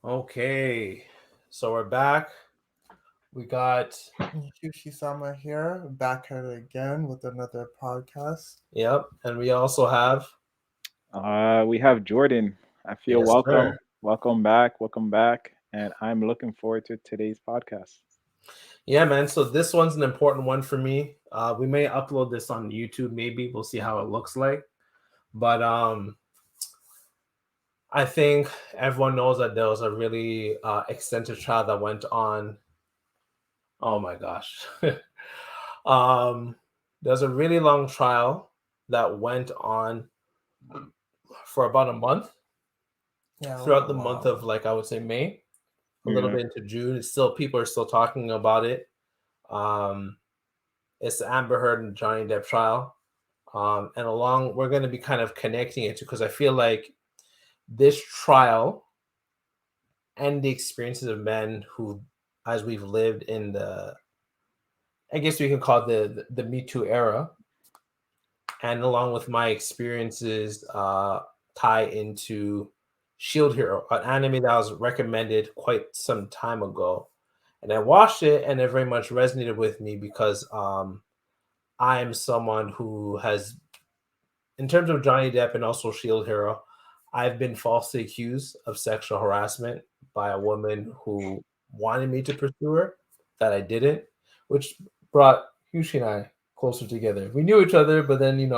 Okay, so we're back. We got, Yushi-sama here, back at it again with another podcast. yep, and we also have, We have Jordan. I feel yes, sir. welcome. Welcome back. Welcome back. And I'm looking forward to today's podcast. Yeah, man. So this one's an important one for me. We may upload this on YouTube, maybe. We'll see how it looks like. But I think everyone knows that there was a really extensive trial that went on. Oh my gosh. um, there's a really long trial that went on for about a month, Yeah, it was throughout a the month while. of, like, I would say May, a little Yeah. bit into June. It's still, people are still talking about it. Um, it's the Amber Heard and Johnny Depp trial. And along, we're going to be kind of connecting it to, because I feel like this trial and the experiences of men who, as we've lived in the, I guess we can call it the Me Too era, and along with my experiences, tie into Shield Hero, an anime that was recommended quite some time ago, and I watched it, and it very much resonated with me because I am someone who has, in terms of Johnny Depp and also Shield Hero, I've been falsely accused of sexual harassment by a woman who wanted me to pursue her, that I didn't, which brought Hushi and I closer together. We knew each other, but then,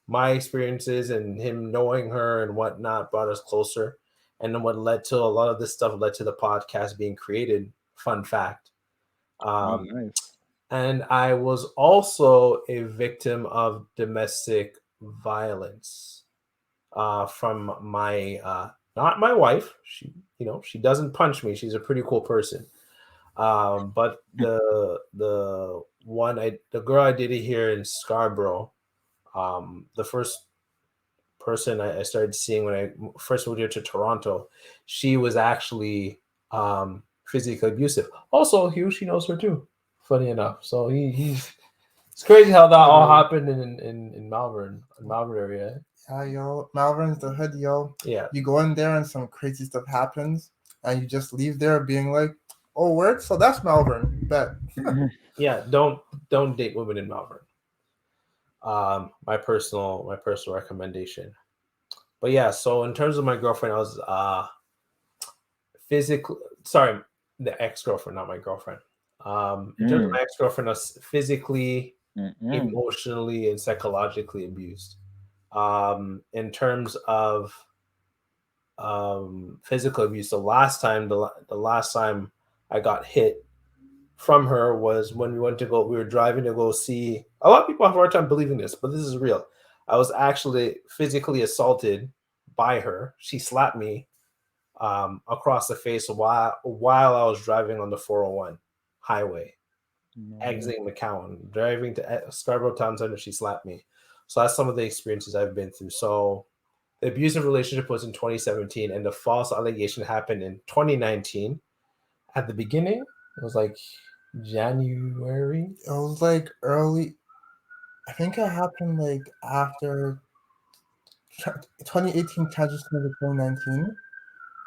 my experiences and him knowing her and whatnot brought us closer. And then what led to a lot of this stuff led to the podcast being created. Fun fact. Oh, Um, nice. and I was also a victim of domestic violence from my not my wife. She doesn't punch me. She's a pretty cool person. But the girl I did it here in Scarborough, the first person I started seeing when I first moved here to Toronto, she was actually physically abusive. Also, Hugh, she knows her too. Funny enough, so he's it's crazy how that all Literally. happened in Malvern area. Yeah, yo, Malvern's the hood, yo. Yeah, You go in there and some crazy stuff happens, and you just leave there being like, oh, word? So that's Malvern. Bet. yeah. Don't date women in Malvern. My personal recommendation. But yeah, so in terms of my girlfriend, I was physically, sorry, the ex girlfriend, not my girlfriend. In terms of Mm, my ex girlfriend, I was physically, mm-mm. emotionally, and psychologically abused. In terms of physical abuse, the last time I got hit from her was when we were driving to go see. A lot of people have a hard time believing this, but this is real. I was actually physically assaulted by her. She slapped me across the face while I was driving on the 401 highway, No way. exiting McCowan, driving to Scarborough Town Center. She slapped me. So that's some of the experiences I've been through. So the abusive relationship was in 2017, and the false allegation happened in 2019. At the beginning, it was like January. It was like early. I think it happened like after 2018 transition to 2019.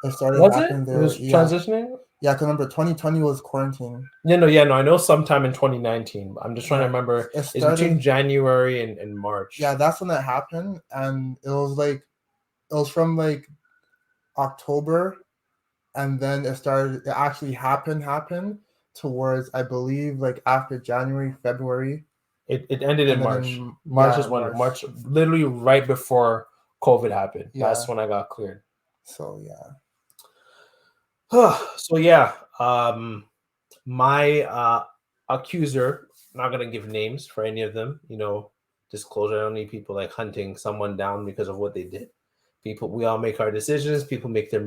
It started Was it? happening It there. was Yeah. transitioning. Yeah, because remember, 2020 was quarantine. Yeah, no. I know sometime in 2019. I'm just trying to Yeah. remember. It It's between started. January and March. Yeah, that's when it happened. And it was like, it was from like October, and then it actually happened towards, I believe, like after January, February, It ended in and then March. in, March yeah, is when March. March, literally right before COVID happened. That's Yeah. when I got cleared. So yeah. So yeah, my accuser. Not gonna give names for any of them. Disclosure. I don't need people like hunting someone down because of what they did. People, we all make our decisions. People make their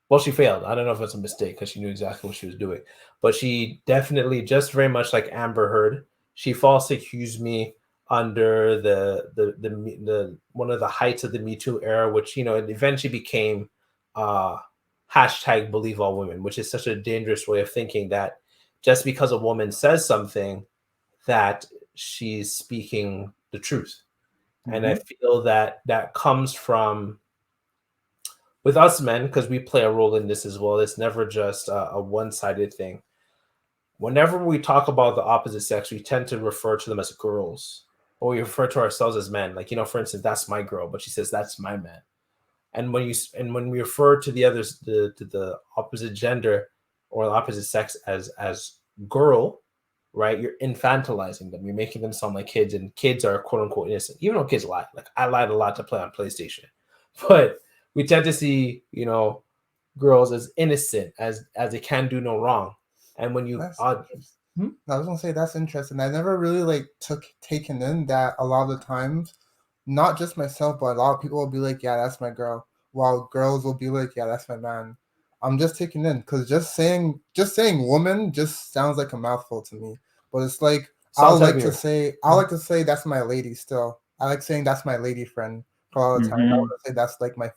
well, she failed. I don't know if it's a mistake because she knew exactly what she was doing, but she definitely, just very much like Amber Heard, she falsely accused me under the one of the heights of the Me Too era, which it eventually became uh hashtag Believe All Women, which is such a dangerous way of thinking that just because a woman says something, that she's speaking the truth. And I Mm-hmm. feel that that comes from with us men, because we play a role in this as well. It's never just a one-sided thing. Whenever we talk about the opposite sex, we tend to refer to them as girls, or we refer to ourselves as men. Like, for instance, that's my girl, but she says that's my man. And when we refer to the others, the opposite gender or the opposite sex as girl, right? You're infantilizing them. You're making them sound like kids, and kids are quote unquote innocent, even though kids lie. Like, I lied a lot to play on PlayStation, but we tend to see girls as innocent, as they can do no wrong. And when you That's interesting. I was gonna say that's interesting. I never really like taken in that a lot of the times, not just myself, but a lot of people will be like, "Yeah, that's my girl," while girls will be like, "Yeah, that's my man." I'm just taking in because just saying woman just sounds like a mouthful to me. But it's like sounds heavier. I like to say that's my lady still. I like saying that's my lady friend for all the time. I Hmm. want to say that's like my.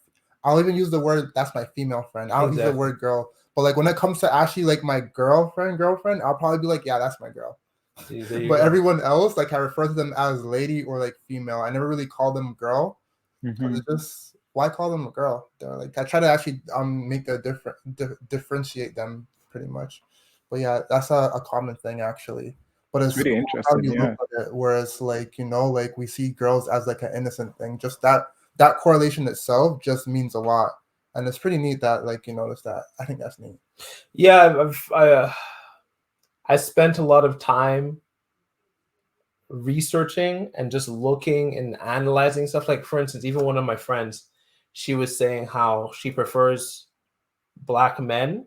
I'll even use the word that's my female friend. I don't use the Exactly. word girl. But like when it comes to actually like my girlfriend, I'll probably be like, yeah, that's my girl. See, there you But go. everyone else, like I refer to them as lady or like female. I never really call them girl because Hmm. it just why call them a girl? They're like I try to actually make a differentiate them pretty much. But yeah, that's a common thing actually. But It's it's really cool how interesting. you look Yeah. at it, whereas like like we see girls as like an innocent thing. Just that correlation itself just means a lot, and it's pretty neat that like you notice that. I think that's neat. Yeah, I spent a lot of time researching and just looking and analyzing stuff. Like, for instance, even one of my friends, she was saying how she prefers black men.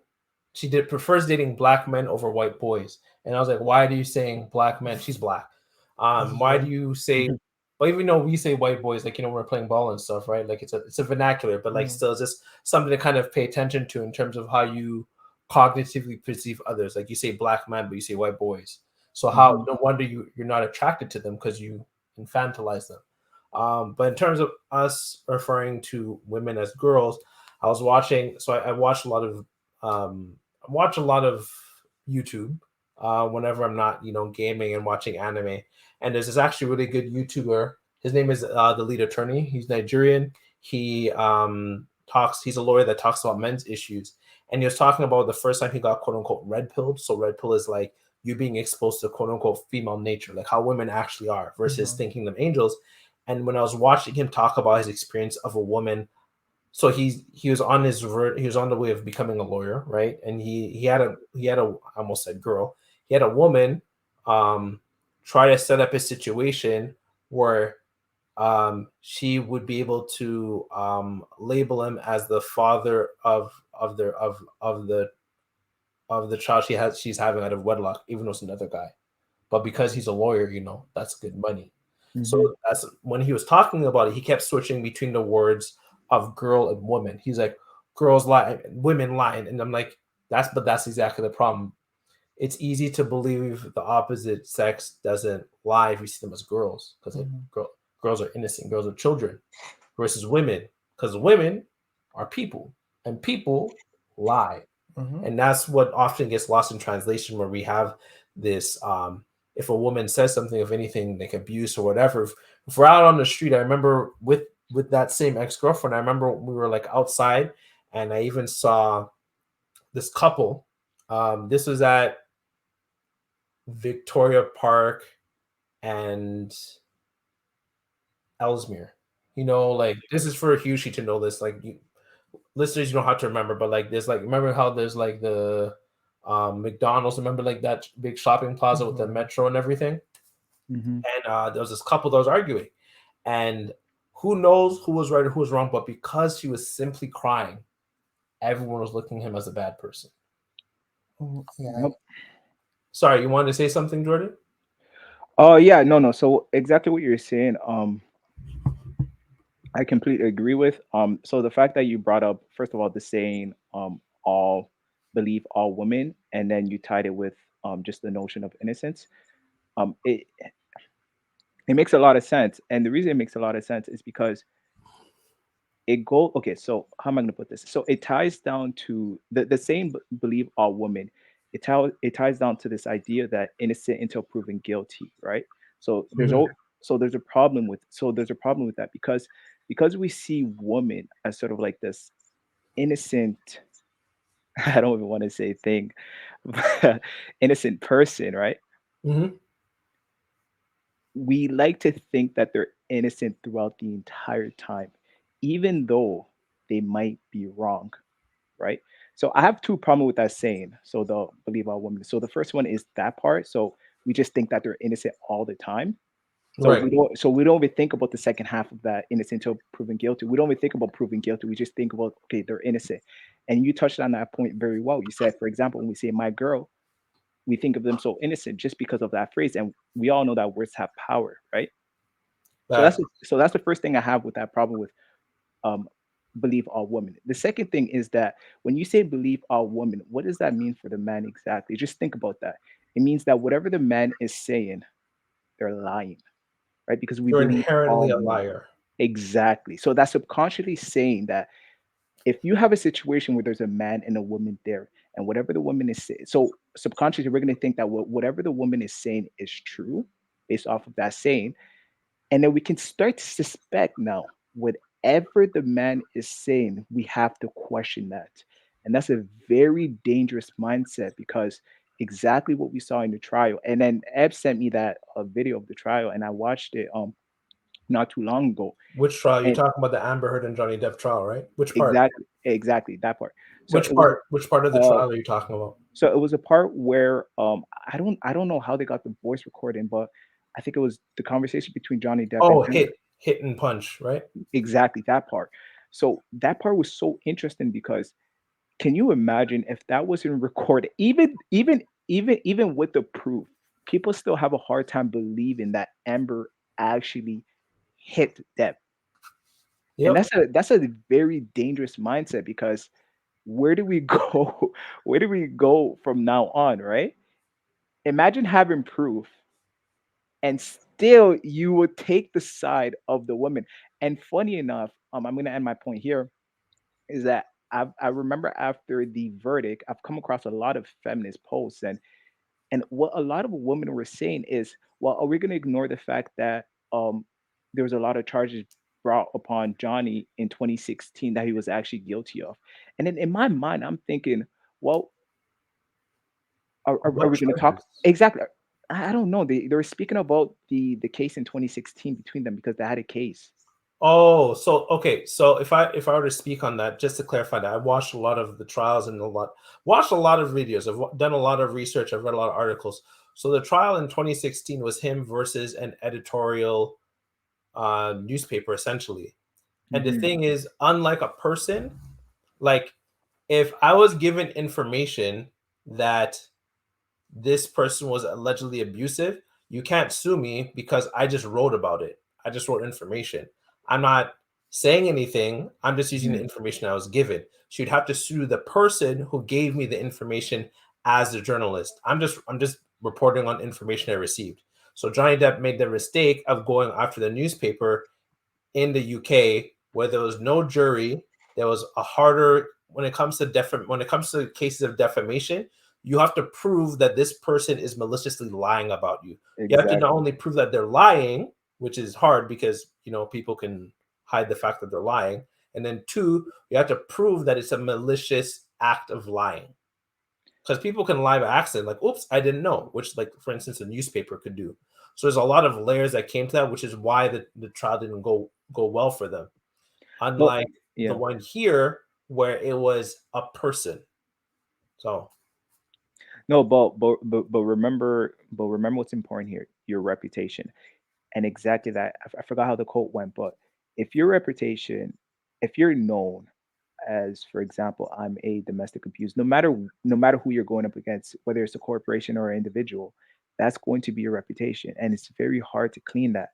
She did prefers dating black men over white boys. And I was like, why are you saying black men? She's black. Why do you say? Hmm. Well, even though we say white boys, like, we're playing ball and stuff, right? Like, it's a vernacular, but like Mhm, still, it's just something to kind of pay attention to in terms of how you cognitively perceive others. Like, you say black man, but you say white boys. So how Hmm. no wonder you're not attracted to them because you infantilize them. But in terms of us referring to women as girls, I was watching. So I watched a lot of watch a lot of YouTube whenever I'm not gaming and watching anime. And there's this actually really good YouTuber. His name is the lead attorney. He's Nigerian. He talks. He's a lawyer that talks about men's issues. And he was talking about the first time he got quote unquote red pilled. So red pill is like you being exposed to quote unquote female nature, like how women actually are versus mhm, thinking them angels. And when I was watching him talk about his experience of a woman, so he was on he was on the way of becoming a lawyer, right? And he had a I almost said girl, he had a woman um try to set up a situation where she would be able to label him as the father of the child she's having out of wedlock, even though it's another guy. But because he's a lawyer, that's good money. So Hmm. that's when he was talking about it, he kept switching between the words of girl and woman. He's like, girls lie, women lie. And I'm like, that's exactly the problem. It's easy to believe the opposite sex doesn't lie if you see them as girls, because mhm, girls are innocent, girls are children, versus women, because women are people, and people lie. mhm, And that's what often gets lost in translation, where we have this if a woman says something of anything like abuse or whatever, if we're out on the street, I remember with that same ex-girlfriend, I remember we were like outside, and I even saw this couple. This was at Victoria Park and Ellesmere. Like, this is for Hughie to know this. Like, listeners, you don't have to remember, but like there's like remember how there's like the McDonald's, remember like that big shopping plaza with the mhm, metro and everything? Hmm. And there was this couple that was arguing, and who knows who was right or who was wrong, but because she was simply crying, everyone was looking at him as a bad person. mhm. Yeah. Yep. Sorry, you wanted to say something, Jordan? Oh yeah, no, no. So exactly what you're saying. I completely agree with. So the fact that you brought up, first of all, the saying, all believe all women, and then you tied it with just the notion of innocence. It makes a lot of sense, and the reason it makes a lot of sense is because it go okay. So how am I going to put this? So it ties down to the same believe all women. It ties down to this idea that innocent until proven guilty, right? So there's Mhm. all so there's a problem with that because we see women as sort of like this. innocent, I don't even want to say thing, innocent person, right? Hmm. We like to think that they're innocent throughout the entire time, even though they might be wrong, right? So I have two problems with that saying. So the believe all women. So the first one is that part. So we just think that they're innocent all the time. So Right. we don't even think about the second half of that innocent until proven guilty. We don't even think about proven guilty. We just think about okay, they're innocent. And you touched on that point very well. You said, for example, when we say my girl, we think of them so innocent just because of that phrase. And we all know that words have power, right? So That that's the first thing I have with that problem with um believe all women. The second thing is that when you say believe all women, what does that mean for the man exactly? Just think about that. It means that whatever the man is saying, they're lying, right? Because we you're believe all inherently a men. liar. Exactly. So that's subconsciously saying that if you have a situation where there's a man and a woman there, and whatever the woman is saying, so subconsciously we're going to think that whatever the woman is saying is true based off of that saying, and then we can start to suspect now whatever the man is saying, we have to question that. And that's a very dangerous mindset because exactly what we saw in the trial. And then Eb sent me that video of the trial, and I watched it not too long ago. Which trial? You're And talking about the Amber Heard and Johnny Depp trial, right? Which part? exactly that part. So Which it was part? Which part of the uh trial are you talking about? so it was a part where I don't know how they got the voice recording, but I think it was the conversation between Johnny Depp and Oh, Amber. hit and punch, right? Exactly that part. So that part was so interesting because can you imagine if that wasn't recorded? Even with the proof, people still have a hard time believing that Amber actually hit Depp. And Yep. that's a very dangerous mindset because where do we go? Where do we go from now on, right? Imagine having proof and still you would take the side of the woman. And funny enough, I'm gonna end my point here is that I remember after the verdict, I've come across a lot of feminist posts, and what a lot of women were saying is, well, are we going to ignore the fact that there was a lot of charges brought upon Johnny in 2016 that he was actually guilty of? And then in my mind, I'm thinking, well, are What we going to talk charges? exactly? I don't know. They were speaking about the case in 2016 between them because they had a case. Oh, so okay. So if I were to speak on that, just to clarify that, I watched a lot of the trials and watched a lot of videos. Done a lot of research. I've read a lot of articles. So the trial in 2016 was him versus an editorial newspaper, essentially. And the Hmm. thing is, unlike a person, like if I was given information that this person was allegedly abusive, you can't sue me because I just wrote about it. I just wrote information. I'm not saying anything. I'm just using the Hmm. information I was given. So you'd have to sue the person who gave me the information as the journalist. I'm just reporting on information I received. So Johnny Depp made the mistake of going after the newspaper in the UK where there was no jury. There was a harder when it comes to when it comes to cases of defamation, you have to prove that this person is maliciously lying about you. You have to not Exactly. only prove that they're lying, which is hard because people can hide the fact that they're lying, and then two, you have to prove that it's a malicious act of lying. Because people can lie by accident, like, oops, I didn't know, which, like, for instance, a newspaper could do. So there's a lot of layers that came to that, which is why the trial didn't go well for them. No, Unlike the yeah. one here where it was a person. So No, but remember what's important here, your reputation. And exactly that. I forgot how the quote went, but if your reputation, if you're known as, for example, I'm a domestic abuse, no matter who you're going up against, whether it's a corporation or an individual, that's going to be your reputation, and it's very hard to clean that.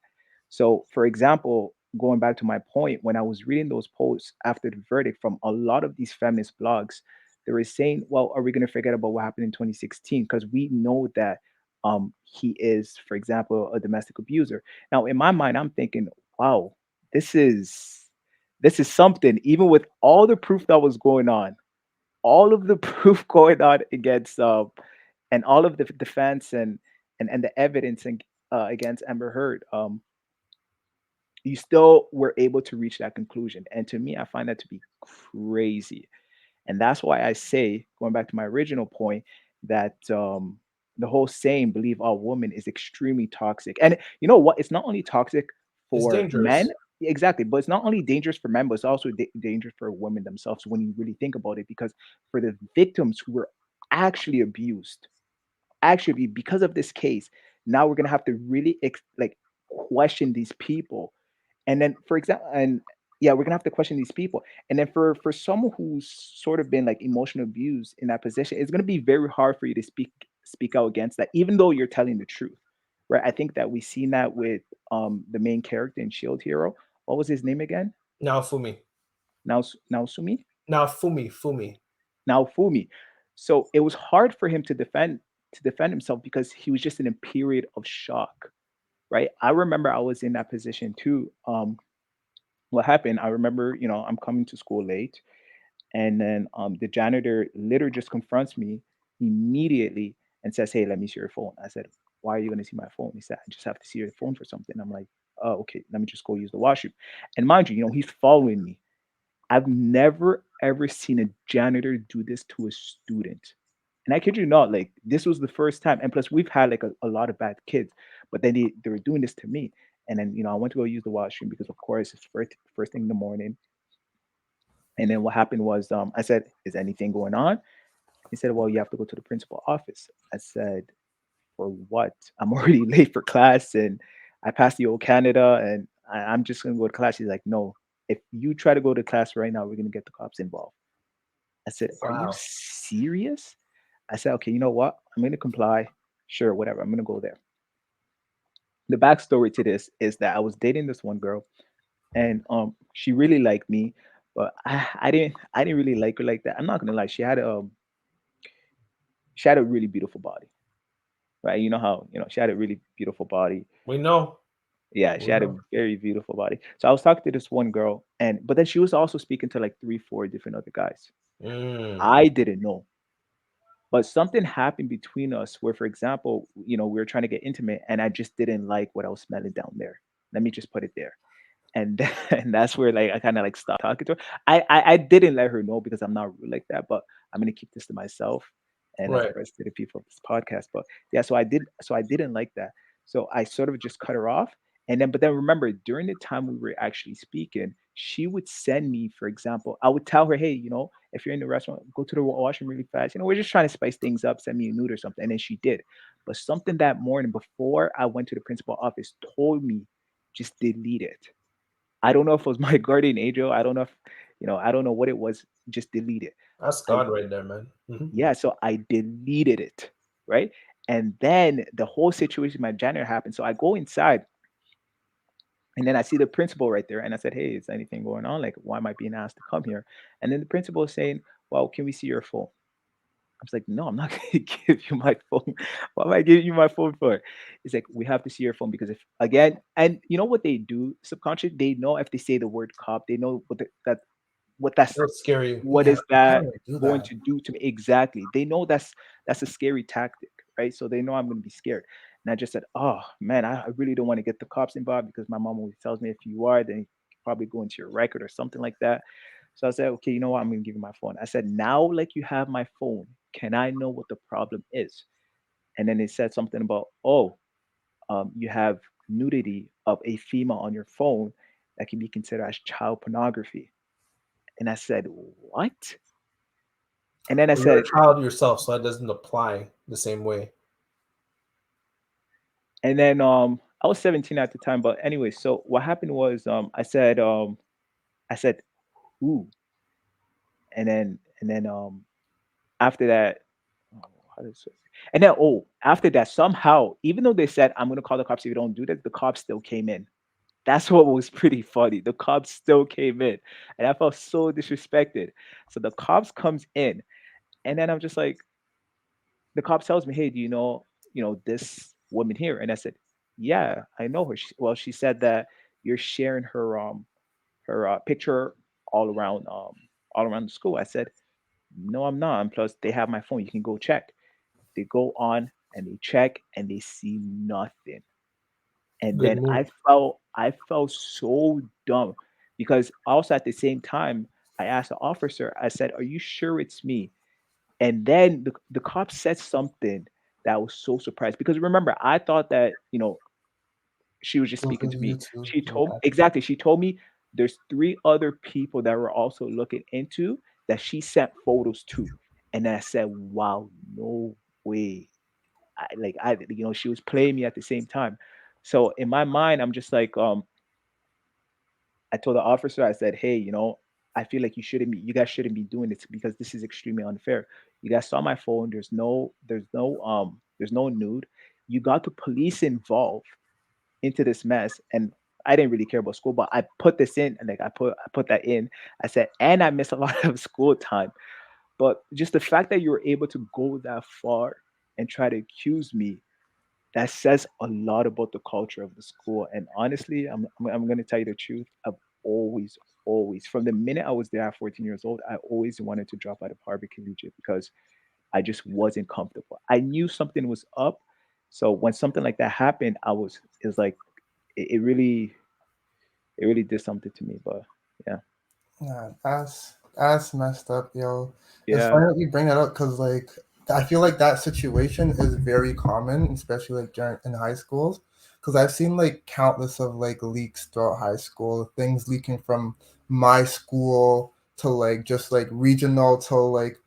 So, for example, going back to my point, when I was reading those posts after the verdict from a lot of these feminist blogs, they were saying, "Well, are we going to forget about what happened in 2016? Because we know that he is, for example, a domestic abuser." Now, in my mind, I'm thinking, "Wow, this is this is something." Even with all the proof that was going on, all of the proof going on against, and all of the defense and the evidence against Amber Heard. you still were able to reach that conclusion. And to me, I find that to be crazy. And that's why I say, going back to my original point, that the whole saying, believe all women, is extremely toxic. And you know what? It's not only toxic It's for men, dangerous. exactly, but it's not only dangerous for men, but it's also dangerous for women themselves when you really think about it. Because for the victims who were actually abused, actually, because of this case, now we're going to have to really like question these people. And then, for example, and yeah, we're gonna have to question these people. And then for someone who's sort of been like emotional abused in that position, it's gonna be very hard for you to speak out against that, even though you're telling the truth, right? I think that we've seen that with the main character in Shield Hero. What was his name again? Now Fumi. Now Sumi. Now Fumi. Now Fumi. So it was hard for him to defend himself because he was just in a period of shock, right? I remember I was in that position too. What happened, I remember, I'm coming to school late, and then the janitor literally just confronts me immediately and says, "Hey, let me see your phone." I said, "Why are you going to see my phone?" He said, "I just have to see your phone for something." I'm like, "Oh, okay, let me just go use the washroom." And mind you, he's following me. I've never ever seen a janitor do this to a student. And I kid you not, like this was the first time. And plus, we've had like a lot of bad kids, but then they were doing this to me. And then, I went to go use the washroom because, of course, it's first thing in the morning. And then what happened was, I said, "Is anything going on?" He said, "Well, you have to go to the principal office." I said, "For what? I'm already late for class and I passed the old Canada and I'm just going to go to class." He's like, "No, if you try to go to class right now, we're going to get the cops involved." I said, "Are you Wow. serious?" I said, "Okay, you know what? I'm going to comply. Sure, whatever. I'm going to go there." The backstory to this is that I was dating this one girl, and she really liked me, but I didn't really like her like that. I'm not gonna lie. She had a really beautiful body, right? You know how she had a really beautiful body. We know. Yeah, she We had a know. very beautiful body. So I was talking to this one girl, and but then she was also speaking to like three, four different other guys. Mm. I didn't know, but something happened between us where, for example, we were trying to get intimate, and I just didn't like what I was smelling down there. Let me just put it there. And and that's where like I kind of like stopped talking to her. I didn't let her know because I'm not rude like that, but I'm gonna keep this to myself and as a Right. present to the people of this podcast. But yeah, so I didn't like that. So I sort of just cut her off. And then but then remember during the time we were actually speaking, she would send me, for example, I would tell her, "Hey, if you're in the restaurant, go to the washroom really fast. We're just trying to spice things up, send me a nude or something." And then she did. But something that morning before I went to the principal office told me just delete it. I don't know if it was my guardian angel. I don't know if, I don't know what it was. Just delete it. That's I God right there, man. Hmm. Yeah, so I deleted it, right? And then the whole situation, my janitor happened. So I go inside and then I see the principal right there. And I said, "Hey, is anything going on? Like, why am I being asked to come here?" And then the principal is saying, "Well, can we see your phone?" I was like, "No, I'm not going to give you my phone. What am I giving you my phone for?" It's like, "We have to see your phone because if again," and you know what they do subconsciously, they know if they say the word cop, they know what That's scary. what Yeah, is how that do I do going that? to do to me exactly. They know that's a scary tactic, right? So they know I'm going to be scared. And I just said, "Oh man, I really don't want to get the cops involved because my mom always tells me if you are, then you probably go into your record or something like that." So I said, "Okay, you know what? I'm going to give you my phone." I said, "Now, like you have my phone, can I know what the problem is?" And then they said something about, "Oh, you have nudity of a female on your phone that can be considered as child pornography." And I said, "What?" And then I Well, you're a said, child yourself, so that doesn't apply the same way. and then I was 17 at the time, but anyway, so what happened was I said, "Ooh," and then after that, oh, how does it, and then after that, somehow, even though they said I'm gonna call the cops if you don't do that, the cops still came in. That's what was pretty funny. The cops still came in, and I felt so disrespected. So the cops comes in, and then I'm just like, the cop tells me, "Hey, do you know this woman here?" And I said, "Yeah, I know her." Well, she said that you're sharing her picture all around all around the school. I said, "No, I'm not. And plus, they have my phone. You can go check." They go on and they check and they see nothing. And Good then move. I felt so dumb because also at the same time, I asked the officer, I said, "Are you sure it's me?" And then the cop said something that I was so surprised because remember, I thought that, she was just It speaking was to me. you too. She told Yeah. exactly, she told me there's 3 other people that were also looking into that she sent photos to. And then I said, "Wow, no way." She was playing me at the same time. So in my mind, I'm just like, I told the officer, I said, "Hey, I feel like you guys shouldn't be doing this because this is extremely unfair. You guys saw my phone. There's no nude. You got the police involved into this mess." And I didn't really care about school, but I put this in and like I put that in. I said, and I missed a lot of school time. But just the fact that you were able to go that far and try to accuse me, that says a lot about the culture of the school. And honestly, I'm gonna tell you the truth. I've always, from the minute I was there at 14 years old, I always wanted to drop out of Harvard Collegiate because I just wasn't comfortable. I knew something was up. So when something like that happened, it was like it really did something to me. But yeah. Yeah, that's messed up, yo. It's Yeah. funny that you bring that up because like I feel like that situation is very common, especially like during in high schools. Because I've seen like countless of like leaks throughout high school, things leaking from my school to like just like regional to like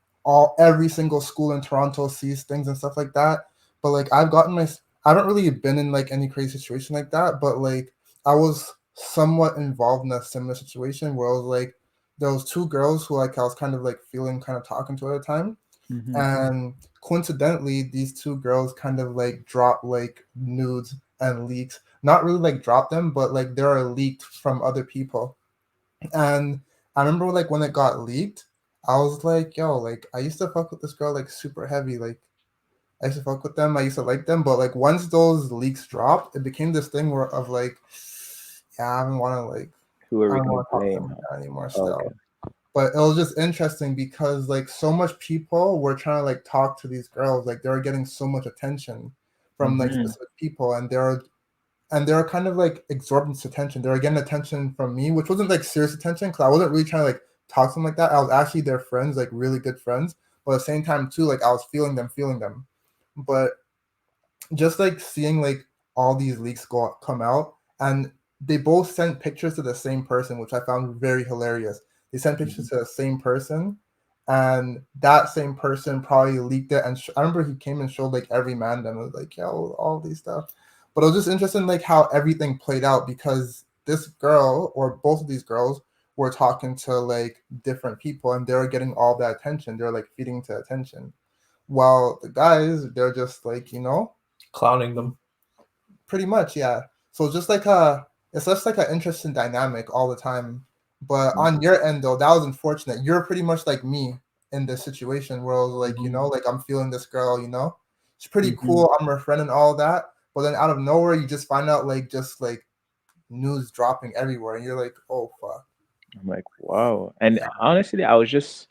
every single school in Toronto sees things and stuff like that. But like I haven't really been in like any crazy situation like that, but like I was somewhat involved in a similar situation where I was like there was two girls who like I was kind of like feeling kind of talking to at a time, Hmm. and coincidentally these two girls kind of like dropped like nudes and leaks. Not really like dropped them, but like they are leaked from other people. And I remember like when it got leaked, I was like, yo, like I used to fuck with this girl like super heavy. Like I used to fuck with them. I used to like them, but like once those leaks dropped, it became this thing where of like, yeah, Who are I we don't gonna want to talk to them blame? like Huh? that anymore. Oh, okay. Still, but it was just interesting because like so much people were trying to like talk to these girls, like they were getting so much attention from like Hmm. specific people, and they were kind of like exorbitant attention. They were getting attention from me, which wasn't like serious attention because I wasn't really trying to like talk to them like that. I was actually their friends, like really good friends, but at the same time too, like I was feeling them. But just like seeing like all these leaks come out, and they both sent pictures to the same person, which I found very hilarious. They sent Hmm. pictures to the same person, and that same person probably leaked it. And I remember he came and showed like every man them. It was like, yo, all these stuff. But it was just interesting like how everything played out because this girl or both of these girls were talking to like different people, and they were getting all that attention. They're like feeding to attention, while the guys they're just like Clowning them. pretty much, yeah. So it's just like an interesting dynamic all the time. But on your end though, that was unfortunate. You're pretty much like me in this situation where I was like, Hmm. like I'm feeling this girl, she's pretty Hmm. cool. I'm her friend and all that. But then out of nowhere, you just find out like just like news dropping everywhere, and you're like, oh fuck. I'm like, wow. And Yeah, honestly, I was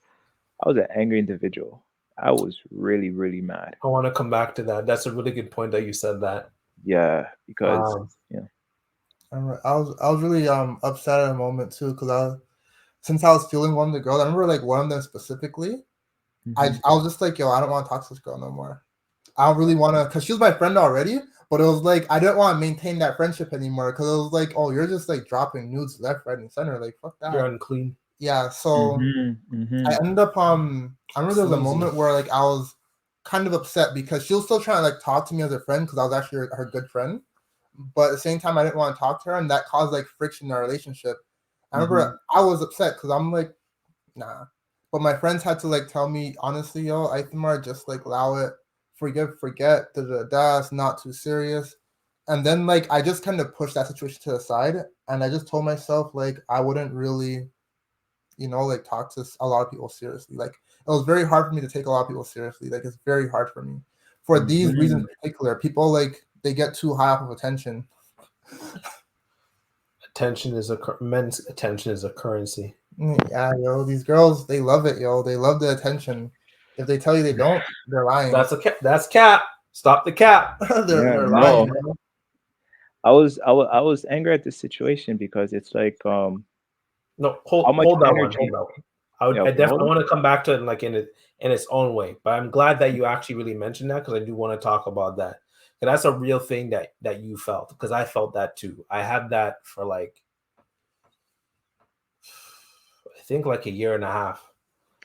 an angry individual. I was really, really mad. I want to come back to that. That's a really good point that you said that. Yeah, because Um, yeah. I was really upset at a moment too because since I was feeling one of the girls, I remember like one of them specifically. Hmm. I was just like, yo, I don't want to talk to this girl no more. I don't really want to, because she was my friend already, but it was like, I didn't want to maintain that friendship anymore because it was like, oh, you're just like dropping nudes left, right, and center. Like, fuck you're that. unclean. Yeah. So Hmm. I Hmm. ended up, I remember there was a Sleazy. moment where like I was kind of upset because she was still trying to like talk to me as a friend because I was actually her good friend. But at the same time, I didn't want to talk to her, and that caused like friction in our relationship. I Hmm. remember I was upset because I'm like, nah. But my friends had to like tell me honestly, yo, Ithamar, just like allow it, forget, da da da. It's not too serious. And then like I just kind of pushed that situation to the side, and I just told myself like I wouldn't really, like talk to a lot of people seriously. Like it was very hard for me to take a lot of people seriously. Like it's very hard for me for these reasons Hmm. in particular. People like they get too high off of attention. Men's attention is a currency. Yeah, yo, these girls they love it, yo. They love the attention. If they tell you they don't, they're lying. That's cap. Stop the cap. they're Yeah, they're lying. no. Yo. I was angry at this situation because it's like No, how much hold that one, hold energy. that one. Yeah, I okay, hold definitely on. want to come back to it like in its own way. But I'm glad that you actually really mentioned that because I do want to talk about that. And that's a real thing that you felt because I felt that too. I had that for like I think like a year and a half.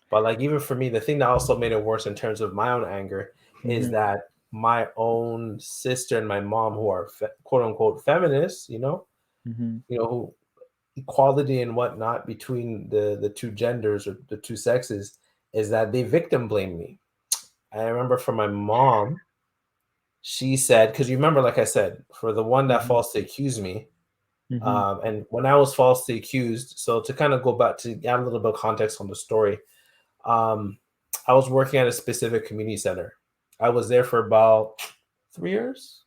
But like even for me, the thing that also made it worse in terms of my own anger is Mm-hmm, that my own sister and my mom, who are quote unquote feminists, mm-hmm, who equality and whatnot between the two genders or the two sexes, is that they victim blame me. I remember from my mom, she said, because you remember, like I said, for the one that mm-hmm, falsely accused me, mm-hmm, and when I was falsely accused, so to kind of go back to add a little bit of context on the story, um, I was working at a specific community center. I was there for about 3 years,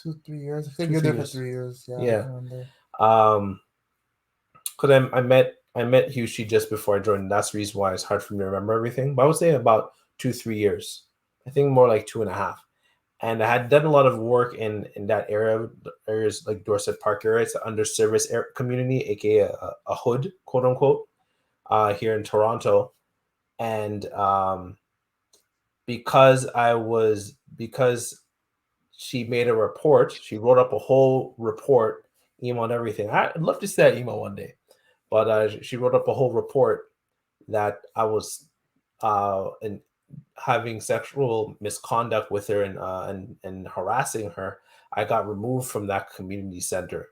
2 3 years. I think two, you're three there for years. 3 years. Yeah, Yeah. I remember. Um, because I met Hushi just before I joined. And that's the reason why it's hard for me to remember everything. But I would say about 2 3 years. I think more like 2.5. And I had done a lot of work in that area, areas like Dorset Park area. It's an underserviced community, aka a hood, quote unquote, here in Toronto. And because she made a report, she wrote up a whole report, email and everything. I'd love to see that email one day, but she wrote up a whole report that I was and having sexual misconduct with her and harassing her. I got removed from that community center,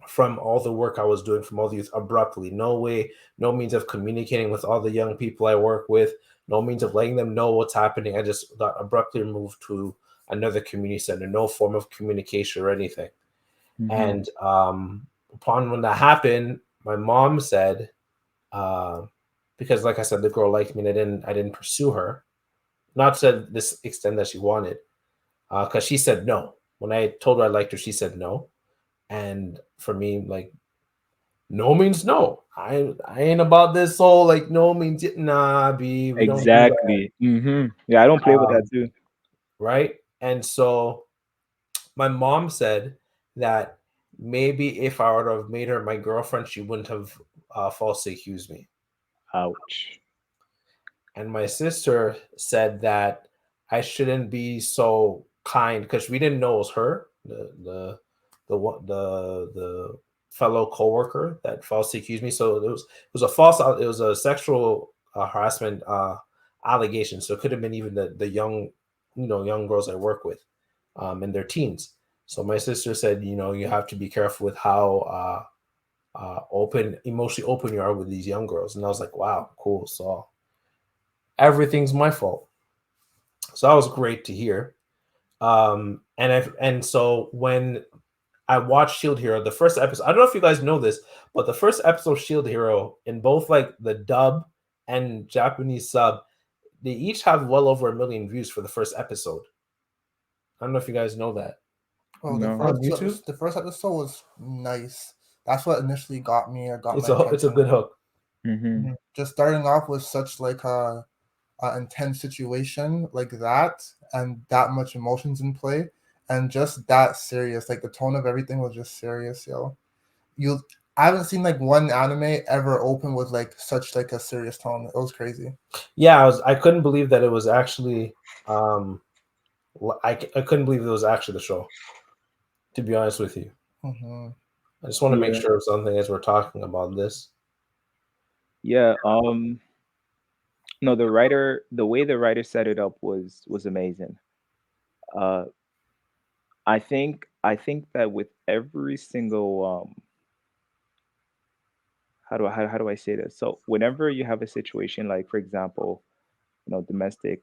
from all the work I was doing, from all the youth abruptly. No way, no means of communicating with all the young people I work with, no means of letting them know what's happening. I just got abruptly moved to another community center, no form of communication or anything. mm-hmm. And upon when that happened, my mom said, uh, because like I said, the girl liked me and I didn't pursue her, not to this extent that she wanted, because she said no. When I told her I liked her, she said no. And for me, like no means no. I ain't about this whole like no means nah, B. We don't do that, Exactly. Mm-hmm. Yeah, I don't play with that um, too. right? And so my mom said that maybe if I would have made her my girlfriend, she wouldn't have falsely accused me. Ouch. And my sister said that I shouldn't be so kind because we didn't know it was her, the fellow coworker that falsely accused me. So it was a sexual harassment allegation. So it could have been even the young, young girls I work with, in their teens. So my sister said, you have to be careful with how emotionally open you are with these young girls. And I was like, wow, cool. So everything's my fault. So that was great to hear. And so when I watched Shield Hero, the first episode, I don't know if you guys know this, but the first episode of Shield Hero in both like the dub and Japanese sub, they each have well over 1 million views for the first episode. I don't know if you guys know that. Oh, the No. On first YouTube, the first episode was nice. That's what initially got me or got it's my a attention. good hook. Mm-hmm. Just starting off with such like a intense situation like that, and that much emotions in play, and just that serious. Like the tone of everything was just serious, yo. You, I haven't seen like one anime ever open with like such like a serious tone. It was crazy. Yeah, I couldn't believe that it was actually um I couldn't believe it was actually the show, to be honest with you. Hmm. I just want to make Yeah. sure of something as we're talking about this. Yeah. No, the way the writer set it up was amazing. Uh, I think that with every single how do I say this? So whenever you have a situation like, for example, domestic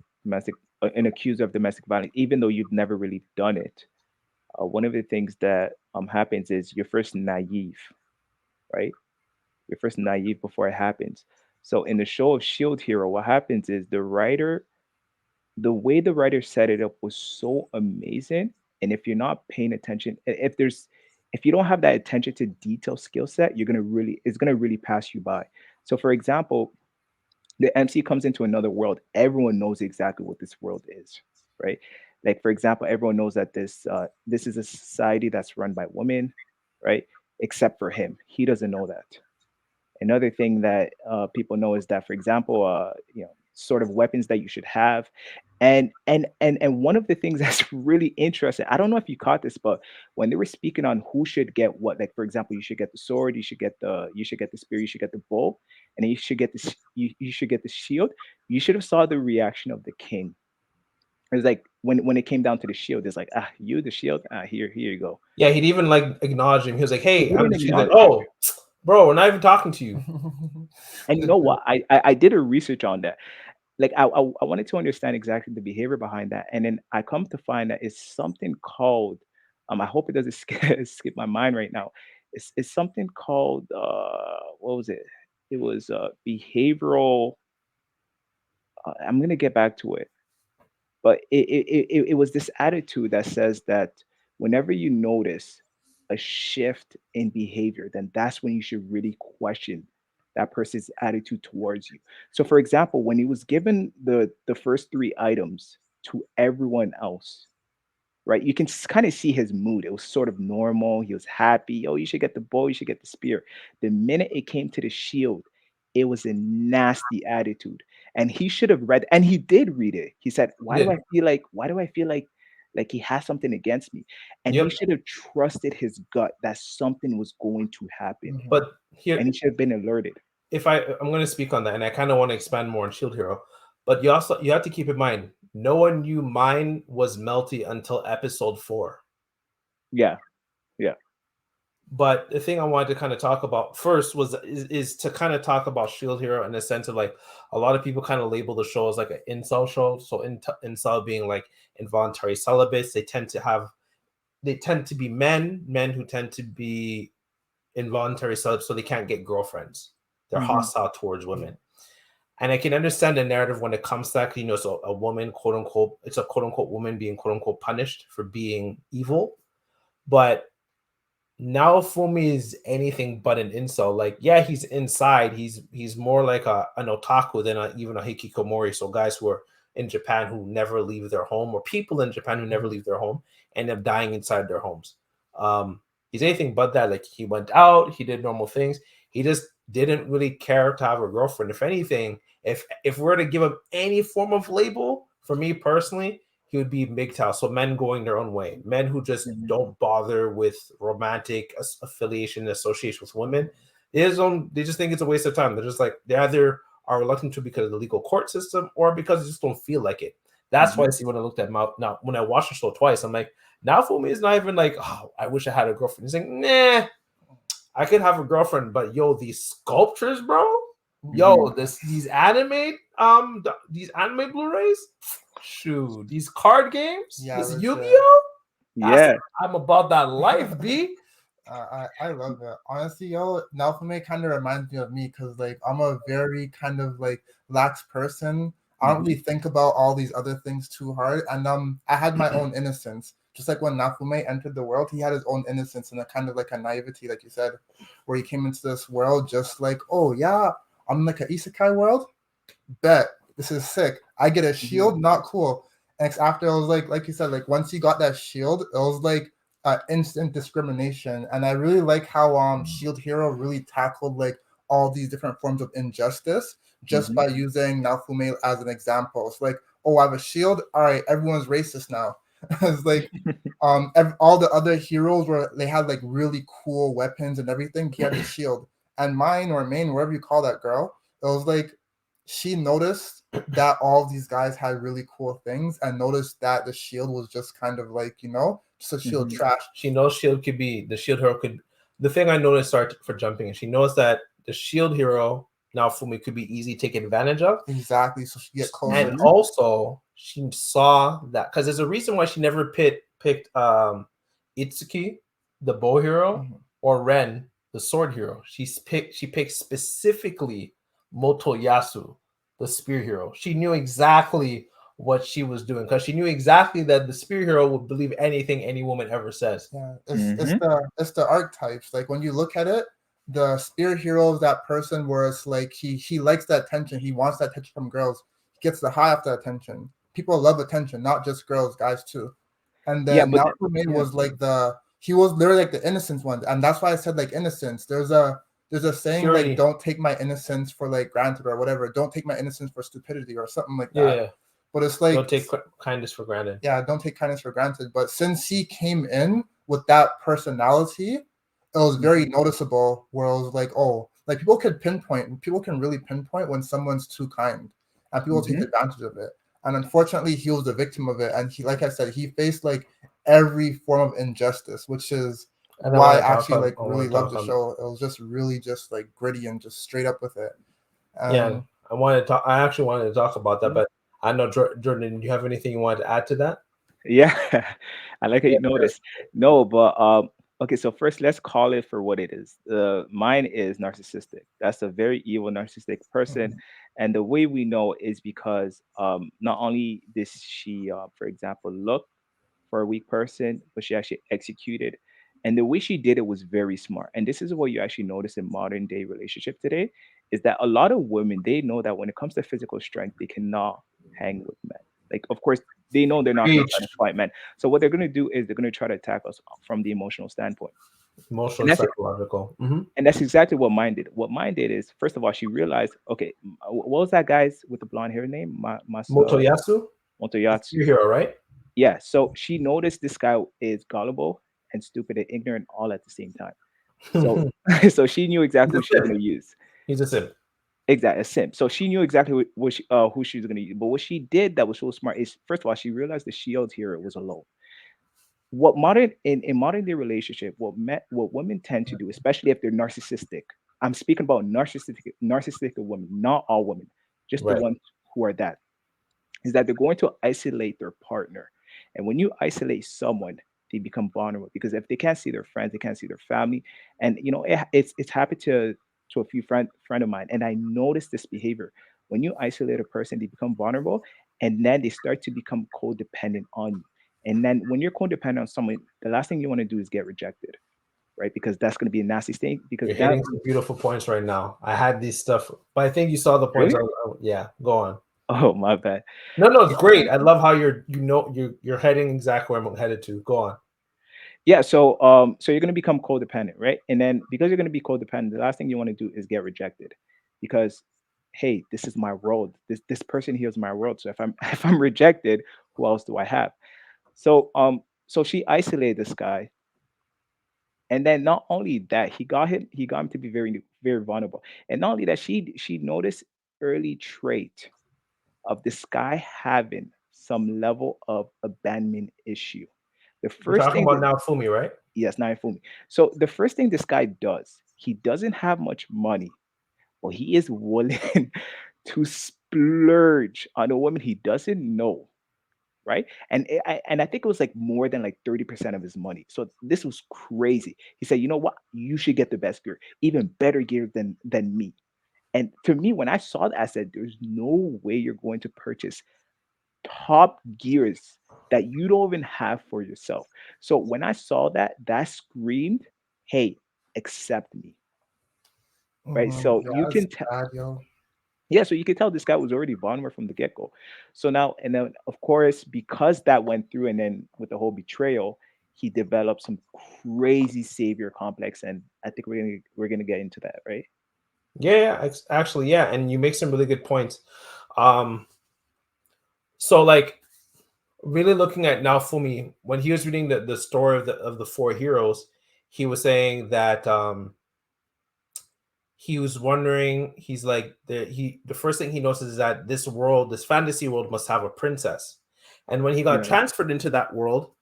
an accuser of domestic violence, even though you've never really done it, one of the things that happens is you're first naive, right? You're first naive before it happens. So in the show of Shield Hero, what happens is the way the writer set it up was so amazing. And if you're not paying attention, if you don't have that attention to detail skill set, it's gonna really pass you by. So for example, the MC comes into another world. Everyone knows exactly what this world is, right? Like for example, everyone knows that this is a society that's run by women, right? Except for him, he doesn't know that. Another thing that people know is that, for example, sort of weapons that you should have, and one of the things that's really interesting. I don't know if you caught this, but when they were speaking on who should get what, like for example, you should get the sword, you should get the spear, you should get the bow, and then you should get the shield. You should have saw the reaction of the king. It was like when it came down to the shield, it's like, ah, you the shield, ah, here you go. Yeah, he'd even like acknowledge him. He was like, He "Hey, I'm didn't the." She's like, acknowledge him. "Oh, bro, we're not even talking to you." And you know what? I did a research on that. Like I wanted to understand exactly the behavior behind that, and then I come to find that it's something called. I hope it doesn't skip my mind right now. It's something called what was it? It was behavioral. I'm gonna get back to it, but it was this attitude that says that whenever you notice a shift in behavior, then that's when you should really question that person's attitude towards you. So for example, when he was given the first three items to everyone else, right? You can kind of see his mood. It was sort of normal. He was happy. Oh, you should get the bow, you should get the spear. The minute it came to the shield, it was a nasty attitude. And he should have read, and he did read it. He said, Yeah. why do I feel like he has something against me? And he Yep. should have trusted his gut that something was going to happen. Mhm. But here, And he should have been alerted. if I'm going to speak on that, and I kind of want to expand more on Shield Hero, but you have to keep in mind, no one knew mine was Melty until episode 4. Yeah. Yeah. But the thing I wanted to kind of talk about first is to kind of talk about Shield Hero in the sense of like a lot of people kind of label the show as like an incel show. So incel being like involuntary celibates. They tend to be men who tend to be involuntary celibates, so they can't get girlfriends. They're Mhm. hostile towards women. And I can understand the narrative when it comes to that, so a woman, quote unquote, it's a quote unquote woman being quote unquote punished for being evil. But now Fumi is anything but an incel. Like, yeah, he's inside. He's more like an otaku than even a hikikomori. So guys who are in Japan who never leave their home, or people in Japan who never leave their home, end up dying inside their homes. He's anything but that. Like, he went out, he did normal things. He just didn't really care to have a girlfriend. If anything, if we're to give him any form of label, for me personally, he would be MGTOW. So men going their own way, men who just Mhm. don't bother with romantic affiliation, association with women. They just think it's a waste of time. They're just like, they either are reluctant to because of the legal court system or because they just don't feel like it. That's why I see when I looked at now when I watched the show twice, I'm like, now Fumi is not even like, oh, I wish I had a girlfriend. He's like, nah, I could have a girlfriend, but yo, these sculptures, bro, yo, these anime Blu-rays, shoot, these card games, Yeah, this legit. Yu-Gi-Oh, Yeah. I'm about that life, B. I love it. Honestly, yo, Naofumi kind of reminds me of me because like I'm a very kind of like lax person. I don't really think about all these other things too hard, and I had my own innocence. Just like when Nafume entered the world, he had his own innocence and a kind of like a naivety, like you said, where he came into this world just like, oh yeah, I'm like an isekai world. Bet this is sick. I get a shield, not cool. And it's after it was like you said, like once he got that shield, it was like instant discrimination. And I really like how Shield Hero really tackled like all these different forms of injustice just by using Naofume as an example. It's like, oh, I have a shield. All right, everyone's racist now. It's like all the other heroes were they had like really cool weapons and everything. He had a shield. And mine or main, wherever you call that girl, it was like she noticed that all these guys had really cool things and noticed that the shield was just kind of like, just a shield trash. She knows Shield could be the Shield hero could. The thing I noticed start for jumping, and she knows that the Shield hero now Fumi could be easy taken advantage of. Exactly. So she get closer. And also she saw that because there's a reason why she never picked Itsuki, the bow hero, or Ren, the sword hero. She picked specifically Motoyasu, the spear hero. She knew exactly what she was doing because she knew exactly that the spear hero would believe anything any woman ever says. Yeah, it's the archetypes. Like when you look at it, the spear hero is that person where it's like he likes that attention. He wants that attention from girls. He gets the high off the attention. people love attention, not just girls, guys too. And Yeah, then but Naomi yeah. was like he was literally like the innocent one, and that's why I said like innocence. There's a saying Purity. like, don't take my innocence for like granted or whatever. Don't take my innocence for stupidity or something like that. Yeah. But it's like, Don't take kindness for granted. yeah, don't take kindness for granted. But since he came in with that personality, it was very noticeable. Where it was like, oh, like people can really pinpoint when someone's too kind, and people take advantage of it. And unfortunately, he was the victim of it. And he, like I said, he faced like every form of injustice, which is why I actually like really loved the show. It was just really just like gritty and just straight up with it. Yeah, I actually wanted to talk about that, but I know Jordan, do you have anything you wanted to add to that? Yeah, I like how you notice. No, but okay. So first, let's call it for what it is. Mine is narcissistic. That's a very evil, narcissistic person, and the way we know is because not only did she, for example, look for a weak person, but she actually executed. And the way she did it was very smart. And this is what you actually notice in modern day relationship today, is that a lot of women, they know that when it comes to physical strength, they cannot hang with men. Like, of course, they know they're not going to try to fight men. So what they're going to do is they're going to try to attack us from the emotional standpoint. Emotional and psychological. And that's exactly what mine did. What mine did is, first of all, she realized, okay, what was that guy's with the blonde hair name? Motoyasu? Motoyatsu. Your hero, right? Yeah. So she noticed this guy is gullible and stupid and ignorant all at the same time. So so she knew exactly who she was going to use. He's a simp. Exactly, a simp. So she knew exactly who she was going to use. But what she did that was so smart is, first of all, she realized the shield here was alone. What modern in modern day relationship, what women tend to do, especially if they're narcissistic. I'm speaking about narcissistic women, not all women, just the ones who are that. Is that they're going to isolate their partner. And when you isolate someone, they become vulnerable because if they can't see their friends, they can't see their family. And you know, it's happened to a few friend of mine. And I noticed this behavior. When you isolate a person, they become vulnerable and then they start to become codependent on you. And then when you're codependent on someone, the last thing you want to do is get rejected, right? Because that's going to be a nasty thing. Because you're hitting some beautiful points right now. I had these stuff, but I think you saw the points. Really? Yeah, go on. Oh, my bad. No, it's great. I love how you're heading exactly where I'm headed to. Go on. Yeah, so so you're gonna become codependent, right? And then because you're gonna be codependent, the last thing you want to do is get rejected, because hey, this is my world. This person here is my world. So if I'm if I'm rejected, who else do I have? So she isolated this guy, and then not only that, he got him to be very very vulnerable, and not only that, she noticed early trait of this guy having some level of abandonment issue. The We're first talking thing about now Fumi, right? Yes, Naifumi. So the first thing this guy does, he doesn't have much money, but he is willing to splurge on a woman he doesn't know, right? And I think it was like more than like 30% of his money. So this was crazy. He said, you know what? You should get the best gear, even better gear than me. And for me, when I saw that, I said, there's no way you're going to purchase top gears that you don't even have for yourself. So when I saw that, that screamed, "Hey, accept me." Right? So Yeah, you that's can tell. bad, yo. Yeah, so you can tell this guy was already vulnerable from the get go. So now, and then of course, because that went through, and then with the whole betrayal, he developed some crazy savior complex, and I think we're gonna get into that, right? Yeah, actually, yeah, and you make some really good points. So like really looking at Naofumi, when he was reading the story of the four heroes, he was saying that he was wondering, he's like the first thing he notices is that this world, this fantasy world, must have a princess. And when he got transferred into that world,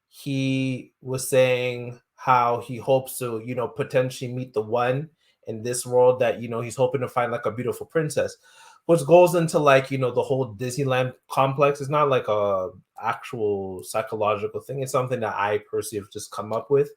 he was saying how he hopes to, potentially meet the one in this world that, he's hoping to find like a beautiful princess, which goes into like, the whole Disneyland complex. It's not like a actual psychological thing. It's something that I personally have just come up with.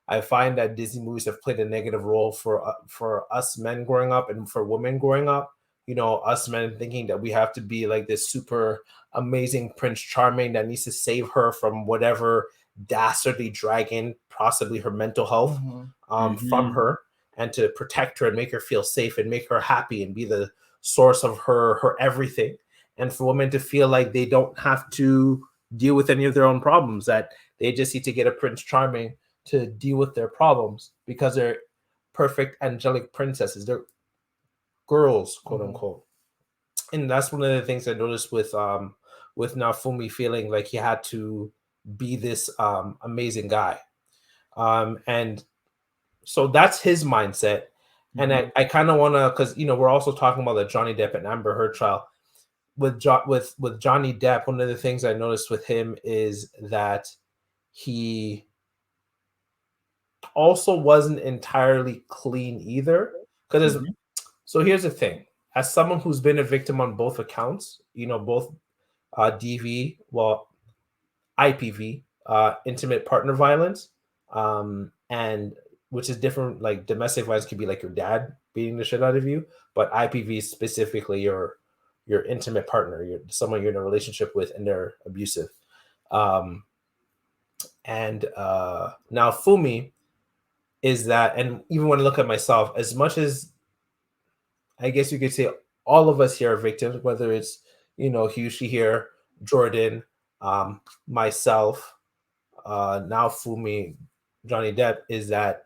I find that Disney movies have played a negative role for us men growing up and for women growing up. Us men thinking that we have to be like this super amazing Prince Charming that needs to save her from whatever dastardly dragon, possibly her mental health, from her, and to protect her and make her feel safe and make her happy and be the source of her everything. and for women to feel like they don't have to deal with any of their own problems, that they just need to get a Prince Charming to deal with their problems because they're perfect angelic princesses. They're girls, quote unquote. And that's one of the things I noticed with Naofumi feeling like he had to be this amazing guy. And so that's his mindset. And I kind of want to, because we're also talking about the Johnny Depp and Amber Heard trial. With Johnny Depp, one of the things I noticed with him is that he also wasn't entirely clean either. Because so here's the thing: as someone who's been a victim on both accounts, both DV, well, IPV, intimate partner violence, and which is different. Like domestic violence could be like your dad beating the shit out of you, but IPV is specifically your intimate partner, someone you're in a relationship with, and they're abusive. And now Fumi is that, and even when I look at myself, as much as I guess you could say all of us here are victims, whether it's Hushi here, Jordan, myself, now Fumi, Johnny Depp, is that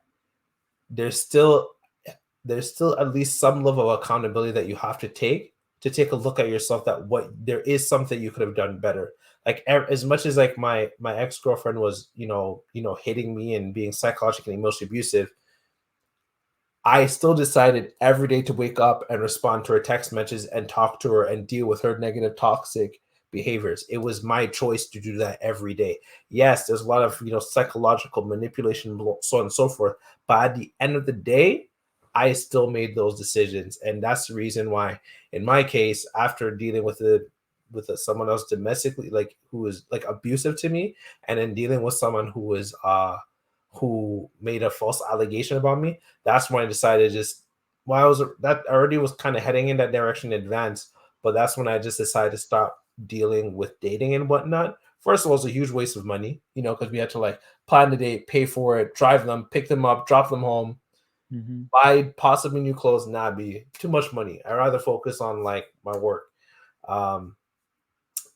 there's still at least some level of accountability that you have to take a look at yourself, that what there is something you could have done better. Like as much as like my ex-girlfriend was hitting me and being psychologically and emotionally abusive, I still decided every day to wake up and respond to her text messages and talk to her and deal with her negative, toxic behaviors. It was my choice to do that every day. Yes, there's a lot of psychological manipulation, so on and so forth. But at the end of the day, I still made those decisions, and that's the reason why, in my case, after dealing with someone else domestically, like who was like abusive to me, and then dealing with someone who was who made a false allegation about me, that's when I decided that already was kind of heading in that direction in advance. But that's when I just decided to stop dealing with dating and whatnot. First of all, it's a huge waste of money, because we had to like plan the date, pay for it, drive them, pick them up, drop them home, buy possibly new clothes. Be too much money. I rather focus on like my work.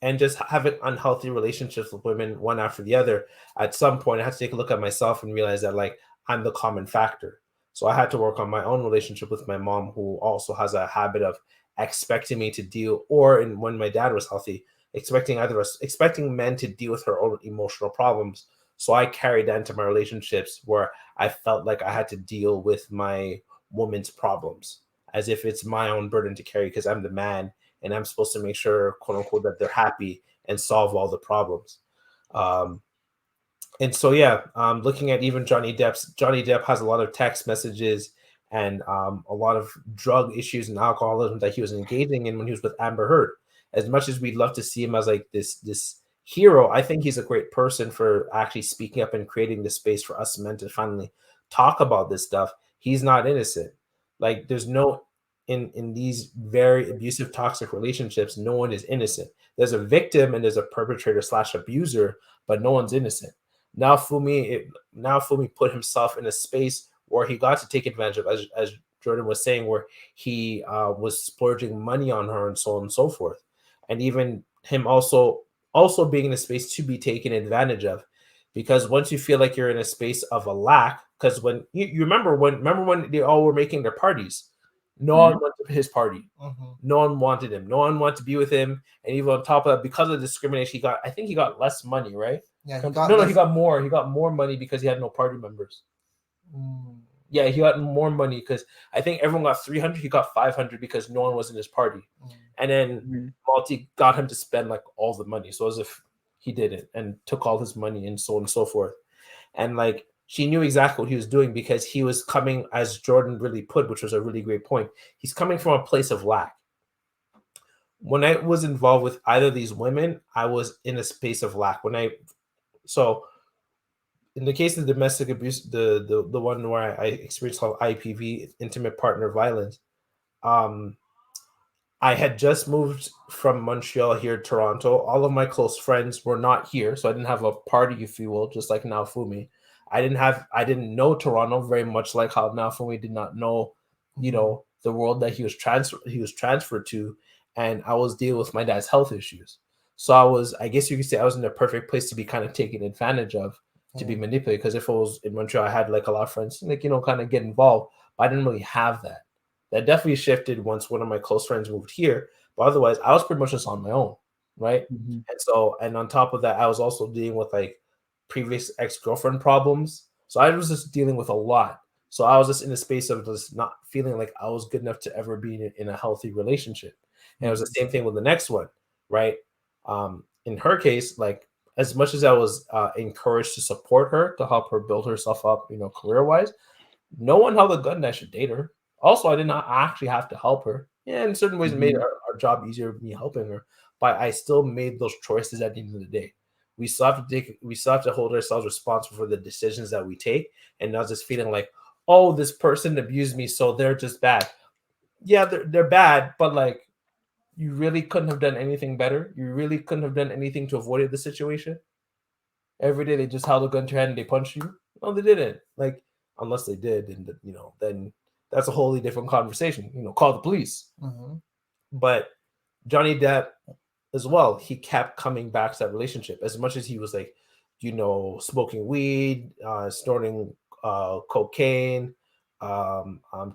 And just having unhealthy relationships with women one after the other. At some point, I had to take a look at myself and realize that like I'm the common factor. So I had to work on my own relationship with my mom, who also has a habit of expecting me to deal, or when my dad was healthy, expecting men to deal with her own emotional problems. So I carried that into my relationships, where I felt like I had to deal with my woman's problems as if it's my own burden to carry, because I'm the man and I'm supposed to make sure, quote unquote, that they're happy and solve all the problems. And so, looking at even Johnny Depp has a lot of text messages and a lot of drug issues and alcoholism that he was engaging in when he was with Amber Heard. As much as we'd love to see him as like this hero, I think he's a great person for actually speaking up and creating the space for us men to finally talk about this stuff. He's not innocent. Like there's no in these very abusive, toxic relationships, no one is innocent. There's a victim and there's a perpetrator / abuser, but no one's innocent. Now Fumi put himself in a space where he got to take advantage of, as Jordan was saying, where he was splurging money on her and so on and so forth. And even him also being in a space to be taken advantage of. Because once you feel like you're in a space of a lack, because when you remember when they all were making their parties, no one went to his party. No one wanted him. No one wanted to be with him. And even on top of that, because of discrimination, I think he got less money, right? Yeah, he got more. He got more money because he had no party members. Yeah, he got more money because I think everyone got 300. He got 500 because no one was in his party. And then Malty got him to spend like all the money. So as if he did it and took all his money and so on and so forth. And like, she knew exactly what he was doing because he was coming, as Jordan really put, which was a really great point. He's coming from a place of lack. When I was involved with either of these women, I was in a space of lack. So in the case of domestic abuse, the one where I experienced called IPV, intimate partner violence, I had just moved from Montreal here to Toronto. All of my close friends were not here, so I didn't have a party, if you will, just like Naofumi. I didn't know Toronto very much, like how Naofumi did not know, the world that he was transferred to. and I was dealing with my dad's health issues. So I guess you could say I was in the perfect place to be kind of taken advantage of, to be manipulated. Because if I was in Montreal, I had like a lot of friends, like, kind of get involved, but I didn't really have that. That definitely shifted once one of my close friends moved here. But otherwise, I was pretty much just on my own, right? Mm-hmm. And so, and on top of that, I was also dealing with like previous ex-girlfriend problems. So I was just dealing with a lot. So I was just in a space of just not feeling like I was good enough to ever be in a healthy relationship. And it was the same thing with the next one, right? In her case, like as much as I was encouraged to support her to help her build herself up, career wise, no one held a gun that I should date her. Also, I did not actually have to help her. Yeah, in certain ways, it made Mm-hmm. our job easier, me helping her. But I still made those choices at the end of the day. We still have to hold ourselves responsible for the decisions that we take, and not just feeling like, oh, this person abused me, so they're just bad. Yeah, they're bad, but like you really couldn't have done anything better. You really couldn't have done anything to avoid the situation. Every day they just held a gun to your head and they punched you. No, they didn't. Like, unless they did, and then that's a wholly different conversation. Call the police. Mm-hmm. But Johnny Depp as well, he kept coming back to that relationship. As much as he was like, smoking weed, snorting cocaine,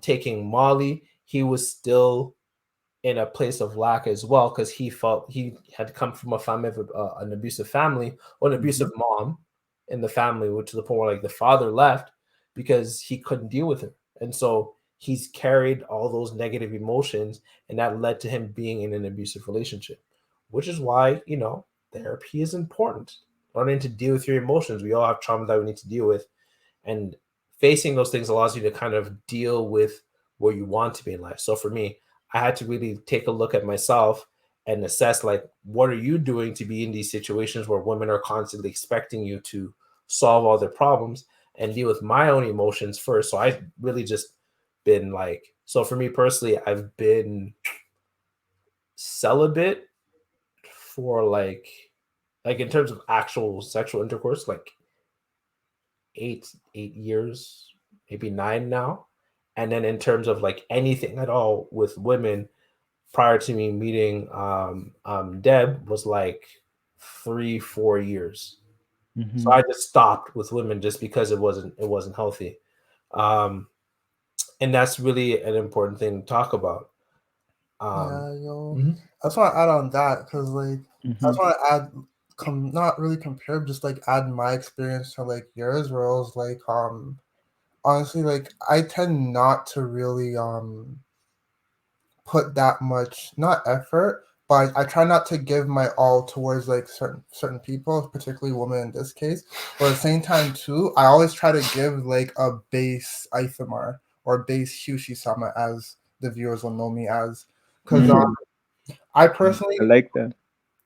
taking Molly, he was still in a place of lack as well, because he felt he had come from a family of an abusive family, or an Mm-hmm. abusive mom in the family, which to the point where like the father left because he couldn't deal with her. And so he's carried all those negative emotions, and that led to him being in an abusive relationship, which is why, therapy is important. Learning to deal with your emotions. We all have trauma that we need to deal with, and facing those things allows you to kind of deal with where you want to be in life. So for me, I had to really take a look at myself and assess, like, what are you doing to be in these situations where women are constantly expecting you to solve all their problems, and deal with my own emotions first. So I've really just been like, so for me personally, I've been celibate for like in terms of actual sexual intercourse, like eight years, maybe 9 now. And then in terms of like anything at all with women, prior to me meeting Deb, was like 3-4 years. So Mm-hmm. I just stopped with women just because it wasn't healthy. Um, and that's really an important thing to talk about. Yeah, yo. Mhm. I just want to add on that because, like, I Mm-hmm. just want to add, not really compare, just like add my experience to like yours, where I was like, honestly, like, I tend not to really put that much, not effort, but I try not to give my all towards like certain people, particularly women in this case. But at the same time too, I always try to give like a base Ithamar or base Hushi-sama, as the viewers will know me as, because Mm. I I personally like that.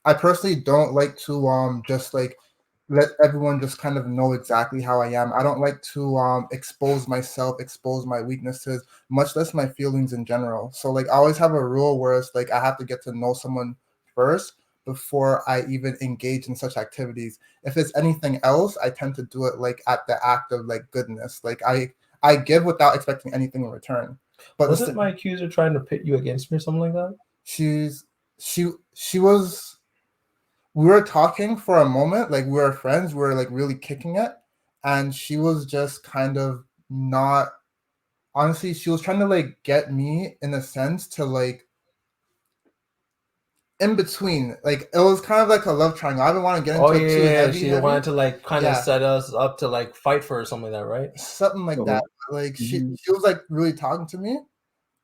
I personally don't like to just like let everyone just kind of know exactly how I am. I don't like to expose myself, expose my weaknesses, much less my feelings in general. So like I always have a rule where it's like I have to get to know someone first before I even engage in such activities. If it's anything else, I tend to do it like at the act of like goodness. Like I give without expecting anything in return. But Wasn't my accuser trying to pit you against me or something like that? she's she was we were talking for a moment, like we were friends, we were like really kicking it, and she was just kind of not, honestly, she was trying to like get me in a sense to like in between. Like it was kind of like a love triangle. I don't want to get Oh into yeah, it too yeah, yeah. heavy, She wanted heavy. to like kind of Yeah, set us up to like fight for or something like that, right? something like that. So, Like mm-hmm. she was like really talking to me,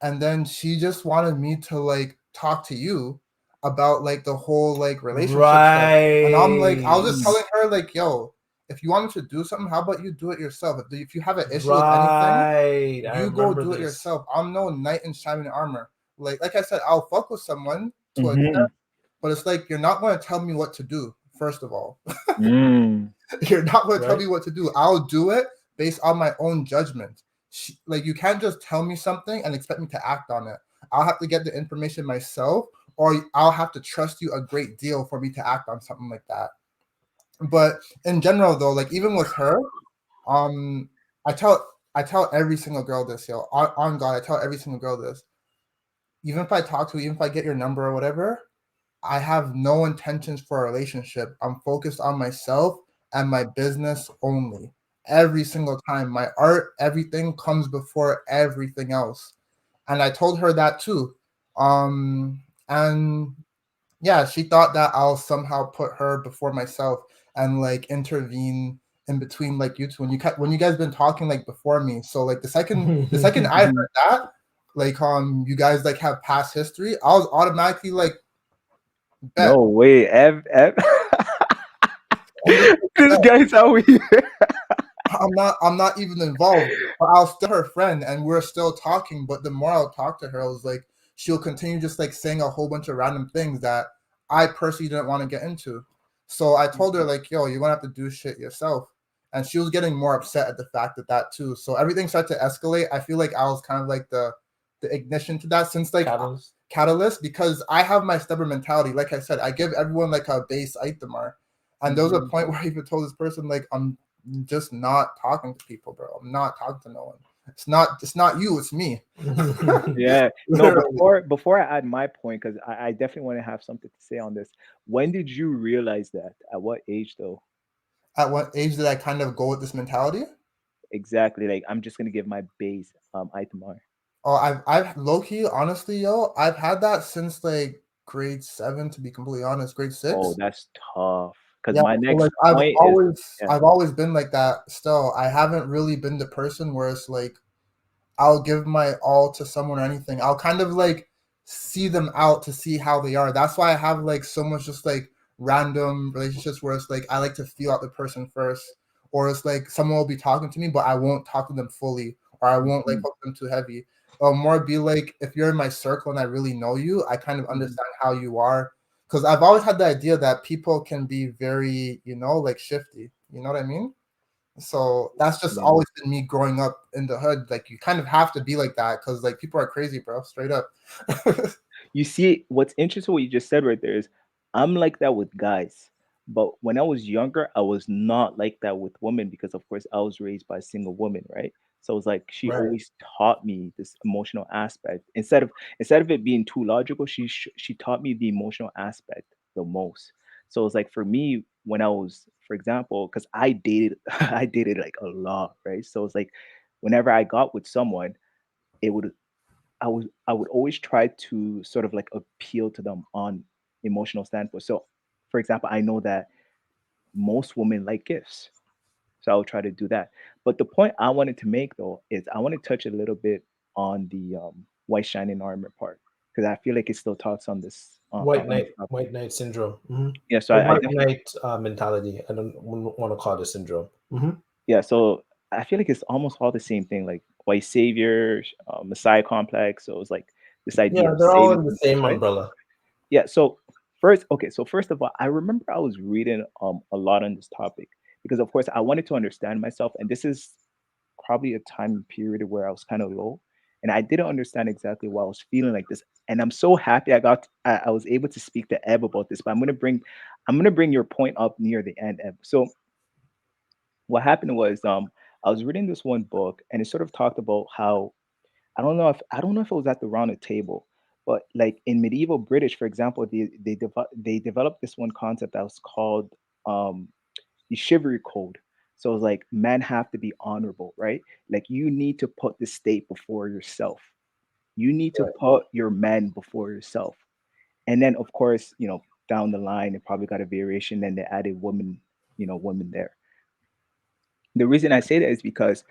and then she just wanted me to like talk to you about like the whole like relationship stuff. And I'm like, I was just Right. telling her like, yo, if you want me to do something, how about you do it yourself? If you have an issue with anything, Right. I you go remember do it this. yourself. I'm no knight in shining armor. Like I said, I'll fuck with someone to a Mm-hmm. extent, but it's like you're not going to tell me what to do. First of all, Mm. you're not going to tell Right. me what to do. I'll do it based on my own judgment. Like you can't just tell me something and expect me to act on it. I'll have to get the information myself, or I'll have to trust you a great deal for me to act on something like that. But in general, though, like even with her, um, I tell I tell every single girl this, yo. On God, I tell every single girl this. even if I talk to you, even if I get your number or whatever, I have no intentions for a relationship. I'm focused on myself and my business only. Every single time, my art, everything comes before everything else. And I told her that too. And yeah, she thought that I'll somehow put her before myself and like intervene in between like you two when you guys been talking like before me. So like the second I heard Mhm. that, like you guys like have past history, I was automatically like bet. No way, Ev. I'm just like, This bet. guy's out here. I'm not even involved, but I'll still her friend and we're still talking. But the more I'll talk to her, I was like, she'll continue just like saying a whole bunch of random things that I personally didn't want to get into. So I told her like, yo, you're gonna have to do shit yourself. And she was getting more upset at the fact that too. So everything started to escalate. I feel like I was kind of like the ignition to that since like Catalyst. catalyst because I have my stubborn mentality. Like I said, I give everyone like a base itemar. And there was a Mhm. point where I even told this person like I'm just not talking to people, bro. I'm not talking to no one. It's not you, it's me. Yeah. No, Literally. before I add my point, because I definitely want to have something to say on this. When did you realize that? At what age though? At what age did I kind of go with this mentality? Exactly. Like I'm just gonna give my base item R. Oh, I've low key, honestly, yo, I've had that since like grade 7, to be completely honest, grade Oh, 6. that's tough. Because Yeah, my so like next I've point is always yeah. I've always been like that. Still, I haven't really been the person where it's like I'll give my all to someone or anything. I'll kind of like see them out to see how they are. That's why I have like so much just like random relationships where it's like I like to feel out the person first. Or it's like someone will be talking to me, but I won't talk to them fully, or I won't like Mhm, hook them too heavy. Or more be like if you're in my circle and I really know you, I kind of mhm. understand how you are. Because I've always had the idea that people can be very, like shifty. You know what I mean? So that's just Yeah. always been me growing up in the hood. Like you kind of have to be like that because like people are crazy, bro. Straight up. You see, what's interesting what you just said right there is I'm like that with guys. But when I was younger, I was not like that with women because of course I was raised by a single woman, right? So it's like she Right. always taught me this emotional aspect. Instead of it being too logical, she taught me the emotional aspect the most. So it's like for me, when I was, for example, because I dated I dated like a lot, right? So it's like whenever I got with someone, it would I would always try to sort of like appeal to them on emotional standpoint. So, for example, I know that most women like gifts, so I would try to do that. But the point I wanted to make though is I want to touch a little bit on the white shining armor part because I feel like it still talks on this topic. White knight syndrome. Mhm. Yeah, so Or I white definitely knight mentality. I don't want to call it a syndrome. Mhm. yeah, so I feel like it's almost all the same thing, like white savior, messiah complex. So it's like this idea Yeah, of they're all saving in the themselves, same right? umbrella. Yeah. So first of all, I remember I was reading a lot on this topic because of course I wanted to understand myself, and this is probably a time period where I was kind of low, and I didn't understand exactly why I was feeling like this. And I'm so happy I was able to speak to Eb about this. But I'm gonna bring your point up near the end, Eb. So what happened was I was reading this one book, and it sort of talked about how I don't know if it was at the round table, but like in medieval British, for example, they developed this one concept that was called um, the chivalry code. So it's like men have to be honorable, right? Like you need to put the state before yourself. You need to Right. put your men before yourself. And then of course, down the line, it probably got a variation. Then they added women there. The reason I say that is because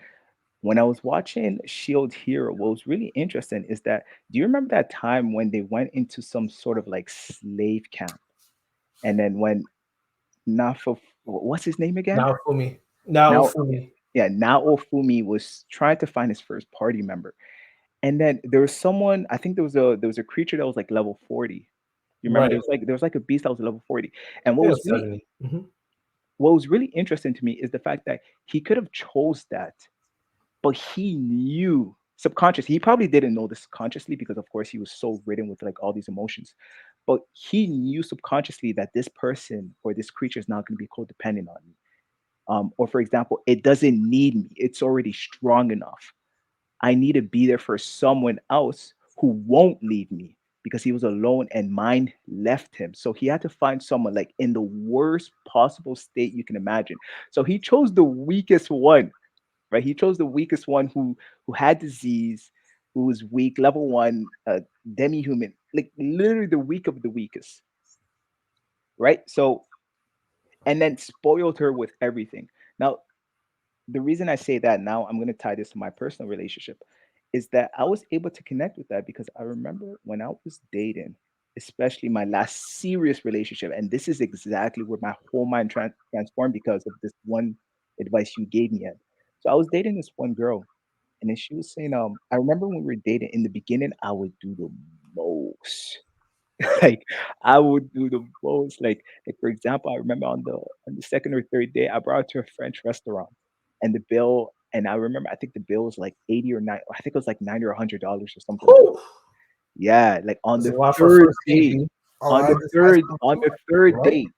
when I was watching Shield Hero, what was really interesting is that do you remember that time when they went into some sort of like slave camp? And then when Nafo, what's his name again? Now Fumi. Now Now, Fumi. yeah, Naofumi was trying to find his first party member. And then there was someone, I think there was a creature that was like level 40. You remember Right. there was like a beast that was level 40. And I think it was 70. what was really interesting to me is the fact that he could have chose that, but he knew subconsciously. He probably didn't know this consciously because, of course, he was so ridden with like all these emotions. But he knew subconsciously that this person or this creature is not going to be codependent on me. Or, for example, it doesn't need me. It's already strong enough. I need to be there for someone else who won't leave me because he was alone and mine left him. So he had to find someone like in the worst possible state you can imagine. So he chose the weakest one, right? He chose the weakest one who had disease, who was weak, level one, demi-human, like literally the weak of the weakest, right? So and then spoiled her with everything. Now, the reason I say that now, I'm going to tie this to my personal relationship, is that I was able to connect with that because I remember when I was dating, especially my last serious relationship, and this is exactly where my whole mind transformed because of this one advice you gave me. Ed. So I was dating this one girl, and then she was saying, I remember when we were dating in the beginning, I would do the most. Like I would do the most. Like for example, I remember on the second or third day, I brought her to a French restaurant, and the bill, and I remember I think the bill was like 80 or 9, I think it was like 90 or $100 or something like that. Whew, Yeah, like on that's a the lot for third first date, date, B. Oh, I just high school on too, the third right? date.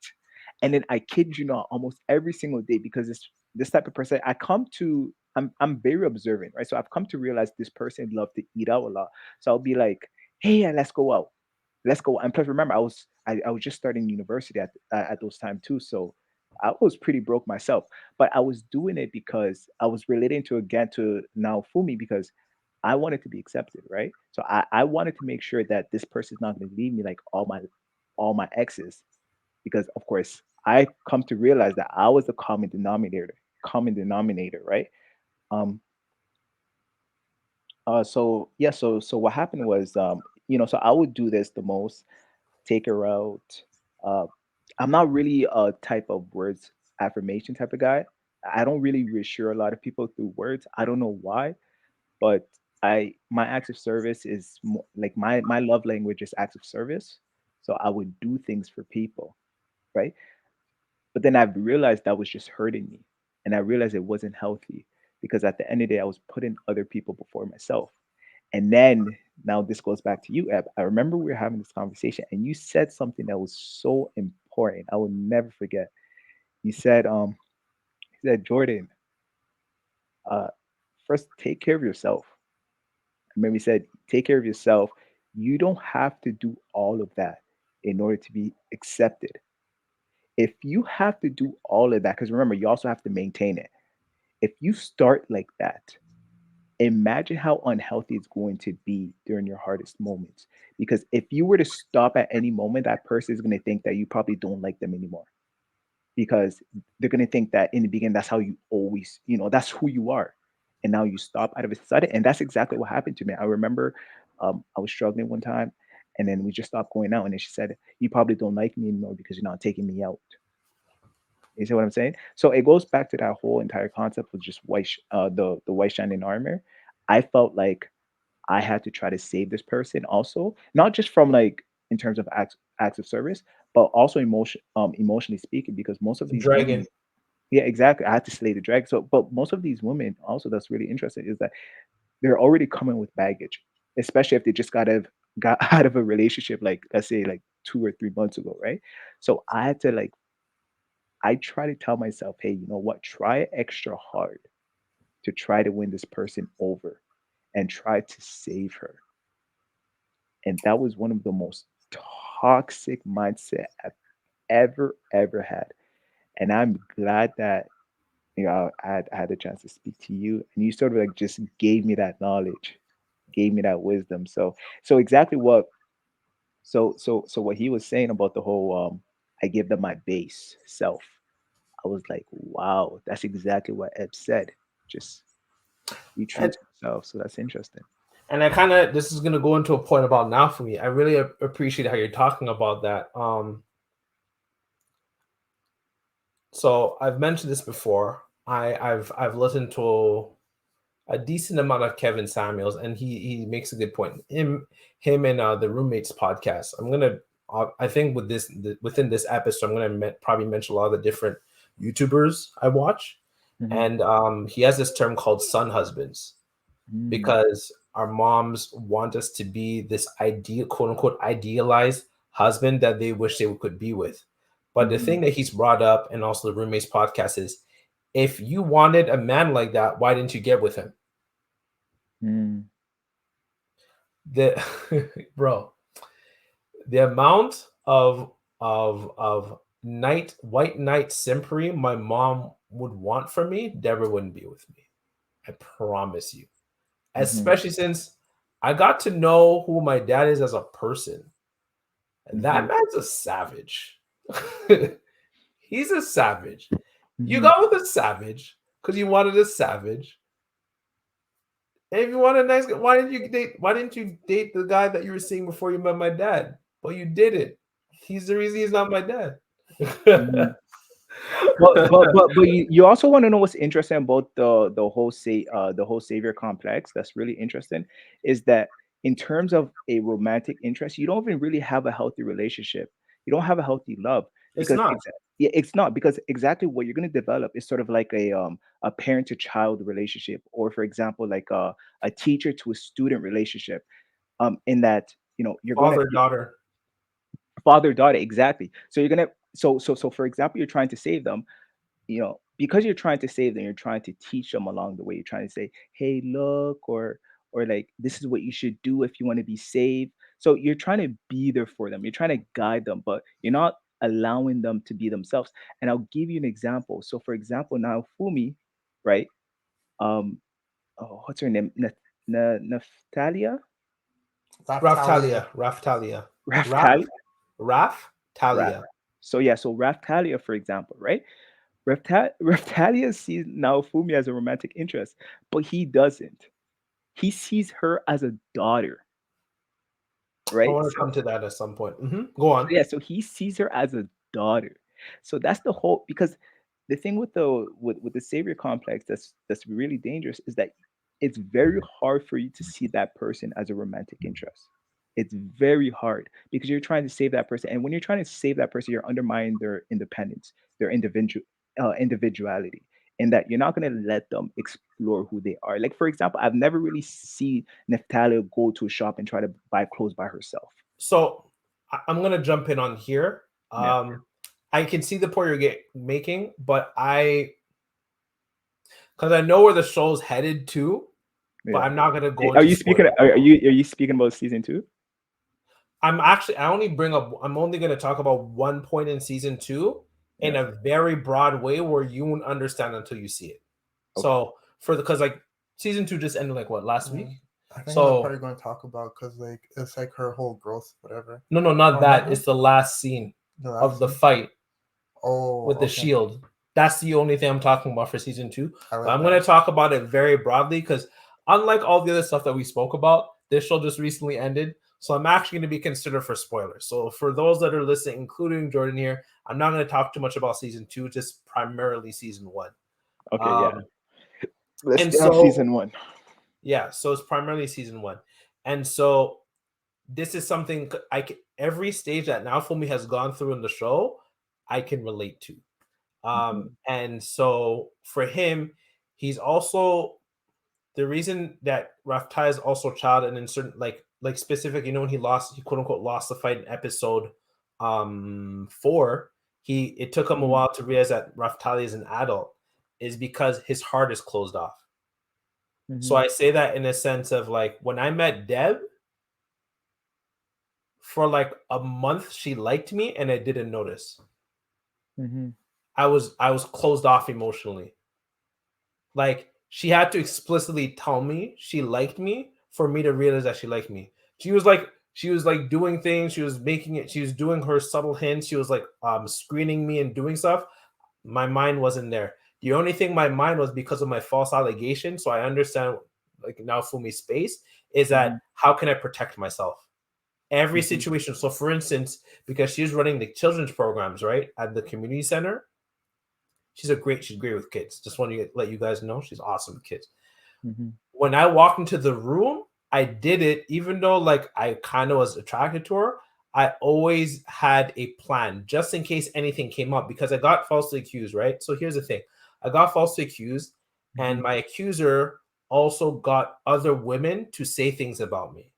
And then I kid you not, almost every single day, because this type of person, I'm very observant, right? So I've come to realize this person loved to eat out a lot. So I'll be like, hey, yeah, let's go out. Let's go. And plus, remember, I was just starting university at those time too, so I was pretty broke myself. But I was doing it because I was relating to again to now Fumi because I wanted to be accepted, right? So I wanted to make sure that this person's not going to leave me like all my exes, because of course I come to realize that I was the common denominator, right? Um, so yeah, so what happened was, so I would do this the most, take her out. Uh, I'm not really a type of words affirmation type of guy. I don't really reassure a lot of people through words. I don't know why, but my acts of service is like my love language is acts of service. So I would do things for people, right? But then I've realized that was just hurting me, and I realized it wasn't healthy because at the end of the day, I was putting other people before myself. And then now this goes back to you, Eb. I remember we were having this conversation, and you said something that was so important. I will never forget. You said, Jordan, uh, first take care of yourself. I remember you said, take care of yourself. You don't have to do all of that in order to be accepted. If you have to do all of that, because remember, you also have to maintain it. If you start like that, imagine how unhealthy it's going to be during your hardest moments. Because if you were to stop at any moment, that person is going to think that you probably don't like them anymore. Because they're going to think that in the beginning, that's how you always, that's who you are. And now you stop out of a sudden. And that's exactly what happened to me. I remember I was struggling one time, and then we just stopped going out. And then she said, you probably don't like me anymore because you're not taking me out. You see what I'm saying? So it goes back to that whole entire concept of just the white shining armor. I felt like I had to try to save this person also, not just from like in terms of acts of service, but also emotionally speaking, because most of The these women, dragon. yeah, exactly, I had to slay the dragon. So, but most of these women also that's really interesting is that they're already coming with baggage, especially if they just got out of a relationship, like let's say like 2 or 3 months ago, right? So I had to like I try to tell myself, hey, you know what? Try extra hard to try to win this person over and try to save her. And that was one of the most toxic mindset I've ever had. And I'm glad that I had a chance to speak to you, and you sort of like just gave me that knowledge, gave me that wisdom. So exactly what he was saying about the whole I give them my base self. I was like, wow, that's exactly what Ed said. Just be true And to yourself. So that's interesting. I kind of, this is going to go into a point about now for me. I really appreciate how you're talking about that. So I've mentioned this before. I've listened to a decent amount of Kevin Samuels, and he makes a good point. Him and the roommates podcast. I think within this episode, I'm gonna probably mention a lot of the different YouTubers I watch, Hmm. and he has this term called "son husbands" Mm, because our moms want us to be this ideal, quote unquote, idealized husband that they wish they could be with. But the mhm, thing that he's brought up, and also the roommates podcast, is if you wanted a man like that, why didn't you get with him? mm, the bro, the amount of white knight simpery my mom would want from me, Deborah wouldn't be with me. I promise you. Mm-hmm. Especially since I got to know who my dad is as a person. That Mm-hmm. man's a savage. He's a savage. You Mm-hmm. got with a savage because you wanted a savage. And if you want a nice guy, why didn't you date the guy that you were seeing before you met my dad? Well, you didn't. He's the reason he's not my dad. Mm-hmm. But you also want to know what's interesting about the whole savior complex. That's really interesting, is that in terms of a romantic interest, you don't even really have a healthy relationship. You don't have a healthy love It's because not. yeah, it's not, because exactly what you're going to develop is sort of like a parent to child relationship, or for example, like a teacher to a student relationship. In that, you're going to Father daughter. father daughter, exactly. So you're gonna so for example, you're trying to save them, because you're trying to save them, you're trying to teach them along the way. You're trying to say, hey, look, or like, this is what you should do if you want to be saved. So you're trying to be there for them. You're trying to guide them, but you're not allowing them to be themselves. And I'll give you an example. So for example, now Fumi, right? Um, oh, what's her name? Naftalia? Raftalia. Raftalia. Raf Raftalia? Raf. Raftalia. So yeah, so Raftalia, for example, right? Raftalia sees Naofumi as a romantic interest, but he doesn't. He sees her as a daughter, I right? want to So, come to that at some point. Go so on. yeah, so he sees her as a daughter. So that's the whole, because the thing with the savior complex that's really dangerous is that it's very hard for you to see that person as a romantic interest. It's very hard because you're trying to save that person, and when you're trying to save that person, you're undermining their independence, their individuality, and that you're not going to let them explore who they are. Like for example, I've never really seen Natalia go to a shop and try to buy clothes by herself. So I'm gonna jump in on here. Yeah, I can see the point making, but because I know where the show's headed to, but yeah. I'm not gonna go Are into you speaking? spoilers. Are you speaking about season two? I'm only gonna talk about one point in season two in Yeah. a very broad way where you won't understand until you see it. Okay. So because like season two just ended like what, last week? Yeah. I think that's So probably going to talk about because like it's like her whole growth, whatever. no, not Oh, not that. her. It's the last scene The of last the scene. fight Oh, with the okay. shield. That's the only thing I'm talking about for season two. I But like I'm going to that. talk about it very broadly because, unlike all the other stuff that we spoke about, this show just recently ended. So I'm actually going to be considered for spoilers. So for those that are listening, including Jordan here, I'm not going to talk too much about season two, just primarily season one. Okay. Yeah. Um, Let's and stay on so, season one. yeah, so it's primarily season one. And so this is something every stage that Naofumi has gone through in the show, I can relate to. Mhm. And so for him, he's also the reason that Raftai is also child, and in certain like specific, when he quote unquote lost the fight in episode 4, it took him a Mhm. while to realize that Raftali is an adult, is because his heart is closed off. So Mhm. I say that in a sense of like when I met Deb, for like a month she liked me and I didn't notice. Mhm. I was closed off emotionally. Like she had to explicitly tell me she liked me for me to realize that she liked me. She was like doing things, she was doing her subtle hints, she was like screening me and doing stuff. My mind wasn't there. The only thing my mind was because of my false allegation. So I understand like now Fumi's space is that Mhm. how can I protect myself? Every Mhm. situation. So for instance, because she's running the children's programs, right, at the community center, she's great with kids. Just want to let you guys know she's awesome with kids. Mhm. When I walked into the room, I did it even though like I kind of was attracted to her. I always had a plan just in case anything came up because I got falsely accused, right? So here's the thing. I got falsely accused and Mhm. my accuser also got other women to say things about me.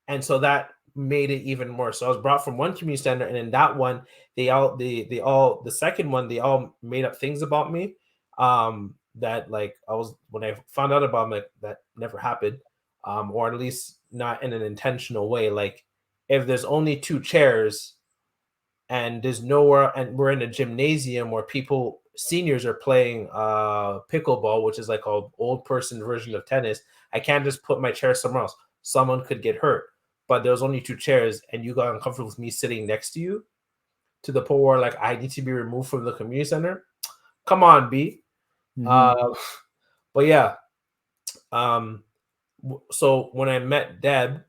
And so that made it even worse. So I was brought from one community center, and in that one, the second one, they all made up things about me. That like I was when I found out about them, like, that never happened. or at least not in an intentional way. Like if there's only two chairs and there's nowhere, and we're in a gymnasium where people seniors are playing pickleball, which is like a old person version of tennis, I can't just put my chair somewhere else. Someone could get hurt. But there's only two chairs and you got uncomfortable with me sitting next to you to the point where like I need to be removed from the community center. Come on, B. Uh, but yeah. So when I met Deb,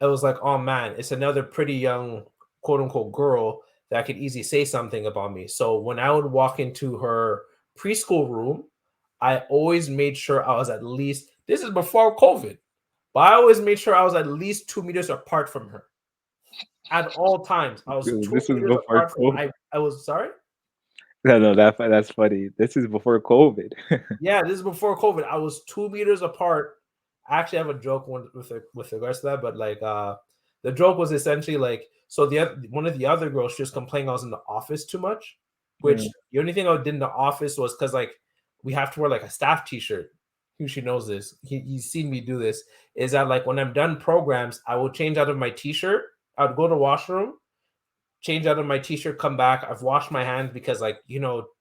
it was like, oh man, it's another pretty young quote unquote girl that could easily say something about me. So when I would walk into her preschool room, I always made sure I was at least, this is before COVID, but I always made sure I was at least 2 meters apart from her at all times. I was Dude, two this is meters before apart from, COVID. I was sorry. No, that's funny. This is before COVID. Yeah, this is before COVID. I was 2 meters apart. I actually have a joke with regards to that, but like the joke was essentially like, so one of the other girls, she was complaining I was in the office too much, which the only thing I did in the office was because like we have to wear like a staff t-shirt. She knows this. He's seen me do this. Is that like when I'm done programs, I will change out of my t-shirt. I would go to the washroom, change out of my t-shirt, come back. I've washed my hands because like,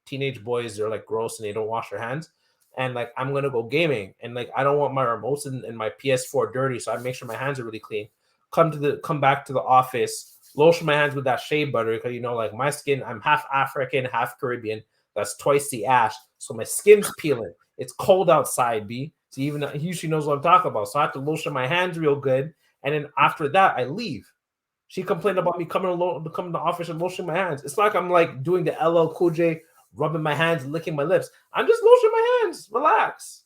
teenage boys are like gross and they don't wash their hands. And like I'm gonna go gaming and like I don't want my remotes and my PS4 dirty, so I make sure my hands are really clean. Come back to the office, lotion my hands with that shea butter because like my skin, I'm half African, half Caribbean. That's twice the ash, so my skin's peeling. It's cold outside, B. So even he usually knows what I'm talking about. So I have to lotion my hands real good, and then after that I leave. She complained about me coming to the office and lotioning my hands. It's like I'm like doing the LL Cool J, rubbing my hands, licking my lips. I'm just lotioning my hands. Relax.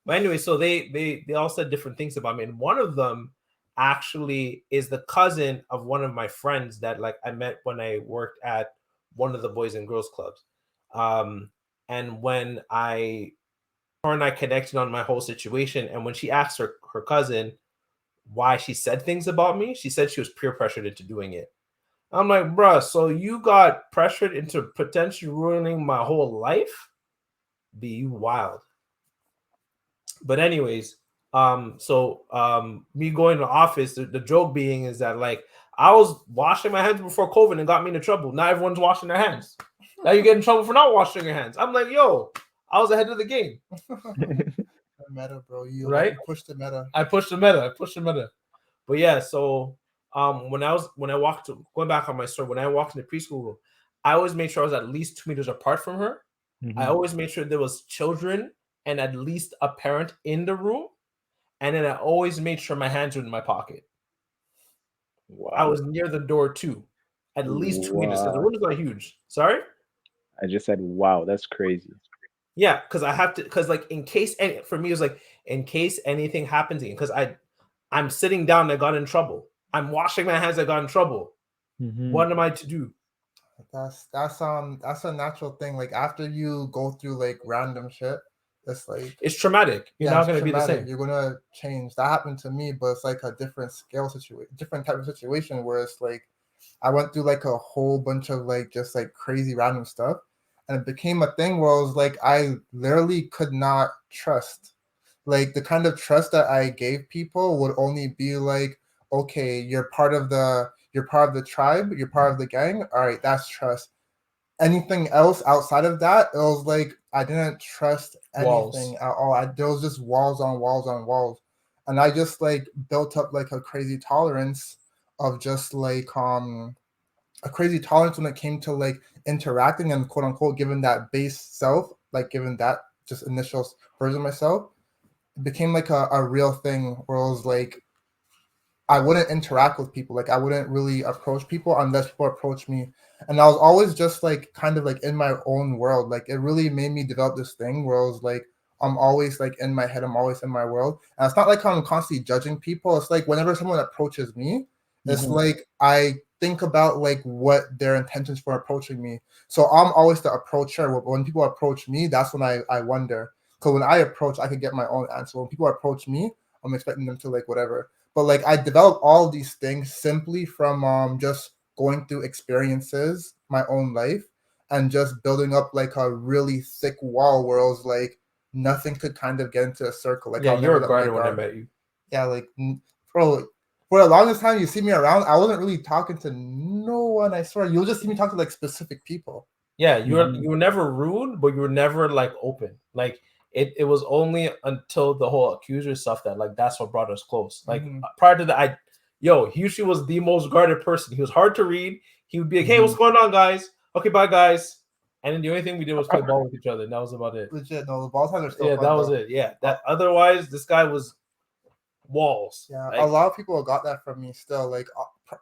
But anyway, so they all said different things about me, and one of them actually is the cousin of one of my friends that like I met when I worked at one of the Boys and Girls Clubs. And when her and I connected on my whole situation, and when she asked her cousin why she said things about me, she said she was peer pressured into doing it. I'm like, bruh, so you got pressured into potentially ruining my whole life? Be you wild. But anyways, me going to the office, the joke being is that like I was washing my hands before COVID and got me into trouble. Now everyone's washing their hands. Now you get in trouble for not washing your hands. I'm like, yo, I was ahead of the game. Meta, bro. You right? You pushed the meta. I pushed the meta. But yeah, so when I walked going back on my story, when I walked in the preschool room, I always made sure I was at least 2 meters apart from her. I always made sure there was children and at least a parent in the room. And then I always made sure my hands were in my pocket. Wow. I was near the door too. At least 2 meters. So the room is not huge. Sorry? I just said, wow, that's crazy. Yeah, because I have to, because like in case for me it was like in case anything happens again, because I'm sitting down, I got in trouble. I'm washing my hands, I got in trouble. What am I to do? That's a natural thing. Like after you go through like random shit, it's like it's traumatic. You're not gonna be the same. You're gonna change. That happened to me, but it's like a different scale situation, different type of situation where it's like I went through like a whole bunch of like just like crazy random stuff. And it became a thing where I was like, I literally could not trust. Like the kind of trust that I gave people would only be like, okay, you're part of the tribe, you're part of the gang. All right, that's trust. Anything else outside of that, it was like I didn't trust anything at all. There was just walls on walls on walls. And I just like built up like a crazy tolerance of just like a crazy tolerance when it came to like interacting and quote unquote given that base self, like given that just initial version of myself, it became like a real thing where it was like I wouldn't interact with people. Like I wouldn't really approach people unless people approach me. And I was always just like kind of like in my own world. Like it really made me develop this thing where I was like, I'm always like in my head, I'm always in my world. And it's not like I'm constantly judging people. It's like whenever someone approaches me, it's like I think about like what their intentions for approaching me. So I'm always the approacher. When people approach me, that's when I wonder. Because when I approach, I can get my own answer. When people approach me, I'm expecting them to like whatever. But like I developed all of these things simply from just going through experiences, my own life, and just building up like a really thick wall where I was like, nothing could kind of get into a circle. Like Yeah, I'll you never were let my guarded when I guard. met you. Yeah, like bro, for the longest time you see me around, I wasn't really talking to no one. I swear, you'll just see me talk to like specific people. Yeah, you Mhm. were never rude, but you were never like open. Like it was only until the whole accuser stuff that like that's what brought us close. Like Mhm. prior to that, he usually was the most guarded person. He was hard to read. He would be like, "Hey, what's Mhm. going on, guys? Okay, bye, guys." And then the only thing we did was play ball with each other, and that was about it. Legit, no, the ball times are still Yeah, that fun was though. it. Yeah, that otherwise this guy was walls. Yeah, a Like lot of people got that from me still. Like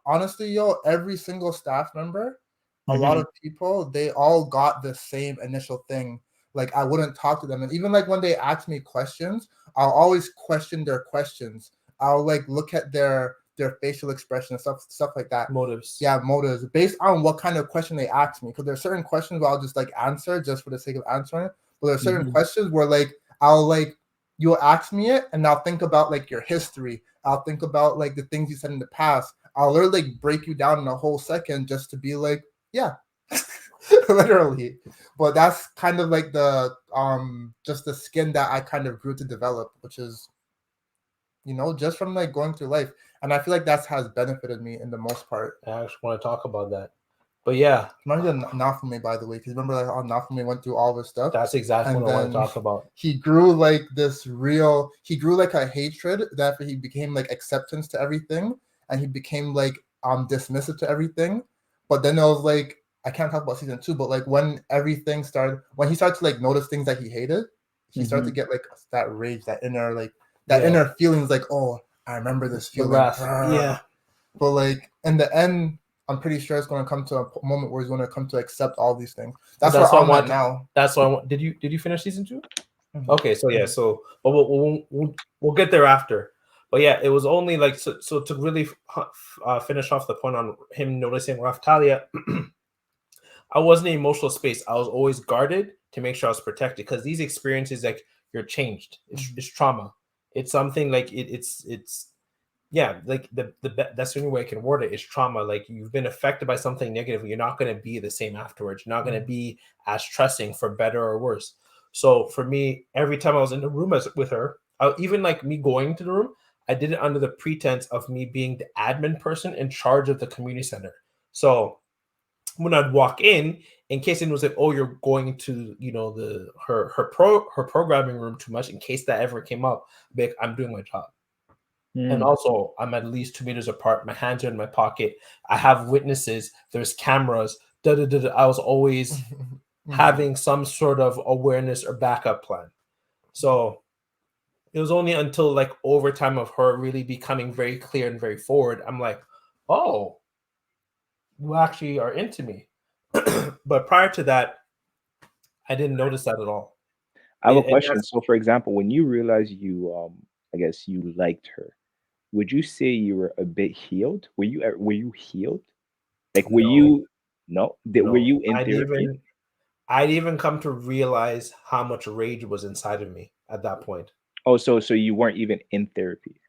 honestly, yo, every single staff member, a lot Mhm. of people, they all got the same initial thing. Like I wouldn't talk to them, and even like when they ask me questions, I'll always question their questions. I'll like look at their facial expression and stuff like that. motives. Yeah, motives based on what kind of question they ask me. Because there's certain questions where I'll just like answer just for the sake of answering. But there's certain Mhm. questions where like I'll like you'll ask me it and I'll think about like your history. I'll think about like the things you said in the past. I'll literally like break you down in a whole second just to be like, yeah, literally. But that's kind of like the just the skin that I kind of grew to develop, which is just from like going through life. And I feel like that has benefited me in the most part. I actually want to talk about that. But yeah, Remember Nafume, by the way, because remember like how Nafume went through all this stuff, that's exactly and what I want to then talk about. he grew like a hatred that he became like acceptance to everything, and he became like dismissive to everything. But then it was like I can't talk about season 2, but like when he started to like notice things that he hated, he started to Mhm. get like that rage, that Yeah, inner feelings like, oh, I remember this the feeling. wrath. Yeah, But like in the end, I'm pretty sure it's going to come to a moment where he's going to come to accept all these things. but That's that's where what I I'm at want. now. That's what I want. Did you finish season 2? Mhm. Okay, so yeah, so but we'll get there after. But yeah, it was only like so to really finish off the point on him noticing Raftalia. I wasn't in emotional space. I was always guarded to make sure I was protected because these experiences, like you're changed. It's trauma. It's something like it's yeah, like that's the only way I can word it is trauma. Like you've been affected by something negative. You're not going to be the same afterwards. You're not going to be as trusting for better or worse. So for me, every time I was in the room with her, even like me going to the room, I did it under the pretense of me being the admin person in charge of the community center. So when I'd walk in case it was like, oh, you're going to, her programming room too much, in case that ever came up, like I'm doing my job. And Mm. also, I'm at least 2 meters apart. My hands are in my pocket. I have witnesses. There's cameras. Da, da, da, da. I was always having some sort of awareness or backup plan. So it was only until like over time of her really becoming very clear and very forward, I'm like, oh, you actually are into me. But prior to that, I didn't notice that at all. I have a And question. that's So, for example, when you realized I guess you liked her, would you say you were a bit healed? Were you healed? Like, were no, you no? Were no. you in I'd therapy? even I'd even come to realize how much rage was inside of me at that point. Oh, so you weren't even in therapy.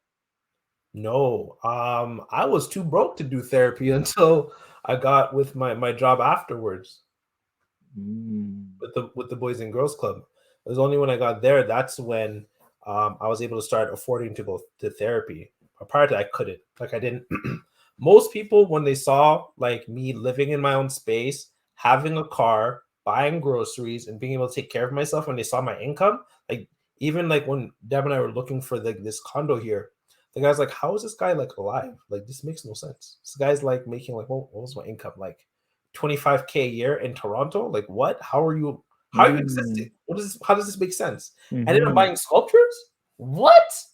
No, I was too broke to do therapy until I got with my job afterwards Mm. with the Boys and Girls Club. It was only when I got there that's when I was able to start affording to go to therapy. But prior to that, I couldn't. Like I didn't. Most people, when they saw like me living in my own space, having a car, buying groceries, and being able to take care of myself, when they saw my income, like even like when Deb and I were looking for this condo here, the guy's like, "How is this guy like alive? Like this makes no sense. This guy's like making like what was my income like 25K a year in Toronto? Like what? How are you Mm. existing? How does this make sense? And then I'm Mhm. buying sculptures? What?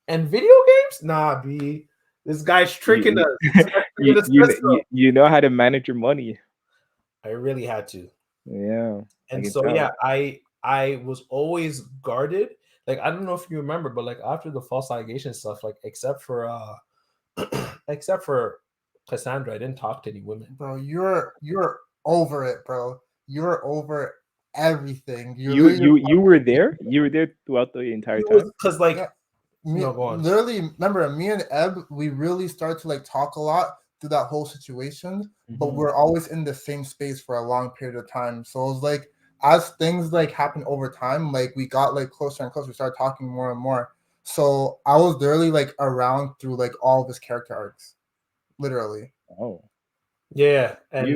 And video games? Nah, B. This guy's tricking You us. This guy's tricking us. you know how to manage your money. I really had to. Yeah, I And can so yeah, tell. I was always guarded. Like I don't know if you remember, but like after the false allegation stuff, like except for Cassandra, I didn't talk to any women. Bro, you're over it, bro. You're over everything. You're You literally you just you were there? You were there throughout the entire It was time? because like yeah. Me no, go on. literally remember me and Eb, we really started to like talk a lot through that whole situation, but Mhm. we're always in the same space for a long period of time. So it was like as things like happened over time, like we got like closer and closer, we started talking more and more. So I was literally like around through like all of his character arcs, literally. Oh, Yeah, and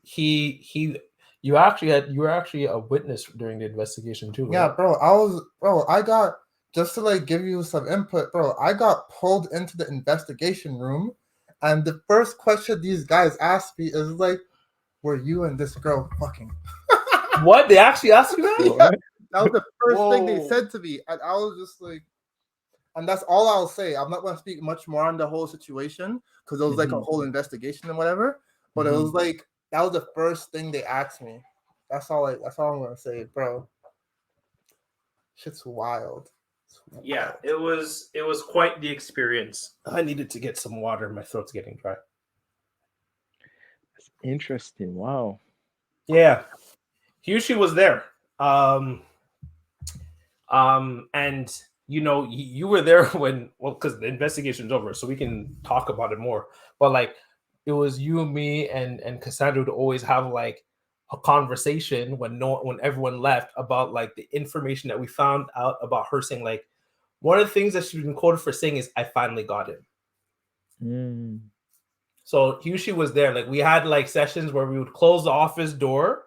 huge. you were actually a witness during the investigation too, Yeah, right? I got, just to like give you some input, bro, I got pulled into the investigation room, and the first question these guys asked me is like, were you and this girl fucking? What? They actually asked you that? Yeah, What? that was the first thing they Whoa. said to me, and I was just like, and that's all I'll say. I'm not going to speak much more on the whole situation because it was like a Mhm, whole investigation and whatever. But it was mhm. like that was the first thing they asked me. That's all. That's all I'm going to say, bro. Shit's wild. It's Yeah, wild. it was quite the experience. I needed to get some water. My throat's getting dry. That's interesting. Wow. Yeah, Hushi was there. Um, and you know, you were there when, well, because the investigation's over, so we can talk about it more. But like, it was you and me and Cassandra would always have like a conversation when everyone left about like the information that we found out about her, saying like one of the things that she's been quoted for saying is, "I finally got him." Mm. So Hushi was there. Like we had like sessions where we would close the office door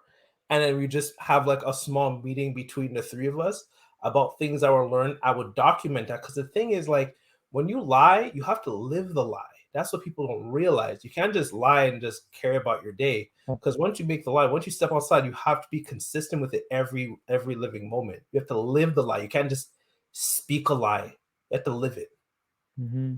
and then we just have like a small meeting between the three of us about things that were learned. I would document that because the thing is like when you lie, you have to live the lie. That's what people don't realize. You can't just lie and just care about your day. Because once you make the lie, once you step outside, you have to be consistent with it every living moment. You have to live the lie. You can't just speak a lie. You have to live it. Mm-hmm.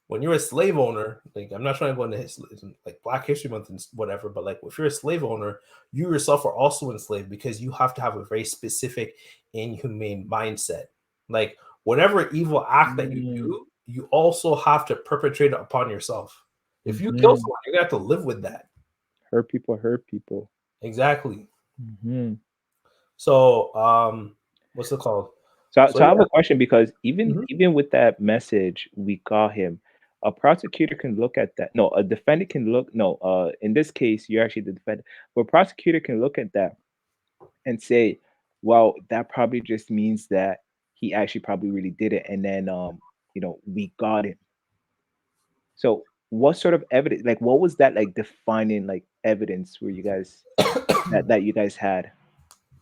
When you're a slave owner, like I'm not trying to go into like Black History Month and whatever, but like if you're a slave owner, you yourself are also enslaved because you have to have a very specific inhumane mindset. Like whatever evil act that you Mm. do, you also have to perpetrate it upon yourself. If you kill Mm-hmm. someone, you're gonna have to live with that. Hurt people hurt people. Exactly. Mm-hmm. So what's it called? So So I have yeah. a question because Mhm. even with that message, we got him. A prosecutor can look at that. No, a defendant can look. No, in this case, you're actually the defendant. But a prosecutor can look at that and say, "Well, that probably just means that he actually probably really did it." And then, we got him. So, what sort of evidence? Like, what was that like defining like evidence where you guys that you guys had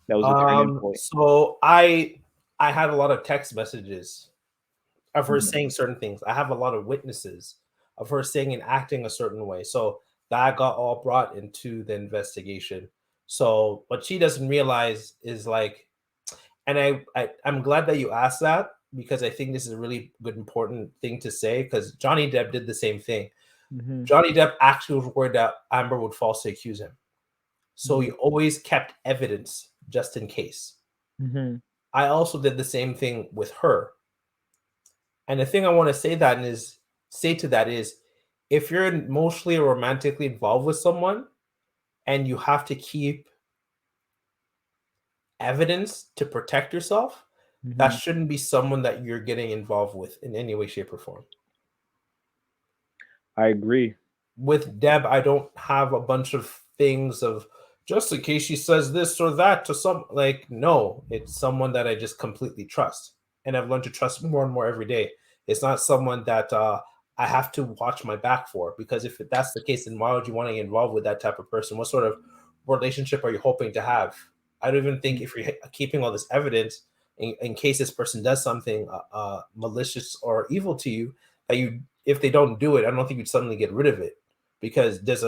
that was a turning point? So I had a lot of text messages of her Mhm. saying certain things. I have a lot of witnesses of her saying and acting a certain way. So that got all brought into the investigation. So what she doesn't realize is like, and I'm glad that you asked that because I think this is a really good important thing to say because Johnny Depp did the same thing. Mhm. Johnny Depp actually was worried that Amber would falsely accuse him. So he Mhm. always kept evidence just in case. Mhm. I also did the same thing with her. And the thing I want to say to that is if you're emotionally or romantically involved with someone and you have to keep evidence to protect yourself, that Mhm. shouldn't be someone that you're getting involved with in any way, shape, or form. I agree. With Deb, I don't have a bunch of things of just in case she says this or that to some like no, it's someone that I just completely trust. And I've learned to trust more and more every day. It's not someone that I have to watch my back for because if that's the case, then why would you want to get involved with that type of person? What sort of relationship are you hoping to have? I don't even think Mm. if you're keeping all this evidence in case this person does something malicious or evil to you, that you if they don't do it, I don't think you'd suddenly get rid of it because there's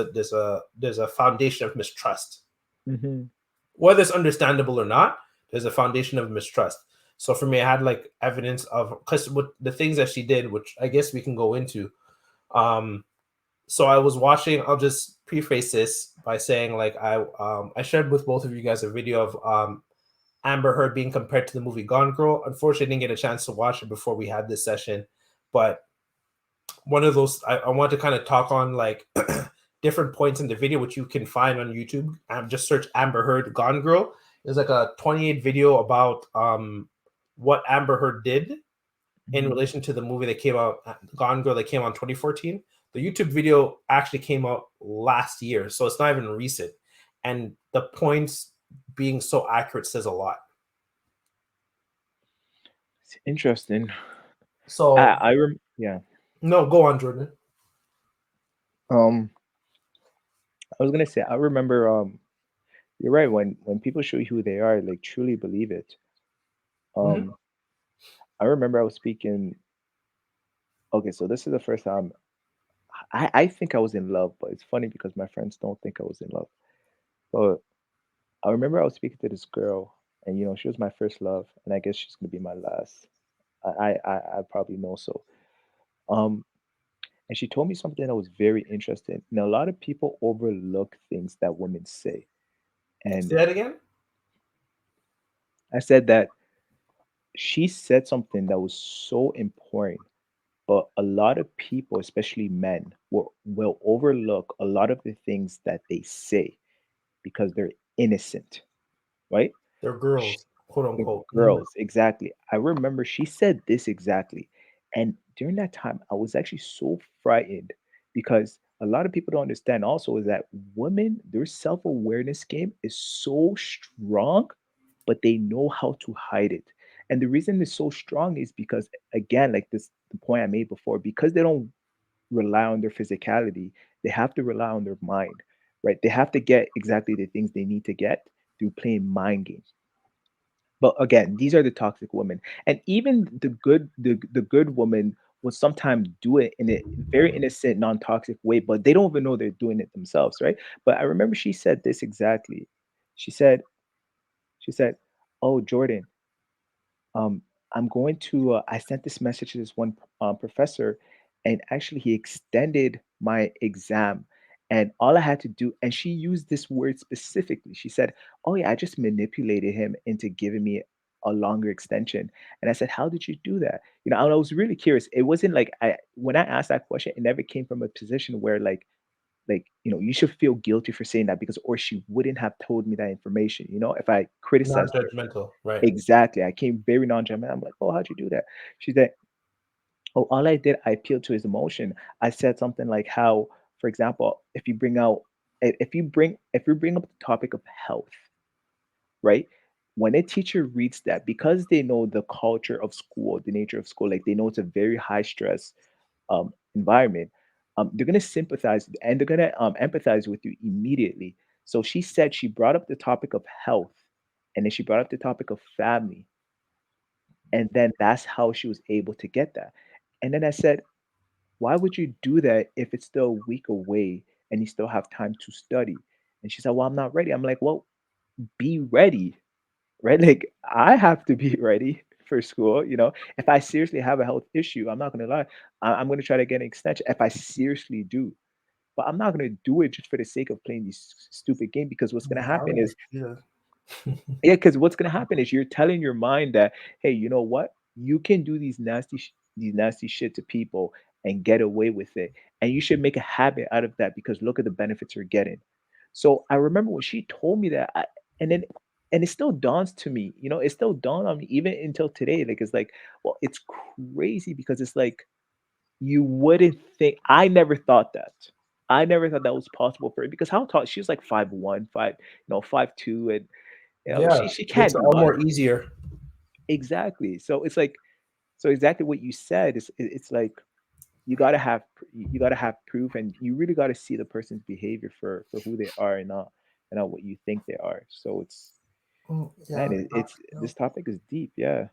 a foundation of mistrust. Mhm. Whether it's understandable or not, there's a foundation of mistrust. So for me, I had like evidence of because what the things that she did, which I guess we can go into. Um, so I was watching. I'll just preface this by saying like I shared with both of you guys a video of Amber Heard being compared to the movie Gone Girl. Unfortunately, I didn't get a chance to watch it before we had this session, but one of those I want to kind of talk on like different points in the video which you can find on YouTube. Just search Amber Heard Gone Girl. There's like a 28 video about what Amber Heard did in Mhm. relation to the movie that came out, Gone Girl, that came out in 2014. The YouTube video actually came out last year, so it's not even recent. And the points being so accurate says a lot. It's interesting. So Yeah. no, go on, Jordan. Um, I was gonna say I remember. You're right. When people show you who they are, like truly believe it. Hmm. Um, I remember I was speaking. Okay, so this is the first time I think I was in love, but it's funny because my friends don't think I was in love. But I remember I was speaking to this girl, and she was my first love, and I guess she's gonna be my last. I probably know so. Um, and she told me something that was very interesting. Now, a lot of people overlook things that women say, Say and that again. I said that she said something that was so important, but a lot of people, especially men, will overlook a lot of the things that they say because they're innocent, right? They're Sh girls, quote The unquote. Mhm. girls, exactly. I remember she said this exactly, and during that time, I was actually so frightened because a lot of people don't understand also is that women, their self-awareness game is so strong, but they know how to hide it. And the reason it's so strong is because, again, like this, the point I made before, because they don't rely on their physicality, they have to rely on their mind, right? They have to get exactly the things they need to get through playing mind games. But again, these are the toxic women. And even the good woman will sometimes do it in a very innocent, non-toxic way, but they don't even know they're doing it themselves, right? But I remember she said this exactly. She said, she said, "Oh, Jordan, um, I'm going to, I sent this message to this one professor, and actually he extended my exam. And all I had to do, and she used this word specifically. She said, "Oh, yeah, I just manipulated him into giving me a longer extension." And I said, "How did you do that?" And I was really curious. It wasn't like when I asked that question, it never came from a position where you should feel guilty for saying that because, or she wouldn't have told me that information, if I criticized her. Non-judgmental, right? Exactly. I came very non-judgmental. I'm like, "Oh, how'd you do that?" She said, "Oh, all I did, I appealed to his emotion. I said something like how, for example, if you bring up the topic of health, right? When a teacher reads that, because they know the culture of school, the nature of school, like they know it's a very high stress environment, they're gonna sympathize and they're gonna empathize with you immediately." So she said she brought up the topic of health, and then she brought up the topic of family, and then that's how she was able to get that. And then I said, "Why would you do that if it's still a week away and you still have time to study?" And she said, "Well, I'm not ready." I'm like, "Well, be ready, right?" Like, I have to be ready for school. If I seriously have a health issue, I'm not going to lie. I'm going to try to get an extension if I seriously do. But I'm not going to do it just for the sake of playing this stupid game because what's going to Yeah, I happen would is, just yeah. yeah, because what's gonna happen is you're telling your mind that, hey, you know what? You can do these nasty shit to people and get away with it, and you should make a habit out of that because look at the benefits you're getting. So I remember when she told me that, and then and it still dawns to me, it still dawned on me even until today. Like it's like, well, it's crazy because it's like you wouldn't think. I never thought that. I never thought that was possible for her because how tall she was like 5'1", 5'2", and Yeah, she makes can't it do all much. more easier. Exactly. So it's like, so exactly what you said is it's like you gotta have proof, and you really gotta see the person's behavior for who they are and not what you think they are. So it's, man, Yeah, it's no. this topic is deep. Yeah.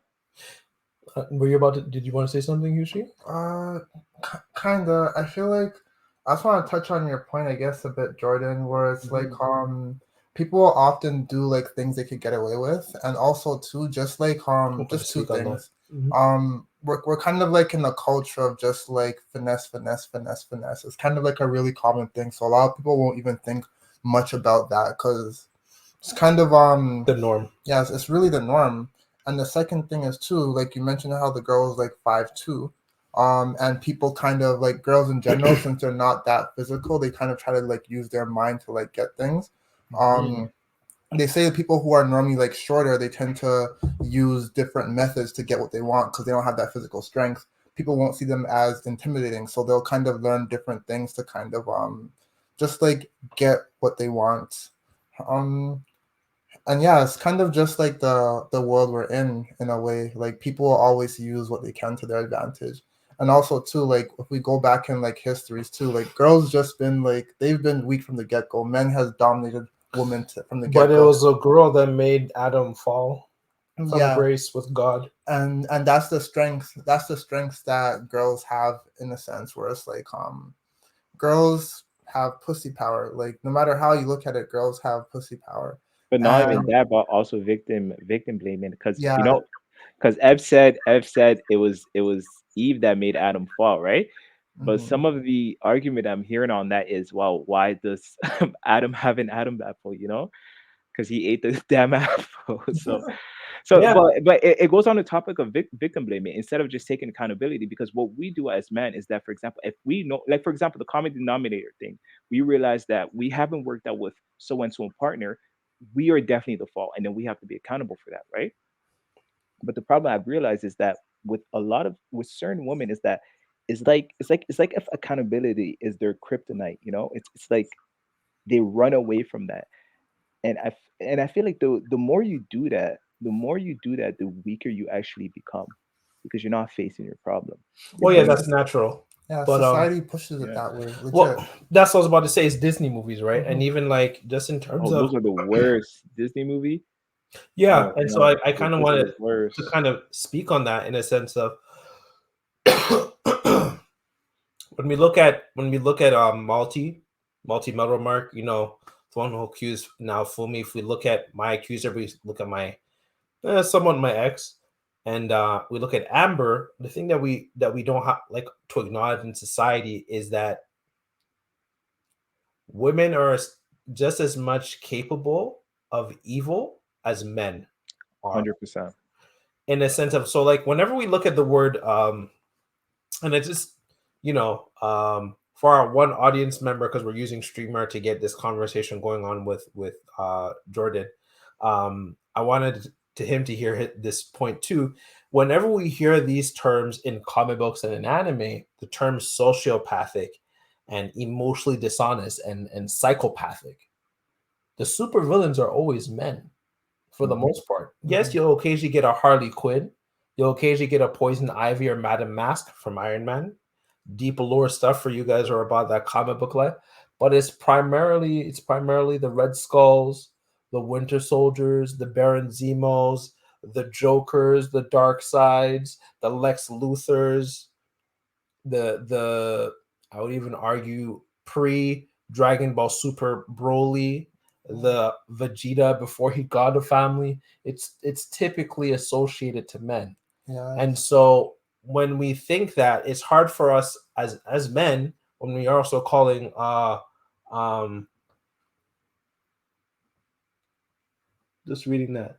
Were you about to? Did you want to say something, Yushi? Uh, Kinda. I feel like I just want to touch on your point, I guess, a bit, Jordan, where it's like Mhm. people often do like things they could get away with, and also too, just like Open to just two speak on that. things. Mhm. We're kind of like in the culture of just like finesse, finesse, finesse, finesse. It's kind of like a really common thing, so a lot of people won't even think much about that because it's kind of The norm. yes, it's really the norm. And the second thing is too, like you mentioned how the girl is like 5'2", and people kind of like girls in general, since they're not that physical, they kind of try to like use their mind to like get things. Mm. Um, they say that people who are normally like shorter, they tend to use different methods to get what they want because they don't have that physical strength. People won't see them as intimidating, so they'll kind of learn different things to kind of just like get what they want. Um, And yeah, it's kind of just like the world we're in a way. Like people will always use what they can to their advantage. And also too, like if we go back in like histories too, like girls just been like they've been weak from the get go. Men has dominated women from the But get it go. was a girl that made Adam fall from Yeah, grace with God. and that's the strength. That's the strength that girls have in a sense, where it's like girls have pussy power. Like no matter how you look at it, girls have pussy power. But not even And that, but also victim blaming, because yeah, because Ev said it was Eve that made Adam fall, right? But mhm. some of the argument I'm hearing on that is, well, why does Adam have an Adam apple? Because he ate the damn apple. So, Yeah. but it goes on the topic of victim blaming instead of just taking accountability. Because what we do as men is that, for example, if we know, like for example, the common denominator thing, we realize that we haven't worked out with so and so partner, we are definitely the fault, and then we have to be accountable for that, right? But the problem I've realized is that with certain women is that it's like if accountability is their kryptonite, it's like they run away from that. And I feel like the more you do that, the weaker you actually become, because you're not facing your problem. You're Well, yeah, blaming. that's natural. Yeah, But society pushes it Yeah. that way, well, legit. that's what I was about to say. Is Disney movies, right? And Hmm. even like just in terms Oh, of those are the worst Disney movie. yeah, Oh and so no, I kind of those are wanted the to worst. kind of speak on that in a sense of when we look at Malty Melromarc, the one who accused now fool me. If we look at my accuser, we look at my somewhat my ex, and we look at Amber. The thing that we don't have like to acknowledge in society is that women are just as much capable of evil as men are, 100%. in a sense of so like whenever we look at the word and it's just for our one audience member, because we're using Streamer to get this conversation going on with Jordan. I wanted to him to hear this point too. Whenever we hear these terms in comic books and in anime, the terms sociopathic and emotionally dishonest and psychopathic, the supervillains are always men for the Hmm. most part. Yes, Hmm. you'll occasionally get a Harley Quinn. You'll occasionally get a Poison Ivy or Madame Mask from Iron Man. Deep lore stuff for you guys who are about that comic book life. But it's primarily the Red Skulls, the Winter Soldiers, the Baron Zemos, the Jokers, the Dark Sides, the Lex Luthers, the I would even argue pre Dragon Ball Super Broly, the Vegeta before he got a family. It's typically associated to men. Yeah, And so when we think that, it's hard for us as men when we are also calling um just reading that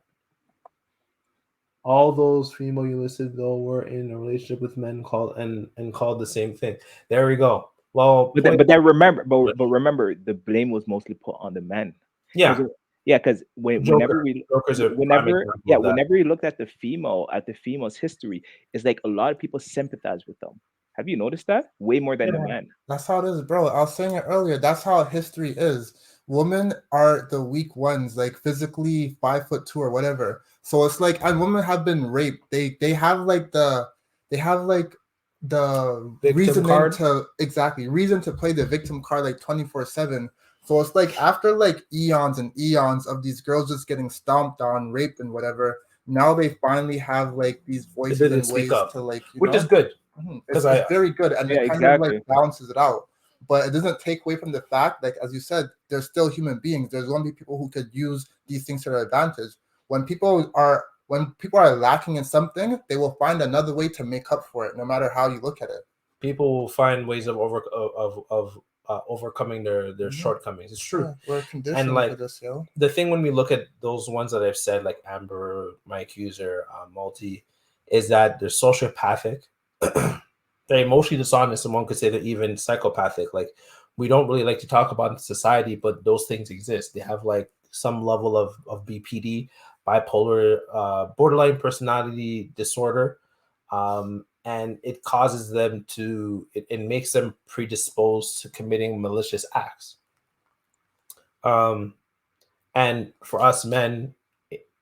all those female you listed though were in a relationship with men called and called the same thing. There we go. Well, But then, point. but then remember, but remember, the blame was mostly put on the men. Because Yeah, yeah, because whenever Joker. Joker's a prime whenever example yeah, of that. whenever you looked at the female's history, it's like a lot of people sympathize with them. Have you noticed that? Way more than the yeah, men. that's how it is, bro. I was saying it earlier. That's how history is. Women are the weak ones, like physically 5'2" or whatever. So it's like, and women have been raped. They have like the Victim card. reason to play the victim card like 24/7. So it's like after like eons and eons of these girls just getting stomped on, raped and whatever. Now they finally have like these The voices ability to and speak ways up, to like which is good because It's I very good, and Yeah, it kind of like exactly. balances it out. But it doesn't take away from the fact, like as you said, there's still human beings. There's going to be people who could use these things to their advantage. When people are lacking in something, they will find another way to make up for it, no matter how you look at it. people will find ways of overcoming their Hmm. shortcomings. It's true. Yeah, we're And conditioned for like this, yo. the thing when we look at those ones that I've said, like Amber, my accuser, Multi, is that they're sociopathic, they're emotionally dishonest, and one could say they're even psychopathic. Like we don't really like to talk about in society, but those things exist. They have like some level of BPD, bipolar, borderline personality disorder, and it causes them it makes them predisposed to committing malicious acts. Um, And for us men,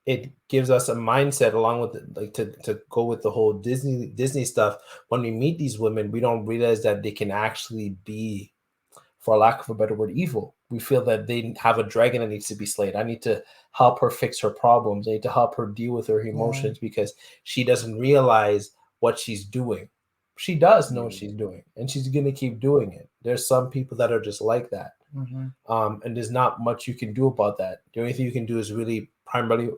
it gives us a mindset along with like to go with the whole Disney stuff. When we meet these women, we don't realize that they can actually be, for lack of a better word, evil. We feel that they have a dragon that needs to be slayed. I need to help her fix her problems. I need to help her deal with her Yeah. emotions because she doesn't realize what she's doing. She does know what Yeah. she's doing, and she's gonna keep doing it. There's some people that are just like that, Mm-hmm. and there's not much you can do about that. The only thing you can do is really primarily,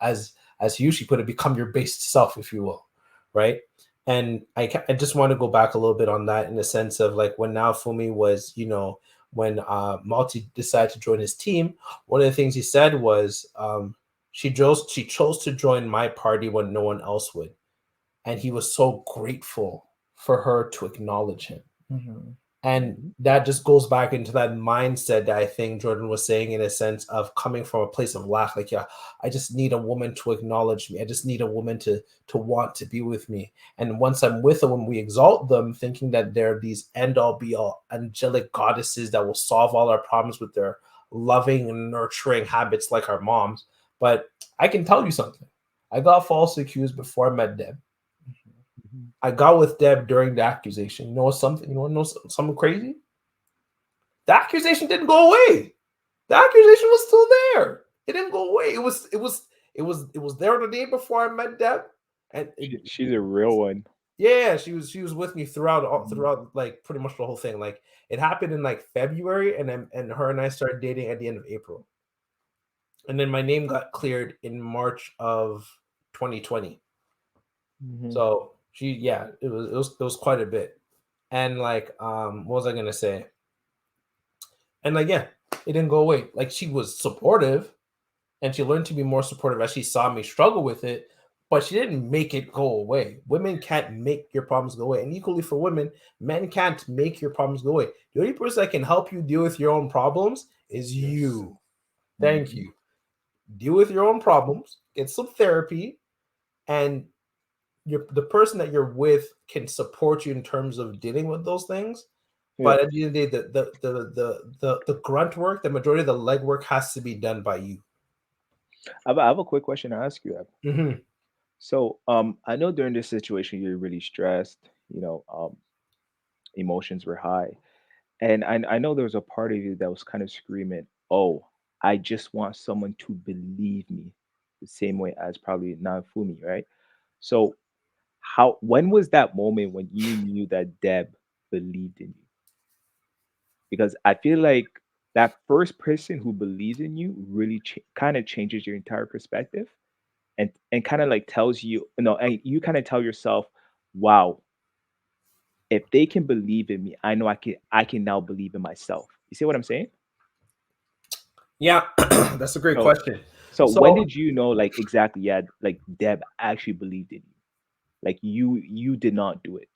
as you usually put it, become your base self, if you will, right? And I just want to go back a little bit on that in the sense of like when now Fumi was, when Malty decided to join his team, one of the things he said was she chose to join my party when no one else would, and he was so grateful for her to acknowledge him. Mm-hmm. And that just goes back into that mindset that I think Jordan was saying, in a sense of coming from a place of lack. Like, yeah, I just need a woman to acknowledge me. I just need a woman to want to be with me. And once I'm with a woman, we exalt them, thinking that they're these end all be all angelic goddesses that will solve all our problems with their loving and nurturing habits like our moms. But I can tell you something. I got false accused before I met Deb. Mhm. I got with Deb during the accusation. You know something? You want to know something crazy? The accusation didn't go away. The accusation was still there. It didn't go away. It was there the day before I met Deb, and She's a real one. yeah, she was with me Mhm. throughout like pretty much the whole thing. Like it happened in like February, and her and I started dating at the end of April, and then my name got cleared in March of 2020. Mhm. So yeah, it was quite a bit. And like what was I gonna say? And like yeah, it didn't go away. Like she was supportive, and she learned to be more supportive as she saw me struggle with it, but she didn't make it go away. Women can't make your problems go away, and equally for women, men can't make your problems go away. The only person that can help you deal with your own problems is Yes. you. Thank Mhm. you. Deal with your own problems, get some therapy, and the person that you're with can support you in terms of dealing with those things. Yeah. But at the end of the day, the grunt work, the majority of the leg work has to be done by you. I have a quick question to ask you, Ab. Mm-hmm. So, I know during this situation you're really stressed. Emotions were high, and I know there was a part of you that was kind of screaming, "Oh, I just want someone to believe me," the same way as probably Nanfumi, right? So, when was that moment when you knew that Deb believed in you? Because I feel like that first person who believes in you really kind of changes your entire perspective, and kind of like tells you, and you kind of tell yourself, "Wow, if they can believe in me, I know I can now believe in myself." You see what I'm saying? Yeah, that's a great So question. so when So, did you know, like, exactly, yeah, like Deb actually believed in you? Like you did not do it.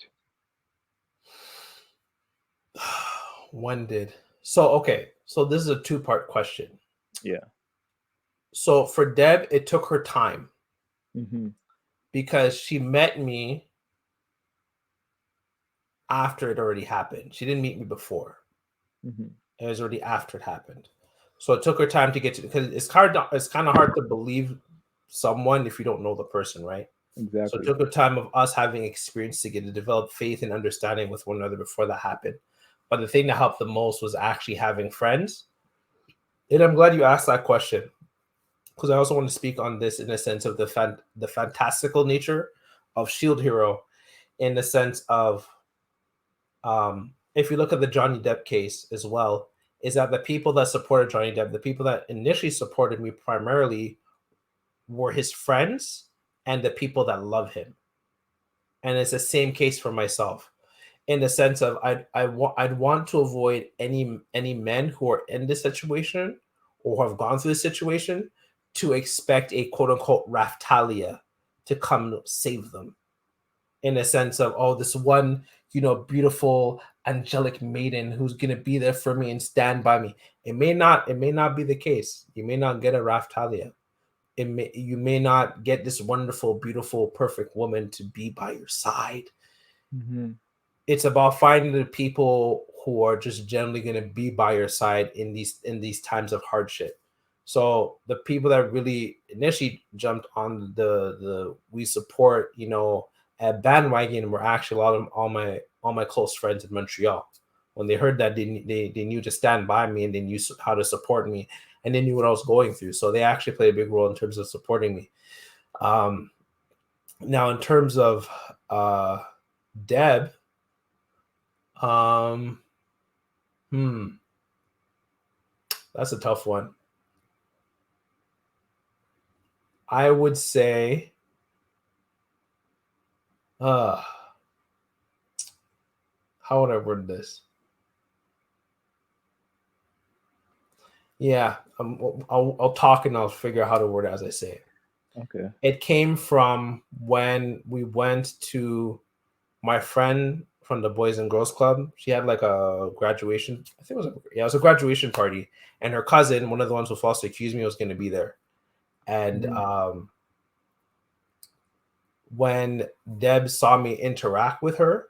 when did so okay, so this is a two-part question. Yeah. So for Deb, it took her time Mhm. because she met me after it already happened. She didn't meet me before. Mhm. It was already after it happened. So it took her time to get to, because it's kind of hard to believe someone if you don't know the person, right? So it Exactly. took a time of us having experience to get to develop faith and understanding with one another before that happened. But the thing that helped the most was actually having friends. And I'm glad you asked that question, because I also want to speak on this in a sense of the fantastical nature of Shield Hero, in the sense of if you look at the Johnny Depp case as well, is that the people that supported Johnny Depp, the people that initially supported me primarily, were his friends and the people that love him. And it's the same case for myself, in the sense of I'd want to avoid any men who are in this situation or who have gone through this situation to expect a quote unquote Raftalia to come save them, in a sense of, oh, this one, beautiful angelic maiden who's gonna be there for me and stand by me. It may not be the case. You may not get a Raftalia. You may not get this wonderful, beautiful, perfect woman to be by your side. Mhm. It's about finding the people who are just generally going to be by your side in these times of hardship. So the people that really initially jumped on the we support, a bandwagon were actually a lot of all my close friends in Montreal. When they heard that, they knew to stand by me, and they knew how to support me, and they knew what I was going through. So they actually played a big role in terms of supporting me. Now, in terms of Deb, that's a tough one. I would say, how would I word this? Yeah, I'll talk and I'll figure out how to word it as I say it. Okay. It came from when we went to my friend from the Boys and Girls Club. She had like a graduation. I think it was a graduation party, and her cousin, one of the ones who falsely accused me, was going to be there. And when Deb saw me interact with her,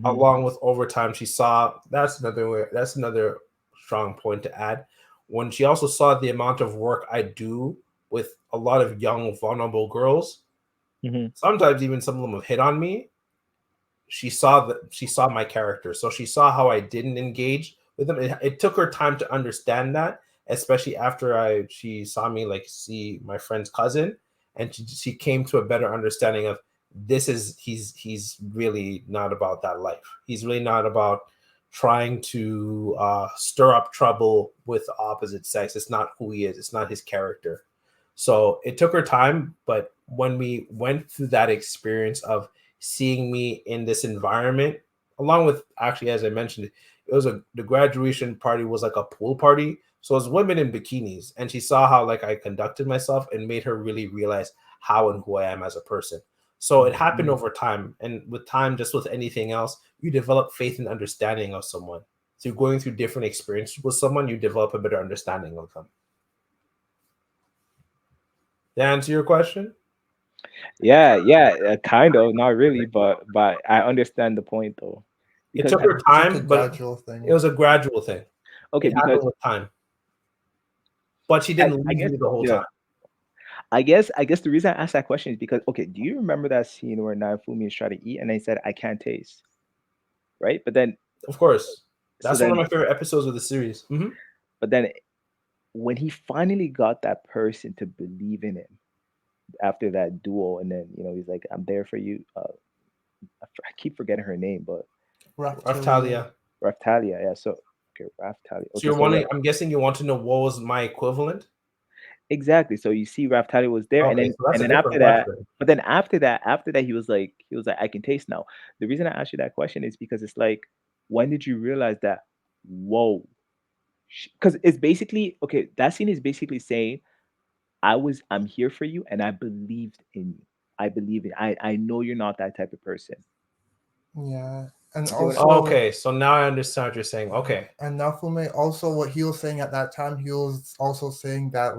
along with overtime, she saw that's another strong point to add. When she also saw the amount of work I do with a lot of young, vulnerable girls, sometimes even some of them have hit on me. She saw my character, so she saw how I didn't engage with them. It took her time to understand that, especially after she saw me see my friend's cousin, and she came to a better understanding of he's really not about that life. He's really not about trying to stir up trouble with the opposite sex. It's not who he is. It's not his character. So it took her time, but when we went through that experience of seeing me in this environment, along with, actually, as I mentioned, the graduation party was like a pool party. So it was women in bikinis, and she saw how I conducted myself, and made her really realize how and who I am as a person. So it happened over time, and with time, just with anything else, you develop faith and understanding of someone. So you're going through different experiences with someone, you develop a better understanding of them. Did that answer your question? Yeah, kind of, not really, but I understand the point though. It took her time, but gradual thing. it was a gradual thing. Okay, it happened with time, but she didn't leave me the whole time. I guess the reason I asked that question is because, okay, do you remember that scene where Naofumi is trying to eat and they said, "I can't taste," right? But then, of course, that's one of my favorite episodes of the series. Mm-hmm. But then, when he finally got that person to believe in him after that duel, and then he's like, "I'm there for you." I keep forgetting her name, but Raftalia. Yeah. So okay, Raftalia. So you're wondering? I'm guessing you want to know what was my equivalent. Exactly. So you see, Raftalia was there, and then after that, but then after that, he was like, "I can taste now." The reason I asked you that question is because it's like, when did you realize that? Whoa, because it's basically, okay. That scene is basically saying, I'm here for you, and I believed in you. I believe it. I know you're not that type of person. Yeah. And okay, so now I understand what you're saying. Okay. And Naofumi, also what he was saying at that time, he was also saying that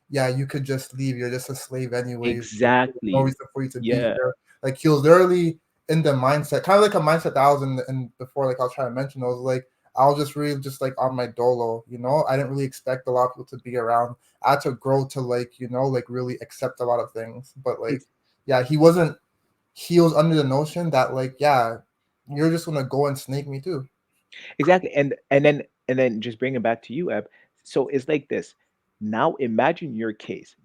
yeah, you could just leave. You're just a slave anyway. Exactly. No reason for you to be here. He was literally in the mindset, kind of like a mindset that I was in before. I was trying to mention, I was like, I was just really just on my dolo. I didn't really expect a lot of people to be around. I had to grow to really accept a lot of things. But yeah, he wasn't. He was under the notion that yeah, you're just gonna go and snake me too. Exactly. And then just bring it back to you, Eb. So it's like this. Now imagine your case.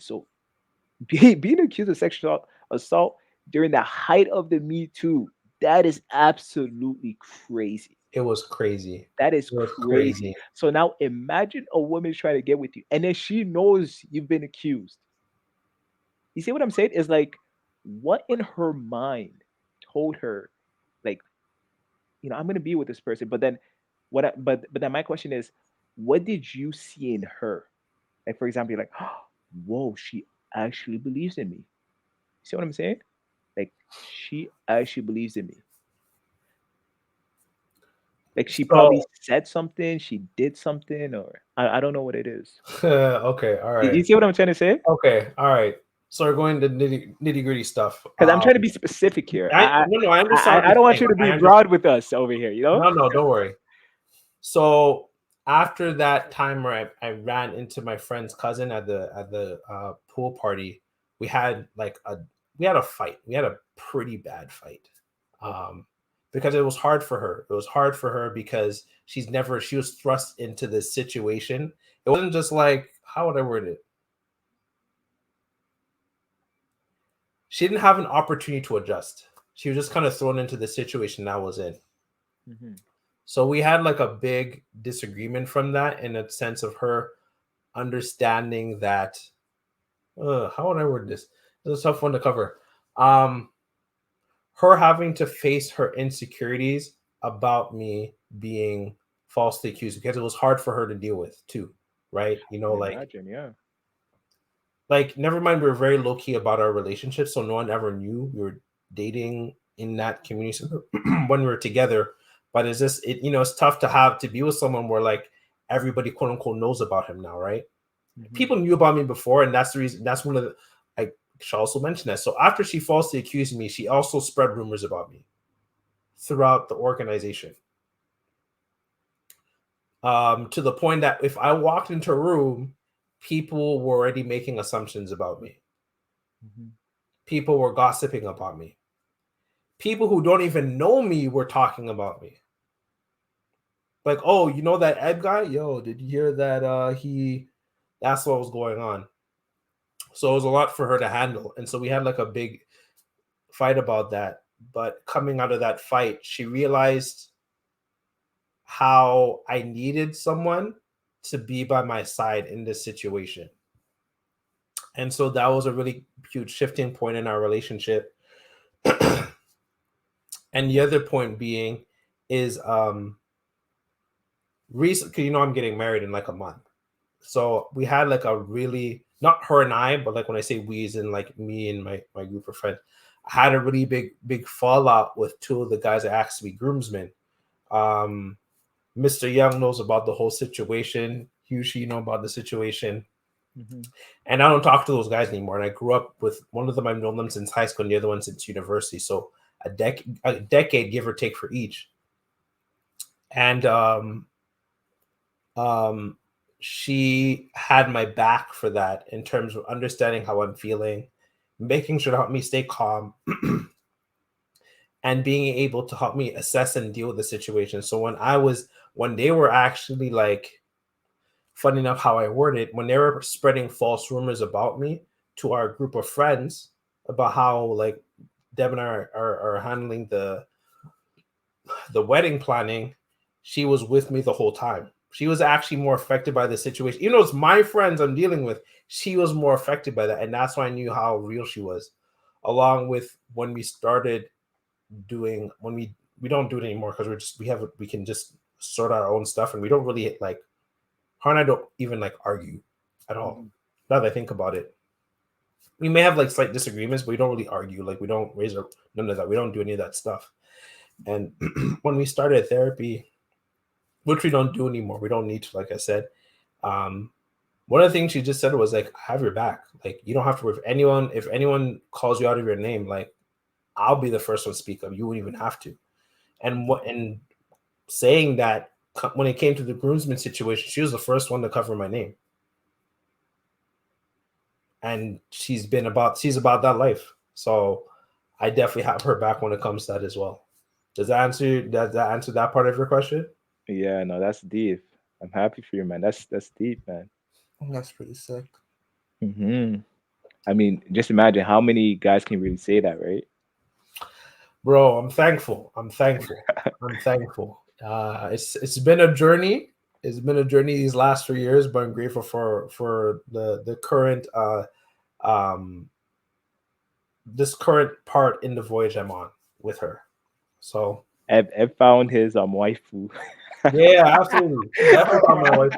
So being accused of sexual assault during the height of the Me Too, that is absolutely crazy. It was crazy. That is crazy. So now imagine a woman trying to get with you, and then she knows you've been accused. You see what I'm saying? It's like, what in her mind told her, I'm gonna be with this person, but then but then my question is, what did you see in her? Like, for example, you're like, oh, whoa, she actually believes in me. See what I'm saying? Like, she actually believes in me. Like, she probably said something, she did something, or I don't know what it is. Okay, all right. You see what I'm trying to say? Okay, all right. So we're going to nitty gritty stuff. Because I'm trying to be specific here. I understand. I don't want you to be broad with us over here. No, don't worry. So after that time where I ran into my friend's cousin at the pool party, we had like a fight. We had a pretty bad fight. Um, because it was hard for her. It was hard for her because she was thrust into this situation. It wasn't just like, how would I word it? She didn't have an opportunity to adjust. She was just kind of thrown into the situation that was in. Mm-hmm. So we had like a big disagreement from that, in a sense of her understanding that how would I word this? It's a tough one to cover. Um, her having to face her insecurities about me being falsely accused, because it was hard for her to deal with too, right? You know, Can imagine, yeah. like never mind, we were very low key about our relationship, so no one ever knew we were dating in that community when we were together. But it's just it's tough to have to be with someone where like everybody quote unquote knows about him now, right? Mm-hmm. People knew about me before, and that's the reason. That's one of the. I should also mention that. So after she falsely accused me, she also spread rumors about me throughout the organization. To the point that if I walked into a room, people were already making assumptions about me. Mm-hmm. People were gossiping about me. People who don't even know me were talking about me. Like, oh, you know that Ed guy? Yo, did you hear that that's what was going on. So it was a lot for her to handle. And so we had like a big fight about that. But coming out of that fight, she realized how I needed someone to be by my side in this situation. And so that was a really huge shifting point in our relationship. And the other point being is recent, because I'm getting married in like a month. So we had like a really, not her and I, but like when I say we, is in like me and my group of friends, I had a really big fallout with two of the guys that asked to be groomsmen. Mr. Young knows about the whole situation. Hugh, you know about the situation. Mm-hmm. And I don't talk to those guys anymore. And I grew up with one of them. I've known them since high school, and the other one since university. So a decade, give or take, for each. And she had my back for that, in terms of understanding how I'm feeling, making sure to help me stay calm, and being able to help me assess and deal with the situation. So when they were actually like, funny enough how I worded, when they were spreading false rumors about me to our group of friends about how like Deb and I are handling the wedding planning, she was with me the whole time. She was actually more affected by the situation. Even though it's my friends I'm dealing with, she was more affected by that. And that's why I knew how real she was. Along with when we started doing, when we don't do it anymore, because we can just sort out our own stuff, and we don't really like, her and I don't even like argue at all. Mm-hmm. Now that I think about it, we may have like slight disagreements, but we don't really argue. Like we don't raise our, none of that. We don't do any of that stuff. And when we started therapy, which we don't do anymore, we don't need to, like I said, one of the things she just said was like, I have your back. Like, you don't have to, if anyone calls you out of your name, like, I'll be the first one to speak up. You wouldn't even have to. And saying that, when it came to the groomsmen situation, she was the first one to cover my name. And she's about that life. So I definitely have her back when it comes to that as well. Does that answer that part of your question? Yeah, no, that's deep. I'm happy for you, man. That's deep, man. That's pretty sick. Mm-hmm. I mean, just imagine how many guys can really say that, right? Bro, I'm thankful. It's been a journey. It's been a journey these last 3 years, but I'm grateful for the current um this current part in the voyage I'm on with her. So Ed found his waifu. yeah, absolutely. Definitely found my wife.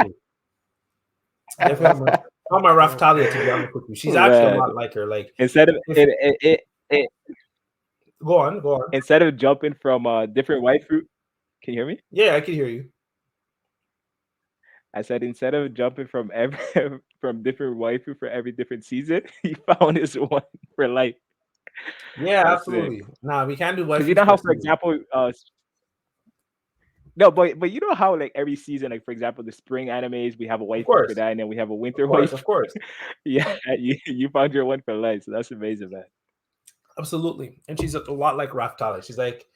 Definitely found my rough Talia, to be honest with you. She's actually a Man, lot like her. Like, instead of if go on. instead of jumping from different waifu, can you hear me? Yeah, I can hear you. I said instead of jumping from every from different waifu for every different season, he found his one for life. Yeah, That's sick. absolutely. Nah, we can't do Because you waifus know per how, for season. example, No, but you know how like every season, like for example, the spring animes, we have a Of waifu for course, that, and then we have a of winter course, waifu. of course. Yeah, you found your one for life, so that's amazing, man. Absolutely. And she's a lot like Raftali. She's like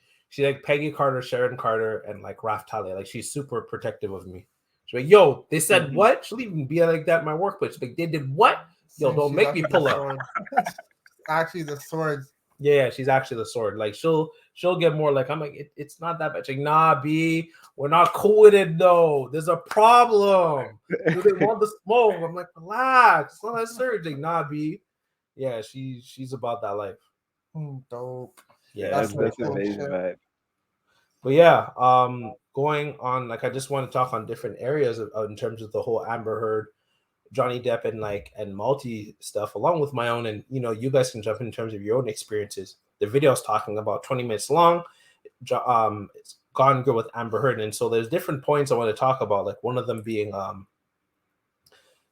Peggy Carter, Sharon Carter, and like Raftali. Like she's super protective of me. She's like, yo, they said what? She'll even be like that in my workplace. She's like, they did what? Yo, Since don't she's make me actually pull the up. sword. Actually, the swords. Yeah, she's actually the sword. Like she'll get more like I'm like it's not that bad. She's like, nah, B, we're not cool with it though. There's a problem. Do they want the smoke? I'm like, relax. It's not that serious. Like, nah, B. Yeah, she's about that life. Dope. Yeah, Yeah, it's That's some very that's cool cool. amazing, shit. man. But yeah, going on, like I just want to talk on different areas of in terms of the whole Amber Heard, Johnny Depp, and like and Malty stuff, along with my own, and you guys can jump in terms of your own experiences. The video is talking about 20 minutes long. It's Gone Girl with Amber Heard, and so there's different points I want to talk about. Like one of them being,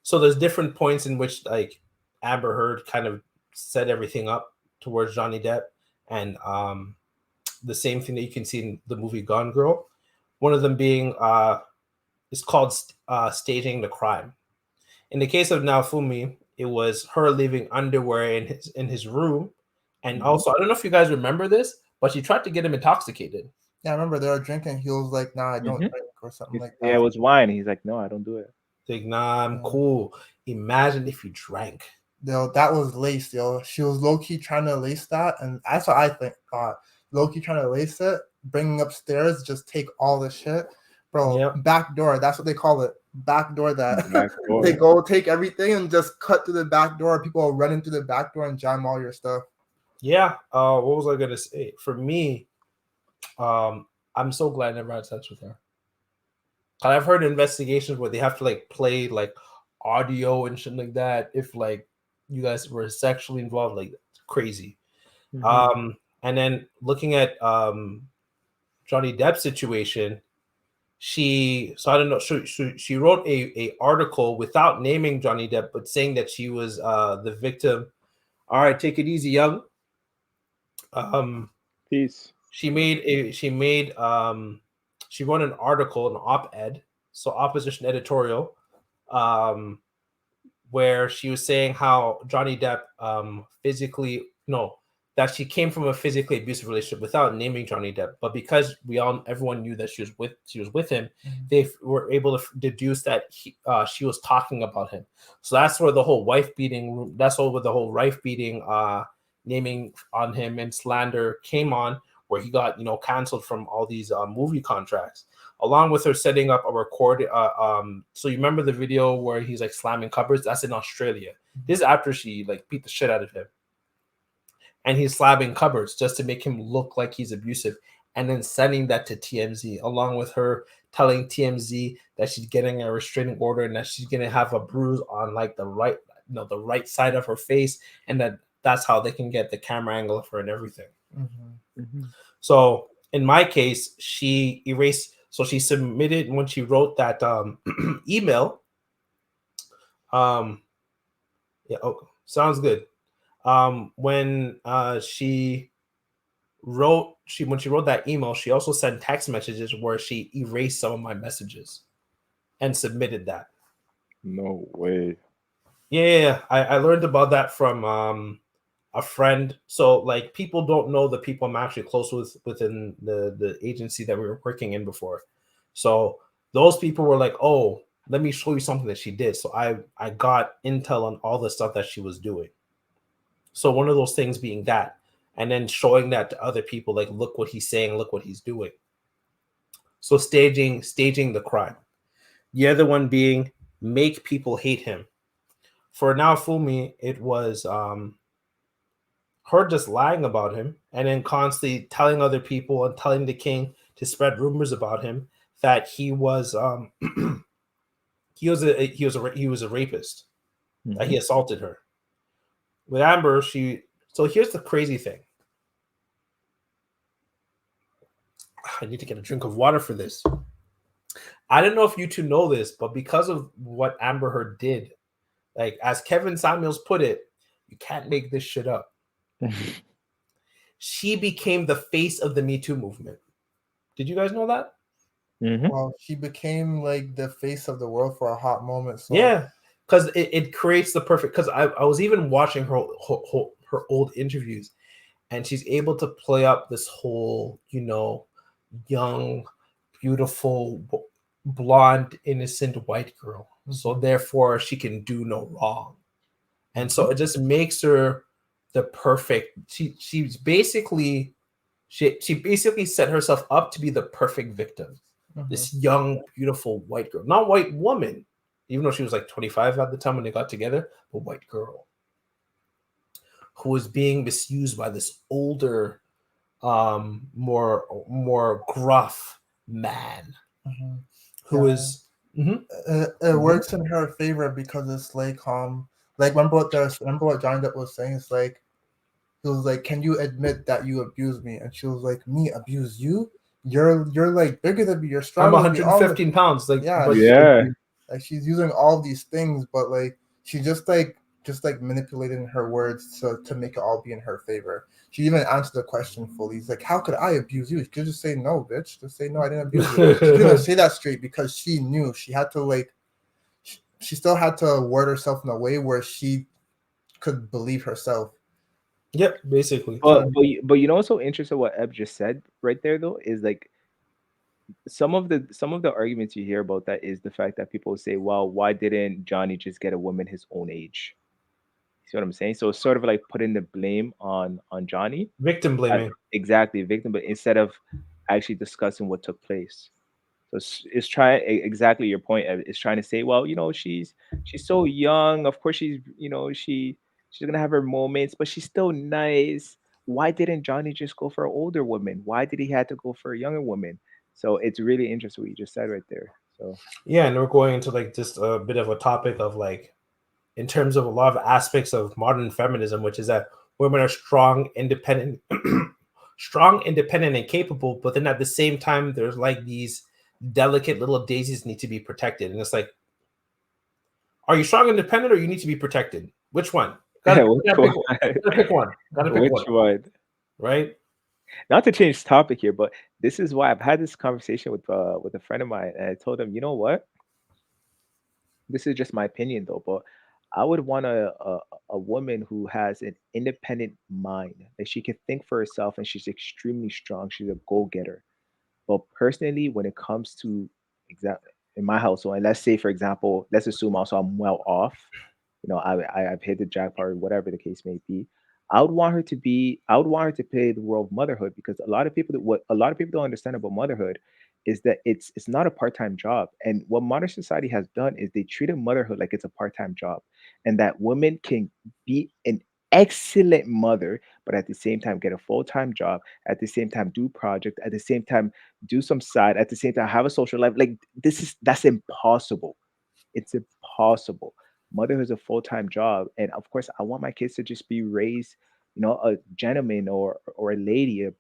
so there's different points in which like Amber Heard kind of set everything up towards Johnny Depp, and the same thing that you can see in the movie Gone Girl. One of them being it's called staging the crime. In the case of Naofumi, it was her leaving underwear in his room, and also I don't know if you guys remember this, but she tried to get him intoxicated. Yeah, I remember they were drinking. He was like, "Nah, I don't Mhm. drink," or something like Yeah, it that. was wine. He's like, no, I don't do it. Like, nah, I'm Yeah. cool. Imagine if you drank. Yo, that was laced, yo. She was low key trying to lace that, and that's what I think. Low key trying to lace it, bringing upstairs, just take all the shit, bro. Yep. Back door. That's what they call it. Back door. That Back door. they go take everything and just cut through the back door. People will run into the back door and jam all your stuff. Yeah. What was I gonna say? For me, I'm so glad I never had sex with her. And I've heard investigations where they have to like play like audio and shit like that if like you guys were sexually involved, like crazy. Mhm. And then looking at Johnny Depp's situation, so I don't know, she wrote a article without naming Johnny Depp, but saying that she was the victim. All right, take it easy, young. Peace. She wrote an article, an op-ed, so opposition editorial, um, where she was saying how Johnny Depp physically no that she came from a physically abusive relationship without naming Johnny Depp, but because everyone knew that she was with him, they were able to deduce that she was talking about him. So that's where the whole wife beating, naming on him and slander came on, where he got canceled from all these movie contracts, along with her setting up a record. So you remember the video where he's like slamming cupboards? That's in Australia. This is after she like beat the shit out of him, and he's slamming cupboards just to make him look like he's abusive, and then sending that to TMZ, along with her telling TMZ that she's getting a restraining order and that she's gonna have a bruise on like the right side of her face, and that's how they can get the camera angle of her and everything. Mhm. So in my case, she erased. So she submitted when she wrote that email. Yeah, sounds good. When when she wrote that email, she also sent text messages where she erased some of my messages and submitted that. No way. Yeah, I learned about that from a friend. So like people don't know the people I'm actually close with within the agency that we were working in before. So those people were like, "Oh, let me show you something that she did." So I got intel on all the stuff that she was doing. So one of those things being that, and then showing that to other people, like, look what he's saying, look what he's doing. So staging the crime. The other one being make people hate him. For Naofumi, it was her just lying about him and then constantly telling other people and telling the king to spread rumors about him that he was he was a rapist, that he assaulted her. With Amber, so here's the crazy thing. I need to get a drink of water for this. I don't know if you two know this, but because of what Amber Heard did, like as Kevin Samuels put it, you can't make this shit up. She became the face of the Me Too movement. Did you guys know that? Well, she became like the face of the world for a hot moment. So Yeah, because it creates the perfect. Because I was even watching her old interviews, and she's able to play up this whole, young, beautiful, blonde, innocent white girl. So therefore, she can do no wrong, and so it just makes her the perfect. She basically set herself up to be the perfect victim. This young, beautiful white girl, not white woman, even though she was like 25 at the time when they got together, but white girl who was being misused by this older, more gruff man who is. it works in her favor because it's like remember what Johnny Depp was saying. It's like he was like, "Can you admit that you abused me?" And she was like, "Me abuse you? You're like bigger than me. You're I'm stronger than me. 115 pounds. Like, Yeah, but like she's using all these things, but like she just manipulating her words to make it all be in her favor. She even answered the question fully. He's like, "How could I abuse you?" She could just say no, bitch. Just say no, I didn't abuse you. She couldn't say that straight because she knew she had to she still had to word herself in a way where she could believe herself. Yep, basically. But you know what's so interesting what Eb just said right there though is like some of the arguments you hear about that is the fact that people say, well, why didn't Johnny just get a woman his own age? See what I'm saying? So it's sort of like putting the blame on Johnny. Victim blaming. Exactly, victim, but instead of actually discussing what took place. So it's trying exactly your point. It's trying to say, well, she's so young. Of course, she's gonna have her moments, but she's still nice. Why didn't Johnny just go for an older woman? Why did he have to go for a younger woman? So it's really interesting what you just said right there. So Yeah, and we're going into like just a bit of a topic of like, in terms of a lot of aspects of modern feminism, which is that women are strong, independent, and capable, but then at the same time, there's like these delicate little daisies need to be protected, and it's like, are you strong, independent, or you need to be protected? Which one? Gotta pick one. Gotta pick one. Gotta pick which one. one? Right? Not to change topic here, but this is why I've had this conversation with a friend of mine, and I told him, you know what? This is just my opinion though, but I would want a woman who has an independent mind, that she can think for herself and she's extremely strong. She's a go-getter. But personally, when it comes to exactly in my household, and let's say for example, let's assume also I'm well off, I've hit the jackpot or whatever the case may be. I would want her to play the role of motherhood because what a lot of people don't understand about motherhood is that it's not a part-time job. And what modern society has done is they treated motherhood like it's a part-time job, and that women can be an excellent mother, but at the same time get a full-time job, at the same time do project, at the same time do some side, at the same time have a social life. Like that's impossible. It's impossible. Motherhood is a full-time job, and of course, I want my kids to just be raised, a gentleman or a lady, a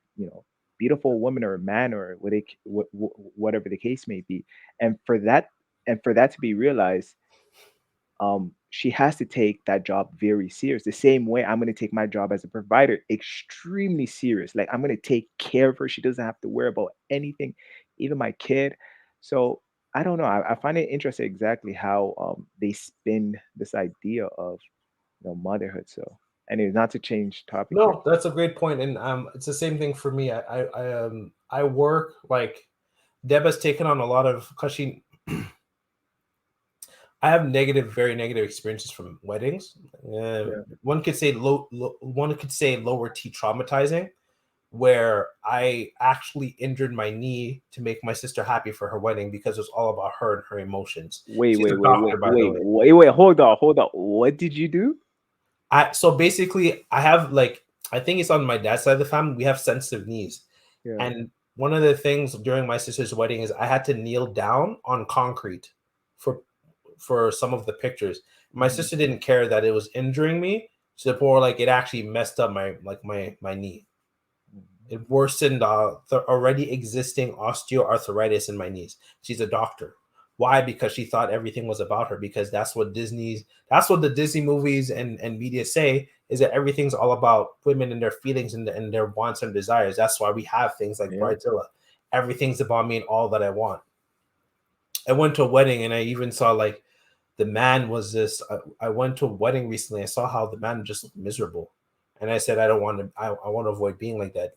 beautiful woman or a man or whatever the case may be. And for that to be realized, she has to take that job very serious. The same way I'm going to take my job as a provider extremely serious. Like I'm going to take care of her. She doesn't have to worry about anything, even my kid. So I don't know. I find it interesting exactly how they spin this idea of motherhood. So anyway, not to change topic here. No, that's a great point, and it's the same thing for me. I work like Deb has taken on a lot of because she. I have very negative experiences from weddings. Yeah. One could say one could say lower T traumatizing, where I actually injured my knee to make my sister happy for her wedding because it was all about her and her emotions. Wait, She's wait, a wait, doctor, wait, by the wait, way. wait, wait. Hold on, hold on. What did you do? So basically, I have like, I think it's on my dad's side of the family. We have sensitive knees, Yeah. and one of the things during my sister's wedding is I had to kneel down on concrete for some of the pictures. My sister didn't care that it was injuring me to the point like it actually messed up my knee. It worsened the already existing osteoarthritis in my knees. She's a doctor. Why? Because she thought everything was about her. Because that's what the Disney movies and media say, is that everything's all about women and their feelings and their wants and desires. That's why we have things like Yeah. Bridezilla. Everything's about me and all that I want. I went to a wedding and I even saw like the man was this. I went to a wedding recently. I saw how the man just looked miserable, and I said I don't want to. I want to avoid being like that.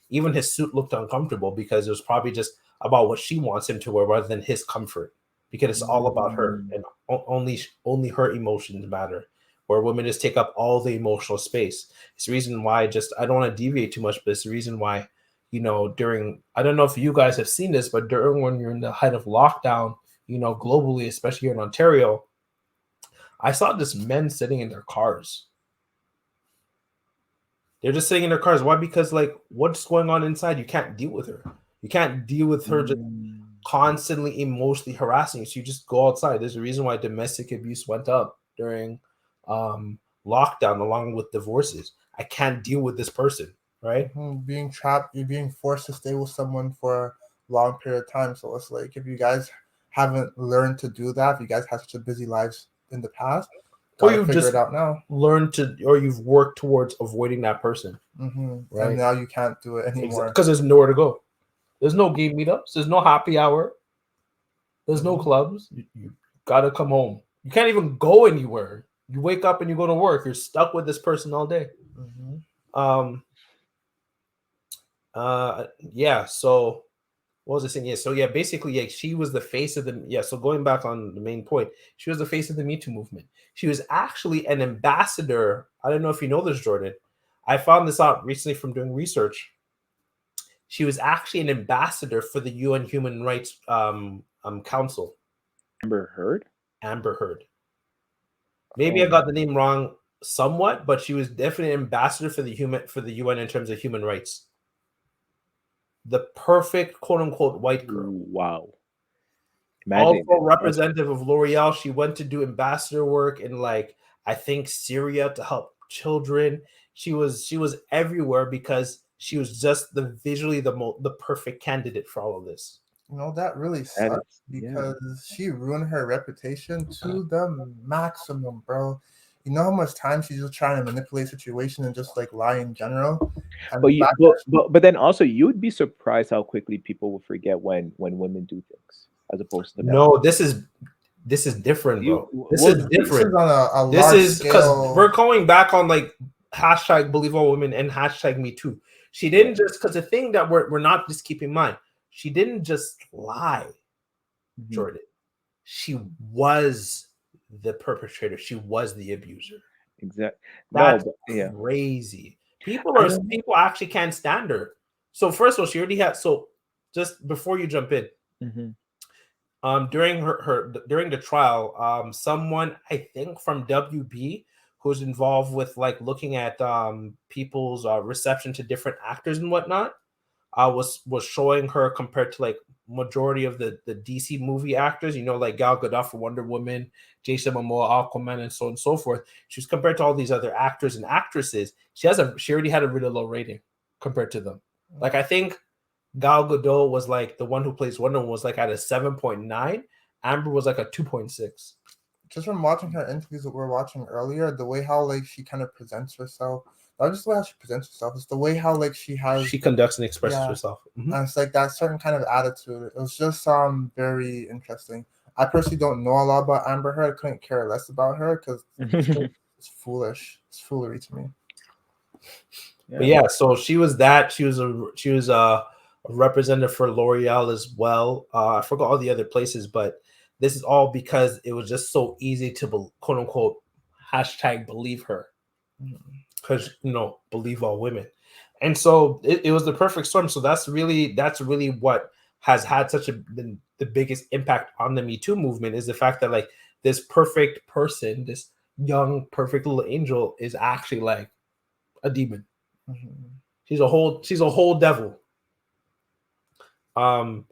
Even his suit looked uncomfortable because it was probably just about what she wants him to wear rather than his comfort. Because it's all about her and only her emotions matter. Where women just take up all the emotional space. It's the reason why I don't want to deviate too much, but it's the reason why, during, I don't know if you guys have seen this, but during when you're in the height of lockdown, globally, especially here in Ontario, I saw just men sitting in their cars. They're just sitting in their cars. Why? Because like what's going on inside, you can't deal with her. You can't deal with her just constantly emotionally harassing you. So you just go outside. There's a reason why domestic abuse went up during lockdown along with divorces. I can't deal with this person, right? Being trapped, you're being forced to stay with someone for a long period of time. So it's like if you guys haven't learned to do that, if you guys have such a busy lives in the past, or gotta you've figure just it out now. learned to, or you've worked towards avoiding that person, right? And now you can't do it anymore because there's nowhere to go. There's no game meetups. There's no happy hour. There's no clubs. You gotta come home. You can't even go anywhere. You wake up and you go to work. You're stuck with this person all day. Yeah. So what was I saying? Yeah. So yeah, basically, yeah, she was the face of the. Yeah. So going back on the main point, she was the face of the Me Too movement. She was actually an ambassador. I don't know if you know this, Jordan. I found this out recently from doing research. She was actually an ambassador for the UN Human Rights Council. Amber Heard? Amber Heard. Maybe I got the name wrong somewhat, but she was definitely an ambassador for the UN in terms of human rights. The perfect quote unquote white girl. Wow. Imagine also representative of L'Oreal. She went to do ambassador work in like I think Syria to help children. She was everywhere because she was just visually the perfect candidate for all of this. That really sucks because she ruined her reputation to the maximum, bro. You know how much time she's just trying to manipulate situation and just like lie in general. And but then also you'd be surprised how quickly people will forget when women do things as opposed to men. No, this is different, bro. This is different. This is because we're going back on like hashtag believe all women and hashtag me too. She didn't just because the thing that we're not just keep in mind. She didn't just lie, Jordan. She was the perpetrator. She was the abuser. Exactly. That's crazy. People actually can't stand her. So first of all, she already had. So just before you jump in, during during the trial, someone I think from WB who's involved with like looking at people's reception to different actors and whatnot. Was showing her compared to like majority of the DC movie actors, like Gal Gadot for Wonder Woman, Jason Momoa, Aquaman, and so on and so forth. She was compared to all these other actors and actresses. She already had a really low rating compared to them. Like I think Gal Gadot was like the one who plays Wonder Woman was like at a 7.9. Amber was like a 2.6. Just from watching her interviews that we were watching earlier, the way how like she kind of presents herself. Not just the way how she presents herself, it's the way how like she conducts and expresses herself. And it's like that certain kind of attitude. It was just very interesting. I personally don't know a lot about Amber Heard. I couldn't care less about her because it's foolish. It's foolery to me. But yeah, so she was that. She was a representative for L'Oreal as well. I forgot all the other places, but this is all because it was just so easy to quote unquote hashtag believe her. Because believe all women, and so it was the perfect storm. So that's really what has had such the biggest impact on the Me Too movement is the fact that like this perfect person, this young perfect little angel, is actually like a demon. She's a whole devil. And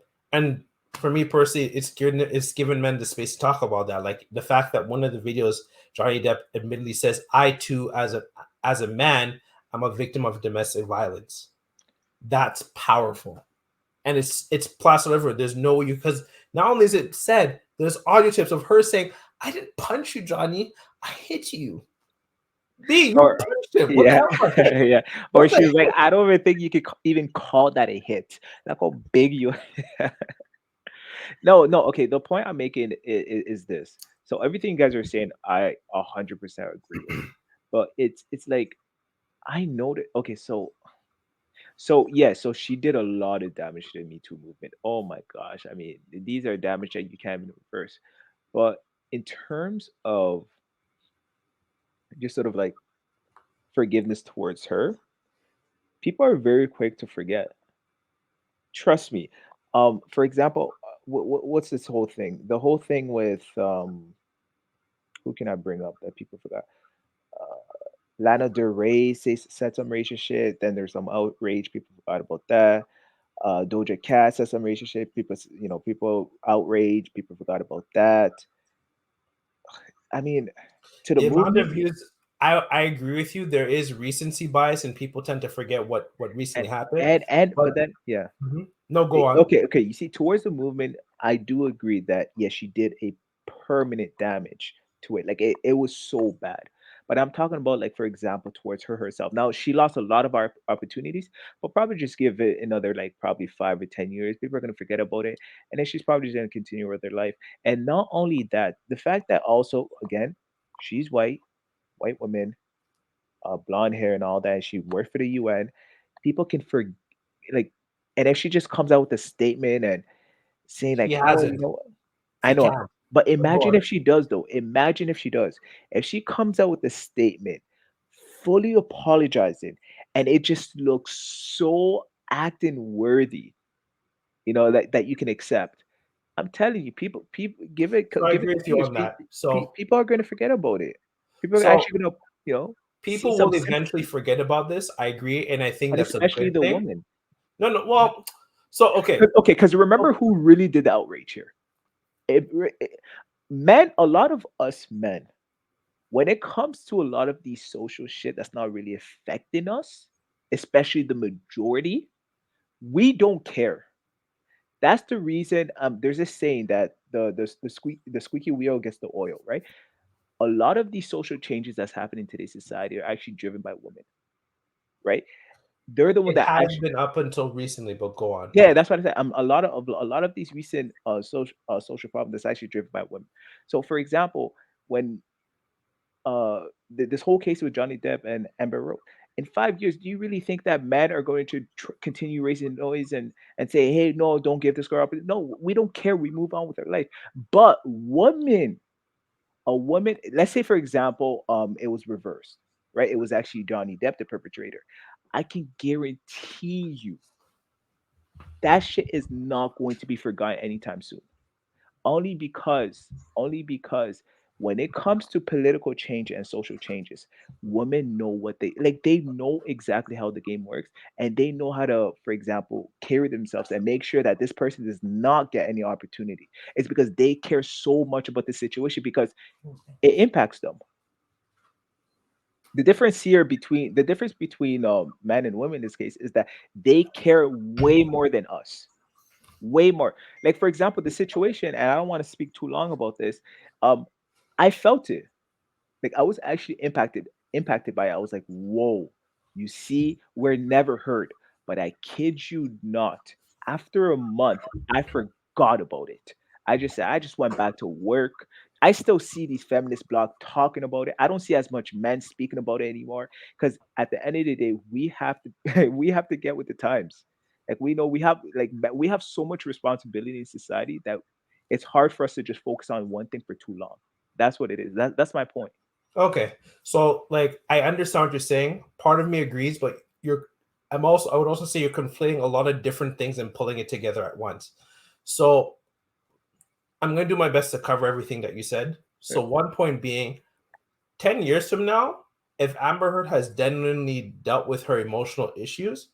for me personally, it's given men the space to talk about that. Like the fact that one of the videos, Johnny Depp admittedly says, "I too, as a man, I'm a victim of domestic violence." That's powerful, and it's plastered everywhere. There's no way because not only is it said, there's audio tips of her saying, "I didn't punch you, Johnny. I hit you." You punched him. Yeah. Or she was like, "I don't even think you could even call that a hit. That's how big you." No, no. Okay, the point I'm making is this. So everything you guys are saying, I 100% agree with. But it's like I know that. Okay, so yeah, so she did a lot of damage to the Me Too movement. Oh my gosh, I mean, these are damage that you can't even reverse. But in terms of just sort of like forgiveness towards her, people are very quick to forget. Trust me. For example, what's this whole thing? The whole thing with who can I bring up that people forgot? Uh, Lana Del Rey said some racist shit. Then there's some outrage. People forgot about that. Doja Cat said some racist shit. People outraged. People forgot about that. I mean, to the The amount of movement, views, I agree with you. There is recency bias, and people tend to forget what recently and happened. and But but then yeah. no, go on. Okay. You see, towards the movement, I do agree that yes, she did a permanent damage to it. Like it was so bad. But I'm talking about, like, for example, towards her herself. Now she lost a lot of our opportunities, but probably just give it another, like, probably 5 or 10 years. People are gonna forget about it, and then she's probably just gonna continue with her life. And not only that, the fact that also again, she's white woman, blonde hair and all that. And she worked for the UN. People can like, and if she just comes out with a statement and saying She like, "Oh, hasn't. I She know," can't. but But go imagine on. if she does, though. Imagine if she does. If she comes out with a statement, fully apologizing, and it just looks so acting worthy, that you can accept. I'm telling you, people So I give it agree a with few you years. on that. So People are going to forget about it. People are so actually going to, see people some will eventually sympathy, forget about this. I agree, and I think and that's a especially good the thing. woman. No, no. Well, so okay. Okay, because So remember who really did the outrage here? Men, a lot of us men, when it comes to a lot of these social shit that's not really affecting us, especially the majority, we don't care. That's the reason. There's a saying that the squeaky wheel gets the oil, right? A lot of these social changes that's happening in today's society are actually driven by women, right? They're the one it that has actually. been up until recently, but go on. Yeah, that's what I said. A lot of these recent social problems that's actually driven by women. So, for example, when this whole case with Johnny Depp and Amber Rose, in 5 years, do you really think that men are going to continue raising noise and say, "Hey, no, don't give this girl up"? No, we don't care. We move on with our life. But a woman, let's say, for example, it was reversed, right? It was actually Johnny Depp, the perpetrator. I can guarantee you that shit is not going to be forgotten anytime soon. Only because when it comes to political change and social changes, women know what they know exactly how the game works, and they know how to, for example, carry themselves and make sure that this person does not get any opportunity. It's because they care so much about the situation because it impacts them. The difference between men and women in this case is that they care way more than us, way more. Like, for example, the situation, and I don't want to speak too long about this. um I felt it. Like, I was actually impacted by it. I was like, whoa, you see, we're never hurt. But I kid you not, after a month, I forgot about it. I just went back to work. I still see these feminist blogs talking about it. I don't see as much men speaking about it anymore. Because at the end of the day, we have to we have to get with the times. Like, we know we have so much responsibility in society that it's hard for us to just focus on one thing for too long. That's what it is. That's my point. Okay. So like I understand what you're saying. Part of me agrees, but I would also say you're conflating a lot of different things and pulling it together at once. So I'm going to do my best to cover everything that you said. Yeah. So one point being 10 years from now, if Amber Heard has genuinely dealt with her emotional issues,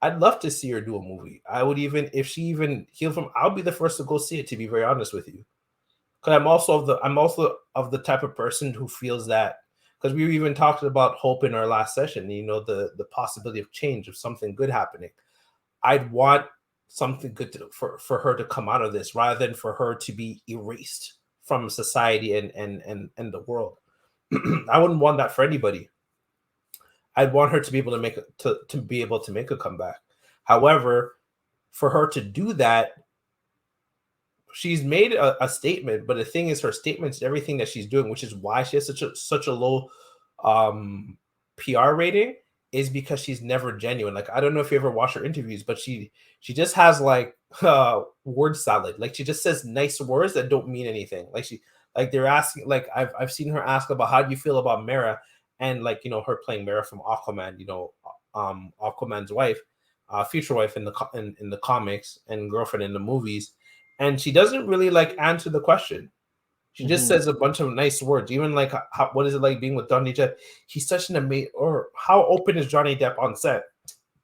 I'd love to see her do a movie. I would even, if she even healed from, I'll be the first to go see it, to be very honest with you. Because I'm also of the type of person who feels that, because we even talked about hope in our last session, the possibility of change, of something good happening. I'd want something good for her to come out of this rather than for her to be erased from society and the world. I wouldn't want that for anybody. I'd want her to be able to be able to make a comeback. However, for her to do that, she's made a statement, but the thing is, her statements, everything that she's doing, which is why she has such a low um PR rating, is because she's never genuine. Like, I don't know if you ever watch her interviews, but she just has like word salad. Like, she just says nice words that don't mean anything. Like they're asking, like I've seen her ask about how do you feel about Mara, and like, her playing Mara from Aquaman, Aquaman's wife, future wife in in the comics, and girlfriend in the movies, and she doesn't really like answer the question. She just Mhm. says a bunch of nice words. Even like, what is it like being with Johnny Depp? He's such an amazing. Or how open is Johnny Depp on set?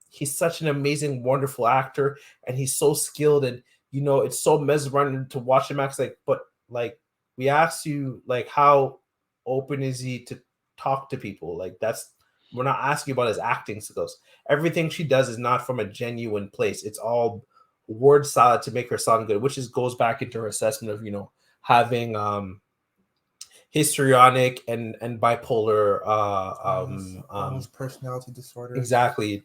He's such an amazing, wonderful actor, and he's so skilled. And it's so mesmerizing to watch him act. Like, but like, we asked you, like, how open is he to talk to people? Like, we're not asking about his acting skills. Everything she does is not from a genuine place. It's all word salad to make her sound good, which goes back into her assessment of having histrionic and bipolar Almost personality disorders. exactly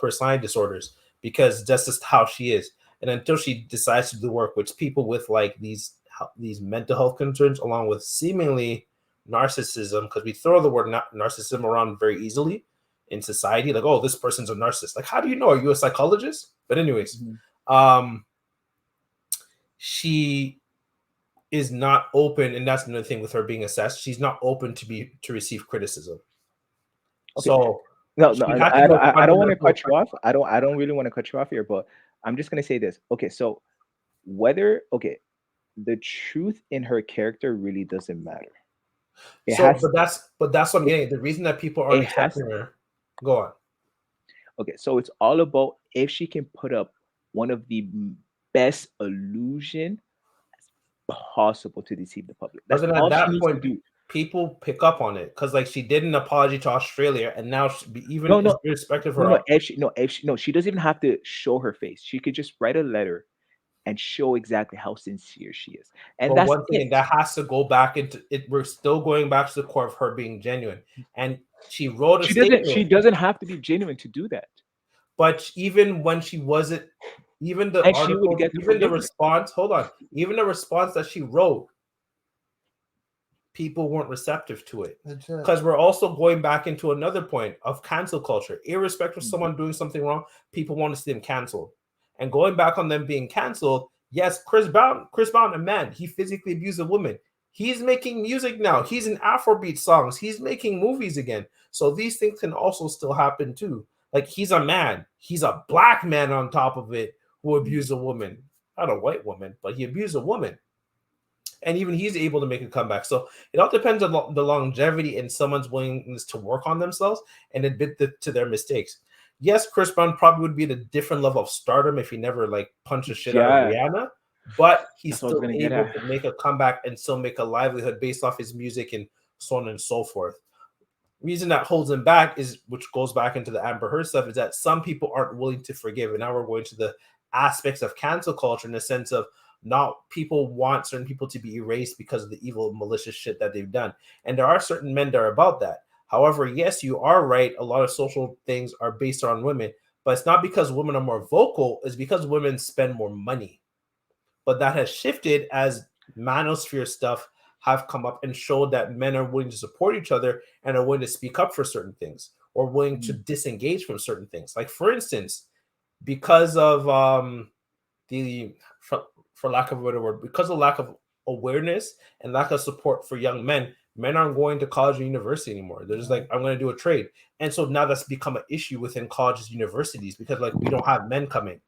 personality disorders, because that's just how she is. And until she decides to do work, which people with like these mental health concerns, along with seemingly narcissism, because we throw the word narcissism around very easily in society, like, oh, this person's a narcissist. Like, how do you know? Are you a psychologist? But anyways, Mhm. she is not open, and that's another thing with her being assessed. She's not open to receive criticism. Okay. So No, no, she had to go I don't want to fundamental. cut you off. I don't really want to cut you off here, but I'm just gonna say this. Okay, so whether okay, the truth in her character really doesn't matter. It So, has but that's what I'm it, getting. The reason that people aren't it has accepting her. Go on. okay, so it's all about if she can put up one of the best illusion possible to deceive the public. But That's then at all she that needs to point, do. people pick up on it because, like, she did an apology to Australia, and now even No, no, irrespective of no, her. no. If she no, she doesn't even have to show her face. She could just write a letter and show exactly how sincere she is, and But that's one thing, it. and that has to go back into it. We're still going back to the core of her being genuine, and she wrote a She statement. doesn't have to be genuine to do that, But even when she wasn't, even the and she would article, get the even the forgiveness. response, hold on, even the response that she wrote, people weren't receptive to it. Legit. Because we're also going back into another point of cancel culture. Irrespective of Mhm. someone doing something wrong, people want to see them canceled. And going back on them being canceled, yes, Chris Brown, a man, he physically abused a woman. He's making music now. He's in Afrobeat songs. He's making movies again. So these things can also still happen too. Like, he's a man. He's a black man on top of it who abused a woman. Not a white woman, but he abused a woman, and even he's able to make a comeback. So it all depends on the longevity and someone's willingness to work on themselves and admit to their mistakes. Yes, Chris Brown probably would be at a different level of stardom if he never like punched the shit out of Yeah, Rihanna, but he's that's what I was still gonna get able at. to make a comeback and still make a livelihood based off his music and so on and so forth. Reason that holds him back is, which goes back into the Amber Heard stuff, is that some people aren't willing to forgive. And now we're going to the aspects of cancel culture in the sense of not people want certain people to be erased because of the evil, malicious shit that they've done. And there are certain men that are about that. However, yes, you are right. A lot of social things are based on women, but it's not because women are more vocal, it's because women spend more money. But that has shifted as manosphere stuff have come up and showed that men are willing to support each other and are willing to speak up for certain things or willing to Mhm. disengage from certain things. Like, for instance, because of the for lack of a better word, because of lack of awareness and lack of support for young men, men aren't going to college or university anymore. They're just like, I'm going to do a trade. And so now that's become an issue within colleges, universities, because like we don't have men coming.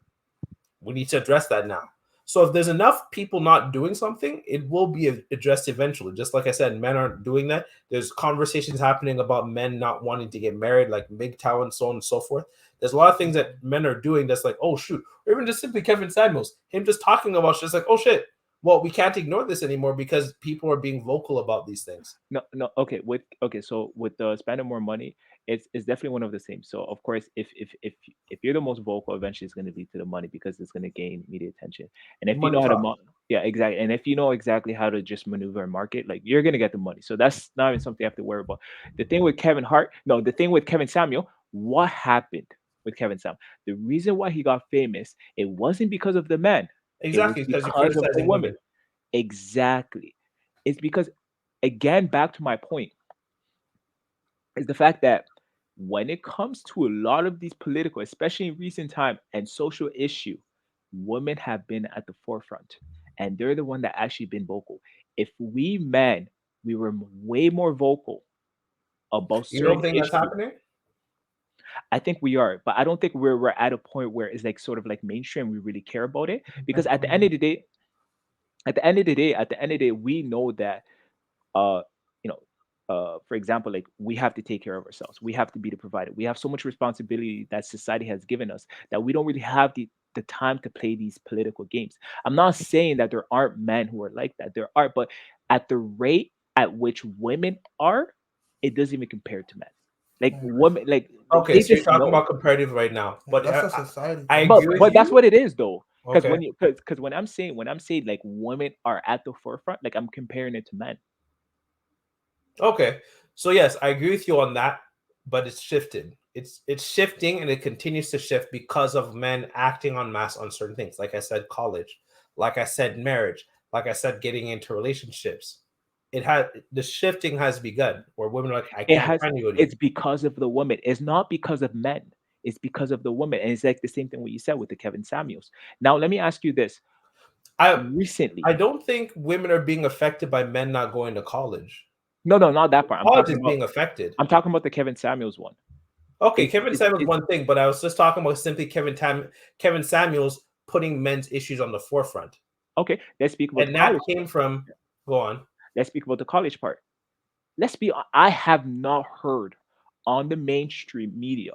We need to address that now. So if there's enough people not doing something, it will be addressed eventually. Just like I said, men aren't doing that. There's conversations happening about men not wanting to get married, like MGTOW and so on and so forth. There's a lot of things that men are doing that's like, oh shoot, or even just simply Kevin Samuels, him just talking about shit, it's like, oh shit, well, we can't ignore this anymore because people are being vocal about these things. No, no. Okay. So with the spending more money, it's definitely one of the same. So of course, if you're the most vocal, eventually it's going to lead to the money because it's going to gain media attention. And if you Money know how to, talk. yeah, exactly. And if you know exactly how to just maneuver and market, like you're going to get the money. So that's not even something you have to worry about. The thing with Kevin Hart, no, the thing with Kevin Samuel, what happened with Kevin Sam? The reason why he got famous, it wasn't because of the man. It was Exactly, because you're because of the criticizing women. women. Exactly. It's because, again, back to my point, is the fact that when it comes to a lot of these political, especially in recent time, and social issue, women have been at the forefront, and they're the one that actually been vocal. If we men, we were way more vocal about You don't certain think that's issues, happening? I think we are, but I don't think we're at a point where it's like sort of like mainstream. We really care about it because at the end of the day, at the end of the day, we know that uh you know for example, like, we have to take care of ourselves, we have to be the provider, we have so much responsibility that society has given us that we don't really have the time to play these political games. I'm not saying that there aren't men who are like that, there are, but at the rate at which women are, it doesn't even compare to men. Like, women, like Okay, they so you're just talking know. about comparative right now, Yeah, but that's a society I thing. agree with But that's you. what it is though. Because Okay. when I'm saying like women are at the forefront, like I'm comparing it to men. Okay. So yes, I agree with you on that, but it's shifted. It's shifting and it continues to shift because of men acting en masse on certain things. Like I said, college, like I said, marriage, like I said, getting into relationships. It had the shifting has begun where women are like, I It can't has find anybody. it's because of the woman. It's not because of men. It's because of the woman. And it's like the same thing what you said with the Kevin Samuels. Now let me ask you this. I Recently, I don't think women are being affected by men not going to college. no, no, not that part. College is being affected. I'm talking about the Kevin Samuels one. Okay, It's Kevin it's Samuels it's one thing, but I was just talking about simply Kevin Samuels putting men's issues on the forefront. okay. Let's speak about the And that college. came from go on. Let's speak about the college part. I have not heard on the mainstream media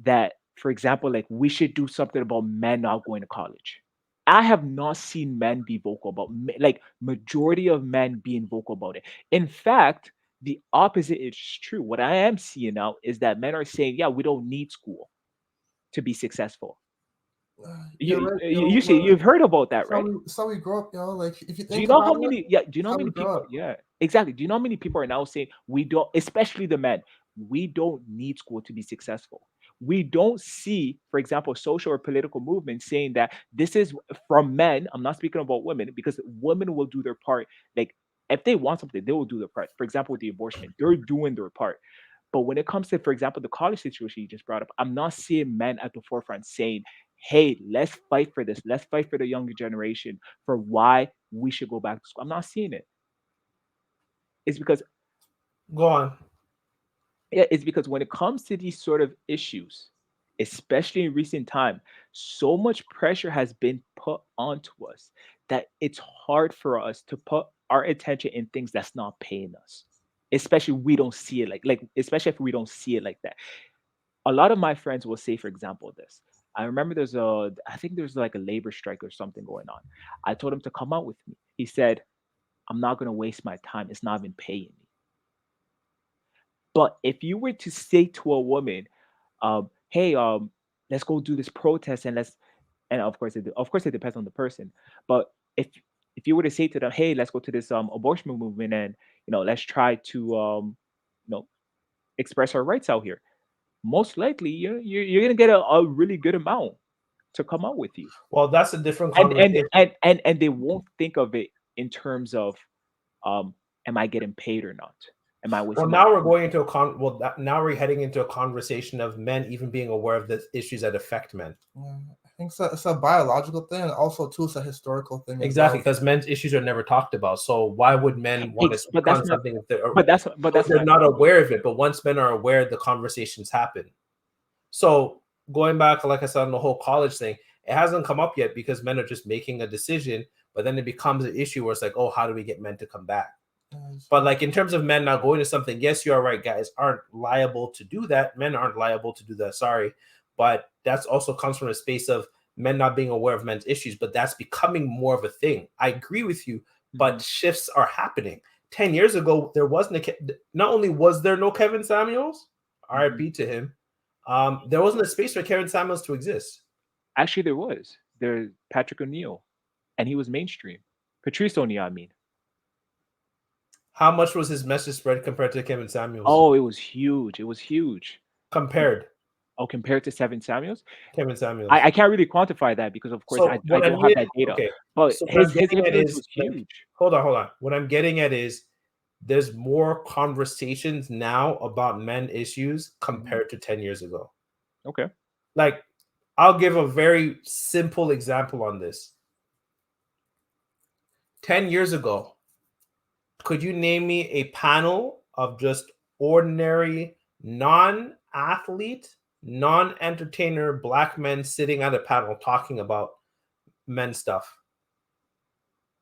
that, for example, like, we should do something about men not going to college. I have not seen men be vocal about like majority of men being vocal about it. In fact, the opposite is true. What I am seeing now is that men are saying, "Yeah, we don't need school to be successful." You're right, You see, you've heard about that, right? That's how we grow up, yo. Like if you Do you think know about how it, many? Yeah. Do you know that's how how we many grow people? up. Yeah, exactly. Do you know how many people are now saying we don't, especially the men, we don't need school to be successful. We don't see, for example, social or political movements saying that this is from men. I'm not speaking about women because women will do their part. Like, if they want something, they will do their part. For example, with the abortion, they're doing their part. But when it comes to, for example, the college situation you just brought up, I'm not seeing men at the forefront saying, hey, let's fight for this. Let's fight for the younger generation for why we should go back to school. I'm not seeing it. It's because, Go on. yeah, it's because when it comes to these sort of issues, especially in recent time, so much pressure has been put onto us that it's hard for us to put our attention in things that's not paying us. Especially we don't see it like especially if we don't see it like that. A lot of my friends will say, for example, this. I remember I think there's like a labor strike or something going on. I told him to come out with me. He said, I'm not going to waste my time. It's not even paying me. But if you were to say to a woman, hey, let's go do this protest and and of course it depends on the person. But if you were to say to them, hey, let's go to this abortion movement and let's try to you know express our rights out here, most likely you're gonna get a really good amount to come out with you, Well, that's a different and and conversation. and and and they won't think of it in terms of um am I getting paid or not, am I Well, wasting my now we're time? going into now we're heading into a conversation of men even being aware of the issues that affect men. Yeah, I think it's a biological thing, and also too, it's a historical thing as Exactly, well. because men's issues are never talked about. So why would men want to But speak that's on my something but that's they're my not point though. aware of it? But once men are aware, the conversations happen. So going back, like I said, on the whole college thing, it hasn't come up yet because men are just making a decision, but then it becomes an issue where it's like, oh, how do we get men to come back? But like in terms of men not going to something, yes, you are right. Guys aren't liable to do that. Men aren't liable to do that. Sorry, but that's also comes from a space of men not being aware of men's issues. But that's becoming more of a thing. I agree with you, but Mhm. shifts are happening. 10 years ago, there wasn't not only was there no Kevin Samuels, Mhm. RIP to him. There wasn't a space for Kevin Samuels to exist. Actually, there's Patrick O'Neill, and he was mainstream. Patrice O'Neill, I mean. How much was his message spread compared to Kevin Samuels? Oh, it was huge. It was huge. Compared. Oh, compared to Seven Samuels, Kevin Samuels. I can't really quantify that because, of course, So I what don't I'm have getting, that data. okay. But So what I'm his getting at influence is was like, huge. hold on. What I'm getting at is there's more conversations now about men issues compared to 10 years ago. Okay. Like, I'll give a very simple example on this. 10 years ago, could you name me a panel of just ordinary, non-athlete, non-entertainer black men sitting at a panel talking about men stuff?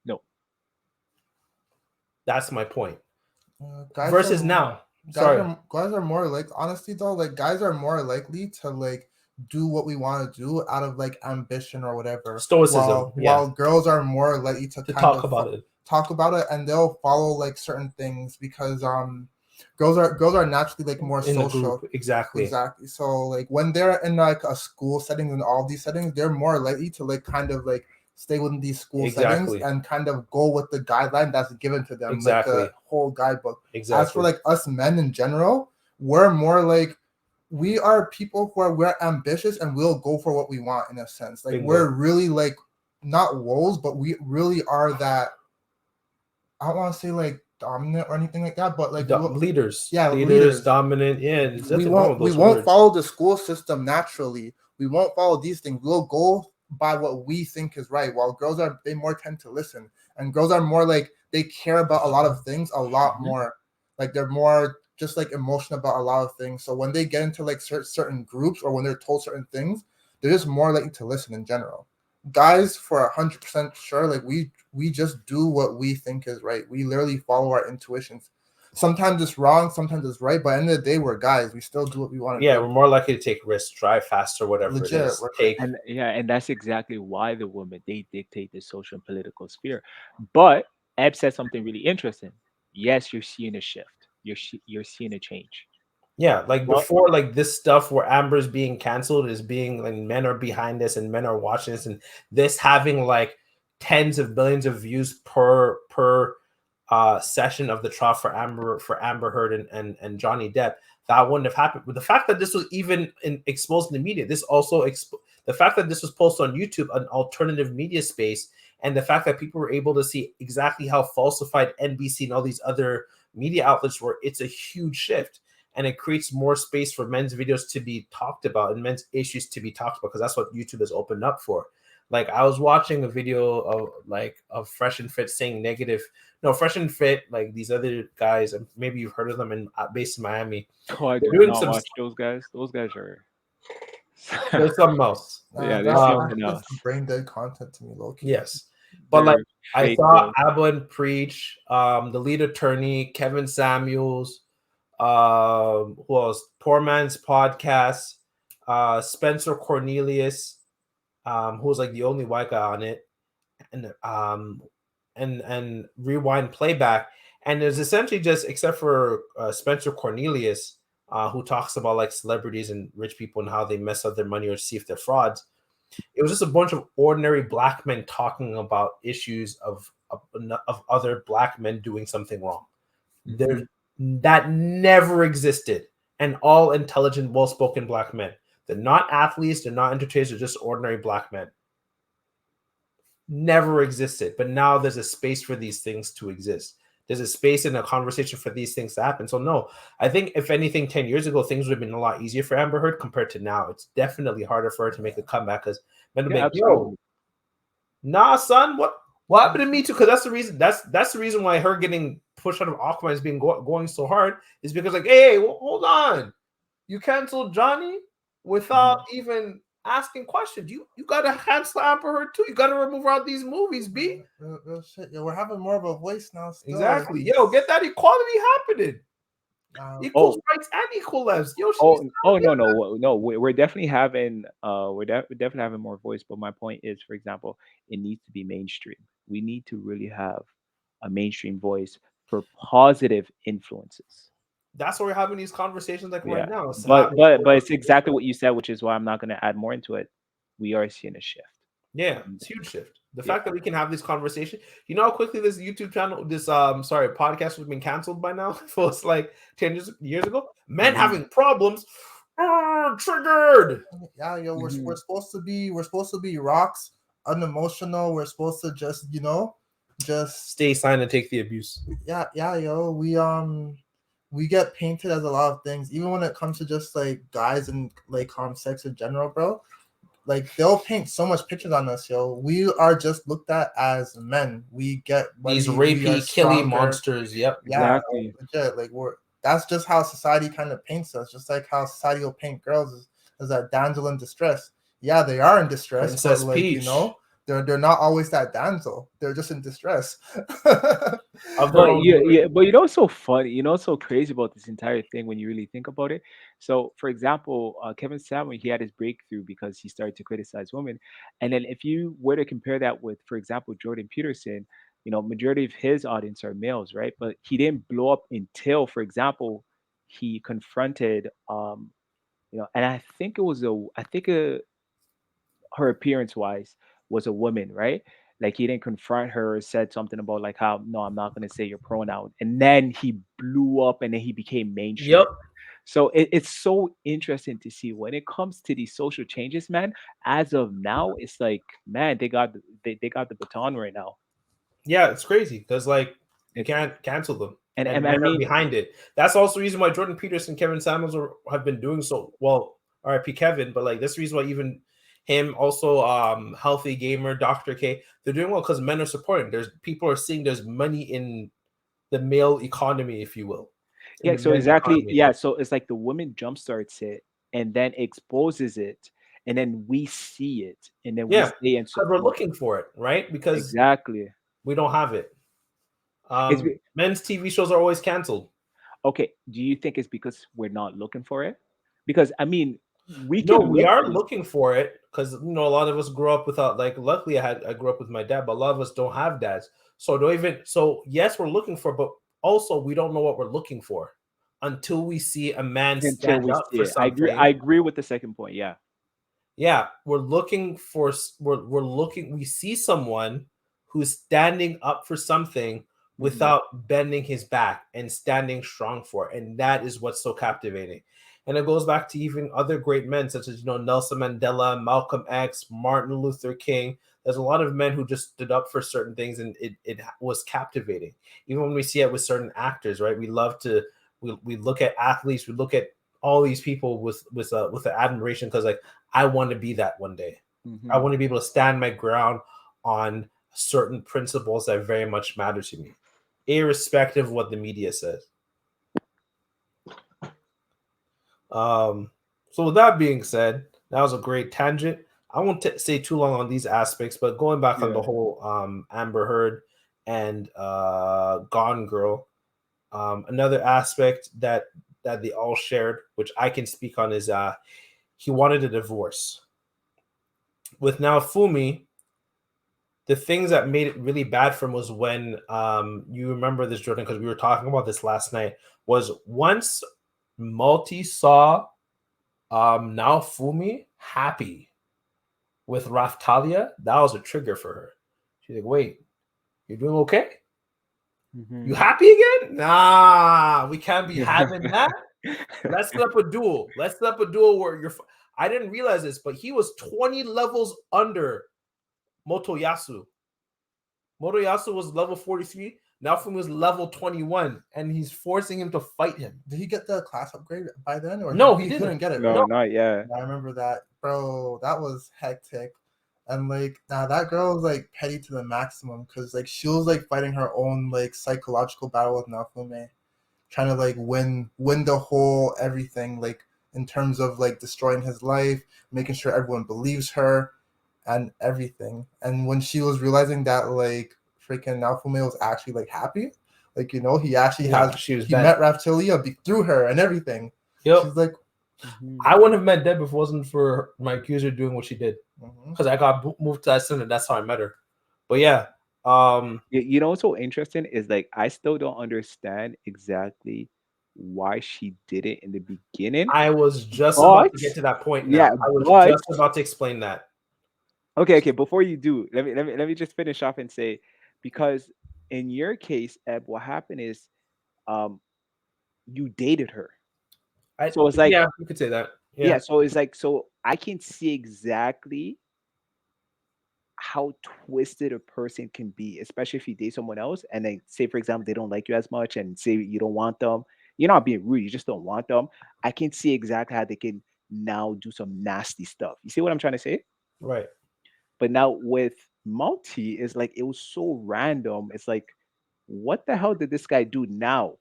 No. That's my point. Guys Versus are now. Sorry. guys are more like, honestly though, like guys are more likely to like do what we want to do out of like ambition or whatever. Stoicism, While girls are more likely to kind talk of about it. talk about it, and they'll follow like certain things because girls are naturally like more In the social. group, exactly. So like when they're in like a school setting and all these settings, they're more likely to like kind of like stay within these school settings Exactly. and kind of go with the guideline that's given to them, like Exactly. the whole guidebook. As for Exactly. like us men in general, we're more like, we are people who are, we're ambitious and we'll go for what we want in a sense. Like Bingo. we're really like not wolves, but we really are that. I don't want to say like dominant or anything like that, but like leaders. Yeah, Leaders, dominant. Yeah, there's we nothing wrong with we those won't words. follow the school system naturally. We won't follow these things. We'll go by what we think is right. While girls are, they more tend to listen, and girls are more like, they care about a lot of things a lot more. Like they're more just like emotional about a lot of things. So when they get into like certain groups, or when they're told certain things, they're just more likely to listen in general. Guys, for 100% sure, like we just do what we think is right. We literally follow our intuitions. Sometimes it's wrong, sometimes it's right, but at the end of the day, we're guys. We still do what we want to do. Yeah, we're more likely to take risks, drive faster, whatever Legit, it is. take. And that's exactly why the women, they dictate the social and political sphere. But Eb said something really interesting. Yes, you're seeing a shift. You're seeing a change. Yeah, like Well- before, like this stuff where Amber's being canceled is being like, men are behind this and men are watching this, and this having like tens of billions of views per session of the trial for Amber Heard and Johnny Depp. That wouldn't have happened. But the fact that this was even exposed in the media, this also the fact that this was posted on YouTube, an alternative media space, and the fact that people were able to see exactly how falsified NBC and all these other media outlets were, it's a huge shift. And it creates more space for men's videos to be talked about and men's issues to be talked about, because that's what YouTube has opened up for. Like I was watching a video of Fresh and Fit saying negative. No, Fresh and Fit, like these other guys, and maybe you've heard of them, based in Miami. Oh, I They're do doing not some watch those guys. Those guys are. there's something else. Yeah, they that's see something else. some brain dead content to me, low-key. Yes. But like I fake saw boys. Ablin Preach, the lead attorney, Kevin Samuels, who else? Poor Man's Podcast, Spencer Cornelius, who was like the only white guy on it, and Rewind Playback. And it's essentially just, except for Spencer Cornelius, who talks about like celebrities and rich people and how they mess up their money or see if they're frauds. It was just a bunch of ordinary black men talking about issues of other black men doing something wrong. That never existed. And all intelligent, well-spoken black men. They're not athletes, they're not entertainers, they're just ordinary black men. Never existed. But now there's a space for these things to exist. There's a space in a conversation for these things to happen. So no, I think if anything, 10 years ago, things would have been a lot easier for Amber Heard compared to now. It's definitely harder for her to make a comeback, because men will be like, yo, nah, son, what happened to me too? Because that's the reason. That's the reason why her getting pushed out of Aquaman is being going so hard, is because like, hey, hold on, you canceled Johnny without even asking questions. You gotta cancel Amber Heard too. You gotta remove her out these movies, B. Real shit. Yo, we're having more of a voice now. Still. Exactly. Yo, get that equality happening. Equal rights and equal lefts. Yo, no. We're definitely having we're definitely having more voice. But my point is, for example, it needs to be mainstream. We need to really have a mainstream voice for positive influences. That's why we're having these conversations like right now. But it's exactly what you said, which is why I'm not going to add more into it. We are seeing a shift. Yeah, it's a huge shift. The fact that we can have this conversation, you know how quickly this YouTube channel, this podcast has been canceled by now? It was like 10 years ago. Men having problems. Triggered. Yeah, yo, we're Mhm. supposed to be rocks, unemotional. We're supposed to just just Stay silent and take the abuse. yeah, yo. We get painted as a lot of things, even when it comes to just like guys and like sex in general, bro. Like they'll paint so much pictures on us, yo. We are just looked at as men. We get These money. We are rapey, killy stronger. monsters. Yep. Yeah, Exactly. legit. Like we're that's just how society kind of paints us. Just like how society will paint girls as that damsel in distress. Yeah, they are in distress, but Princess like Peach they're not always that damsel. They're just in distress. of their But own doing. but you know what's so funny? You know what's so crazy about this entire thing when you really think about it? So, for example, Kevin Samuel, he had his breakthrough because he started to criticize women. And then if you were to compare that with, for example, Jordan Peterson, majority of his audience are males, right? But he didn't blow up until, for example, he confronted, and I think it was I think her appearance wise was a woman, right? Like he didn't confront her or said something about like how no, I'm not gonna say your pronoun. And then he blew up and then he became mainstream. Yep. So it's so interesting to see when it comes to these social changes, man. As of now, it's like, man, they got the baton right now. Yeah, it's crazy because like you It's can't cancel them, and and I men are mean, behind it. That's also the reason why Jordan Peterson, Kevin Samuels have been doing so well. R.I.P. Kevin, but like that's the reason why even him, also Healthy Gamer, Dr. K, they're doing well because men are supporting. There's people are seeing there's money in the male economy, if you will, in yeah, the so men's exactly, economy. yeah. So it's like the woman jumpstarts it and then exposes it, and then we see it, and then we Yeah, stay in because we're support. looking for it, right? Because Exactly. we don't have it. It's be- Men's TV shows are always canceled. okay. Do you think it's because we're not looking for it? Because I mean, we No, can we look are for these looking for it because a lot of us grew up without, like, luckily I grew up with my dad, but a lot of us don't have dads. So don't even so yes, we're looking for, but also we don't know what we're looking for until we see a man until stand we up see for it. I agree. I something. agree with the second point. Yeah. Yeah, we're looking for we're looking, we see someone who's standing up for something Hmm. without bending his back and standing strong for it. And that is what's so captivating. And it goes back to even other great men such as Nelson Mandela, Malcolm X, Martin Luther King. There's a lot of men who just stood up for certain things, and it was captivating. Even when we see it with certain actors, right? We love to we look at athletes, we look at all these people with admiration because like I want to be that one day. I Hmm. want to be able to stand my ground on certain principles that very much matter to me, irrespective of what the media says. Um, so with that being said, that was a great tangent. I won't stay too long on these aspects, but going back on the Yeah. whole Amber Heard and Gone Girl, another aspect that they all shared, which I can speak on, is he wanted a divorce. With now Fumi, the things that made it really bad for him was when you remember this, Jordan, because we were talking about this last night, was once Malty saw now Fumi happy with Raftalia, that was a trigger for her. She's like, wait, you're doing okay? You Hmm. happy again? Nah, we can't be having that. Let's set up a duel. Let's set up a duel where you're. I didn't realize this, but he was 20 levels under Motoyasu. Motoyasu was level 43. Naofumi was level 21, and he's forcing him to fight him. Did he get the class upgrade by then, or No, he he didn't. couldn't get it? No, Right? No. not yet. I remember that, bro. That was hectic. And like now that girl was like petty to the maximum because like she was like fighting her own like psychological battle with Nafume, trying to like win the whole everything, like in terms of like destroying his life, making sure everyone believes her and everything. And when she was realizing that like freaking Nafume was actually like happy, like he actually No, has she was he bent. met Raftalia through her and everything. Yep. She's like, Hmm. I wouldn't have met Deb if it wasn't for my accuser doing what she did. mhm. Because I got moved to that center. That's how I met her. But yeah, You know what's so interesting is like I still don't understand exactly why she did it in the beginning. I was just about But to get to that point now. yeah, I was but just about to explain that. okay. Before you do, let me just finish off and say, because in your case, Eb, what happened is um you dated her. I So it's like Yeah, you could say that. Yeah, so it's like, so I can see exactly how twisted a person can be, especially if you date someone else and then say, for example, they don't like you as much and say you don't want them. You're not being rude, you just don't want them. I can see exactly how they can now do some nasty stuff. You see what I'm trying to say? Right. But now with Malty, it's like it was so random. It's like, what the hell did this guy do now?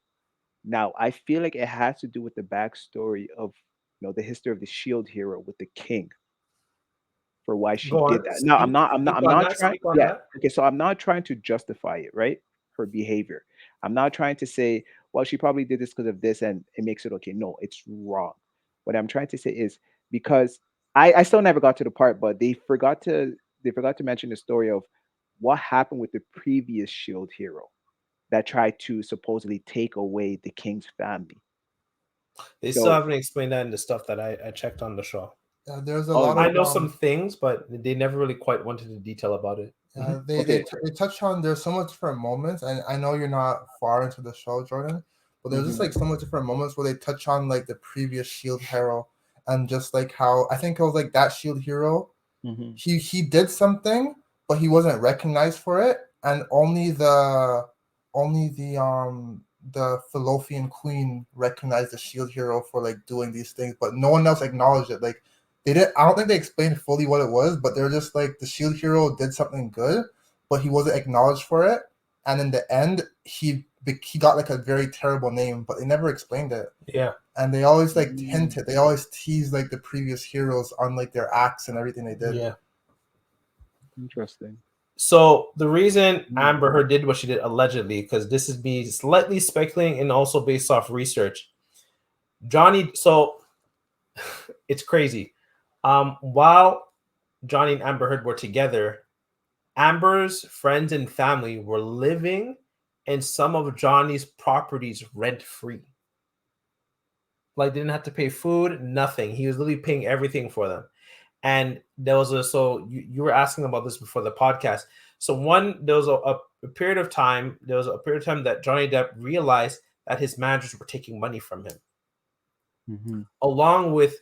Now I feel like it has to do with the backstory of, the history of the shield hero with the king, for why she Go did on. that. No, I'm Speak not I'm not speak I'm on not that. trying, Speak on yeah. that. Okay, so I'm not trying to justify it, right? Her behavior. I'm not trying to say, well, she probably did this because of this and it makes it okay. No, it's wrong. What I'm trying to say is, because I still never got to the part, but they forgot to mention the story of what happened with the previous shield hero that tried to supposedly take away the king's family. They still So, haven't explained that in the stuff that I checked on the show. There's a oh, lot I of know some things, but they never really quite went into detail about it. Mhm. okay. they touch on, there's so much different moments, and I know you're not far into the show, Jordan, but there's just Mhm, like so much different moments where they touch on like the previous shield hero, and just like how I think it was like that shield hero, mhm. he did something, but he wasn't recognized for it, and only the Philopian queen recognized the shield hero for like doing these things, but no one else acknowledged it. Like they did, I don't think they explained fully what it was, but they're just like the shield hero did something good, but he wasn't acknowledged for it, and in the end he got like a very terrible name, but they never explained it. Yeah. And they always like Mm, hinted, they always teased like the previous heroes on like their acts and everything they did. Yeah. interesting. So the reason Mm, Amber Heard did what she did allegedly, because this is me slightly speculating and also based off research. Johnny, so it's crazy. While Johnny and Amber Heard were together, Amber's friends and family were living in some of Johnny's properties rent free. Like they didn't have to pay food, nothing. He was literally paying everything for them. And there was a so you were asking about this before the podcast. So there was a period of time, that Johnny Depp realized that his managers were taking money from him, mhm. along with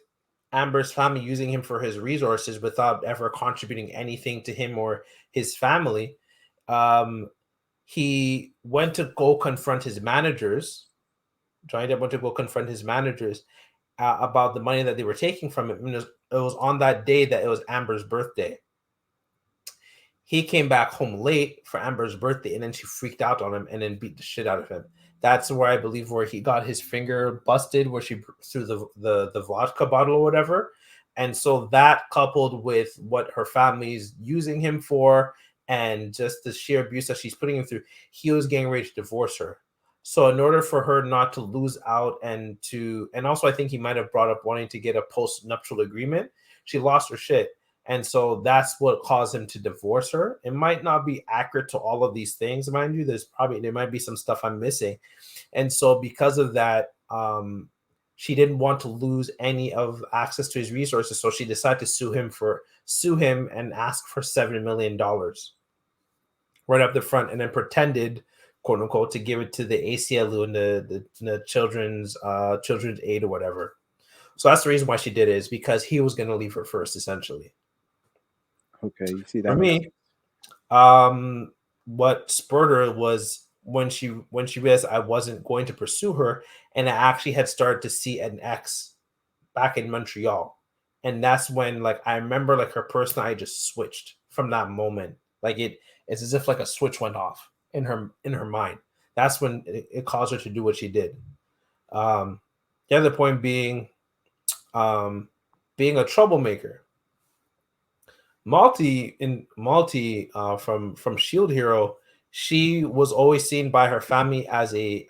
Amber's family using him for his resources without ever contributing anything to him or his family. Um, he went to go confront his managers. Johnny Depp went to go confront his managers about the money that they were taking from him. It was on that day that it was Amber's birthday. He came back home late for Amber's birthday, and then she freaked out on him and then beat the shit out of him. That's where I believe where he got his finger busted, where she threw the vodka bottle or whatever. And so that coupled with what her family's using him for and just the sheer abuse that she's putting him through, he was getting ready to divorce her. So in order for her not to lose out and also I think he might have brought up wanting to get a post-nuptial agreement, she lost her shit. And so that's what caused him to divorce her. It might not be accurate to all of these things, mind you. There might be some stuff I'm missing. And so because of that, she didn't want to lose any of access to his resources. So she decided to sue him and ask for $7 million right up the front, and then pretended, quote unquote, to give it to the ACLU and the children's aid or whatever. So that's the reason why she did it, is because he was going to leave her first, essentially. Okay, you see, For that makes me, what spurred her was when she realized I wasn't going to pursue her, and I actually had started to see an ex back in Montreal, and that's when, like, I remember, like, her personality just switched from that moment. Like it's as if like a switch went off in her mind. That's when it caused her to do what she did. Um, the other point um, being a troublemaker. Malty from Shield Hero, she was always seen by her family as a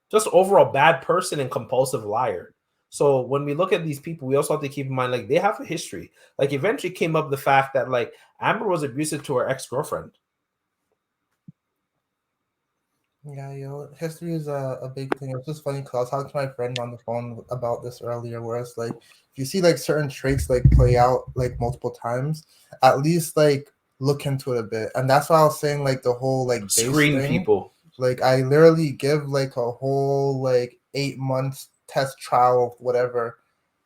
just overall bad person and compulsive liar. So when we look at these people, we also have to keep in mind, like, they have a history. Like, eventually came up the fact that, like, Amber was abusive to her ex-girlfriend. Yeah, history is a big thing. It's just funny because I was talking to my friend on the phone about this earlier, where it's like, if you see like certain traits like play out like multiple times, at least like look into it a bit. And that's why I was saying like the whole like base Screen thing. people. Like I literally give like a whole like 8 months test trial of whatever,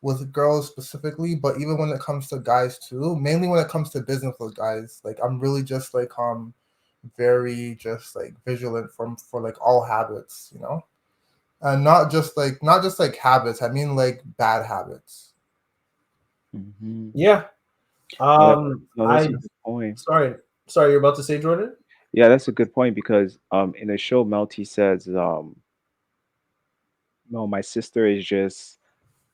with girls specifically, but even when it comes to guys too, mainly when it comes to business with guys, like I'm really just like very just like vigilant for like all habits, you know, and not just like habits. I mean like bad habits. Mhm. Yeah. No, no, that's I a good point. sorry, you're about to say, Jordan? Yeah, that's a good point because in the show Melty says no, my sister is just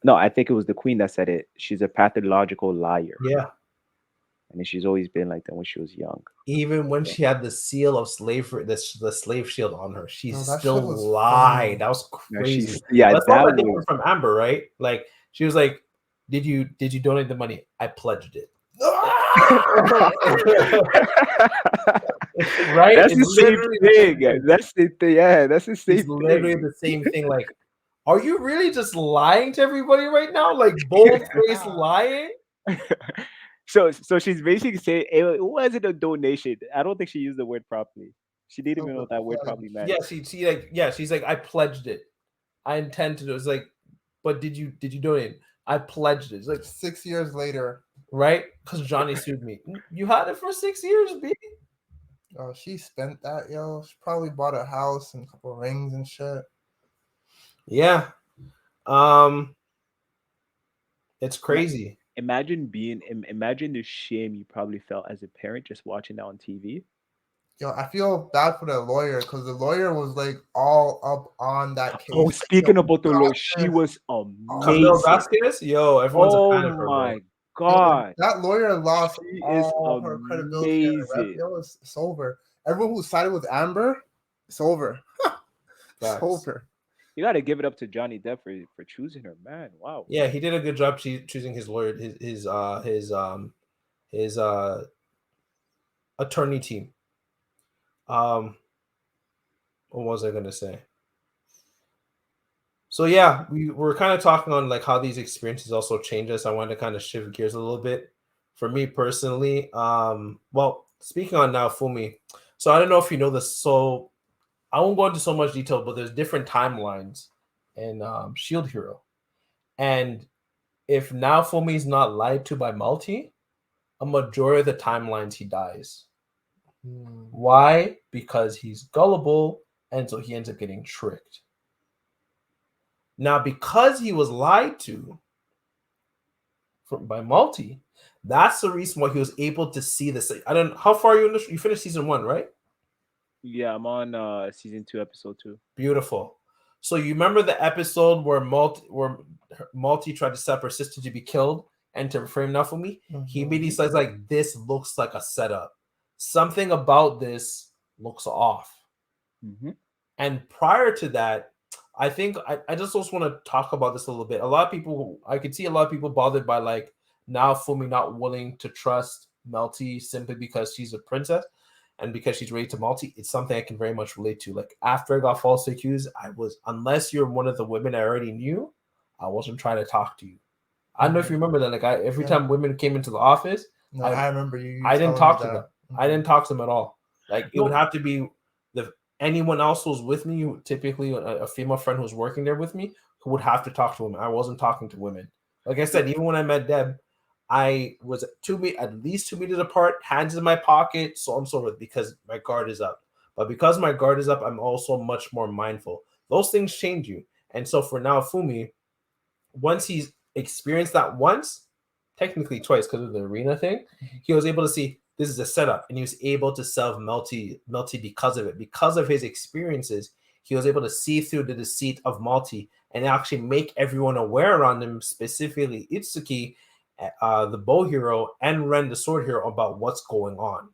no, I think it was the queen that said it. She's a pathological liar. Yeah. And then she's always been like that when she was young. Even when So she had the seal of slavery, the slave shield on her, she Yo, that shit still was lied. funny. That was yeah, crazy. yeah, That's not that that was different from Amber, right? Like she was like, "Did you donate the money? I pledged it." Right? that's It's the same literally the same thing. thing. That's the thing. Yeah, that's the It's same literally thing. the same thing. Like, are you really just lying to everybody right now? Like bold faced lying? So she's basically saying it wasn't a donation. I don't think she used the word properly. She didn't even know what that word probably meant. Yeah, she's like, I pledged it. I intend to do it. It's like, but did you donate? I pledged it. It's like, 6 years later, right? Because Johnny sued me. You had it for 6 years, B. she spent that, yo. She probably bought a house and a couple rings and shit. Yeah. It's crazy. Imagine imagine the shame you probably felt as a parent just watching that on TV. Yo, I feel bad for the lawyer because the lawyer was like all up on that case. Oh, Like, yo, speaking about the got Lord, she this. was Camille amazing. Vasquez, yo, everyone's a Oh fan of her, bro. my Yo, God. that lawyer lost She is all her credibility and her rep. amazing. Yo, it's over. Everyone who sided with Amber, it's over. It's Facts. over. You got to give it up to Johnny Depp for choosing her, man. Wow. Yeah, he did a good job choosing his lawyer, his attorney team. Um, what was I gonna say? So yeah, we were kind of talking on like how these experiences also change us. I wanted to kind of shift gears a little bit. For me personally, well, speaking on now, Fumi. So I don't know if you know this. So I won't go into so much detail, but there's different timelines in Shield Hero, and if now Fumi's not lied to by Malty, a majority of the timelines he dies. Why? Because he's gullible, and so he ends up getting tricked. Now, because he was lied to by Malty, that's the reason why he was able to see this. I don't know how far you finished season 1, right? Yeah, I'm on season 2, episode 2. Beautiful. So you remember the episode where Malty tried to set up her sister to be killed and to frame Nafumi? He immediately says like, "This looks like a setup. Something about this looks off." Mm-hmm. And prior to that, I think I just also want to talk about this a little bit. A lot of people, I could see a lot of people bothered by like now Fumi not willing to trust Melty simply because she's a princess and because she's related to Malty. It's something I can very much relate to. Like after I got falsely accused, unless you're one of the women I already knew, I wasn't trying to talk to you. I don't know if you remember that. Like every time women came into the office, No, I remember you. I didn't talk to them. Mm-hmm. I didn't talk to them at all. Like it would have to be anyone else who was with me, typically a female friend who was working there with me, who would have to talk to women. I wasn't talking to women. Like I said, even when I met Deb, I was at least 2 meters apart, hands in my pocket, so on and so forth, because my guard is up. But because my guard is up, I'm also much more mindful. Those things change you. And so for now, Fumi, once he's experienced that once, technically twice because of the arena thing, he was able to see this is a setup, and he was able to solve Melty because of it. Because of his experiences, he was able to see through the deceit of Malty and actually make everyone aware around him, specifically Itsuki, the bow hero, and Ren, the sword hero, about what's going on.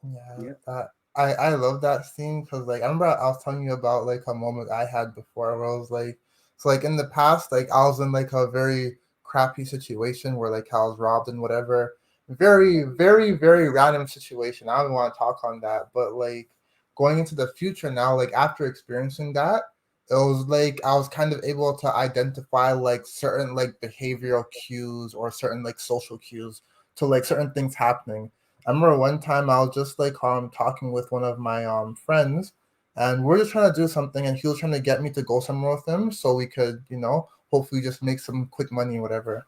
Yeah. I love that scene because like I remember I was telling you about like a moment I had before where I was like, so like in the past, like I was in like a very crappy situation where like I was robbed and whatever. Very, very, very random situation. I don't want to talk on that, but like going into the future now, like after experiencing that, it was like I was kind of able to identify like certain like behavioral cues or certain like social cues to like certain things happening. I remember one time I was just like talking with one of my friends, and we're just trying to do something, and he was trying to get me to go somewhere with him so we could, you know, hopefully just make some quick money, whatever.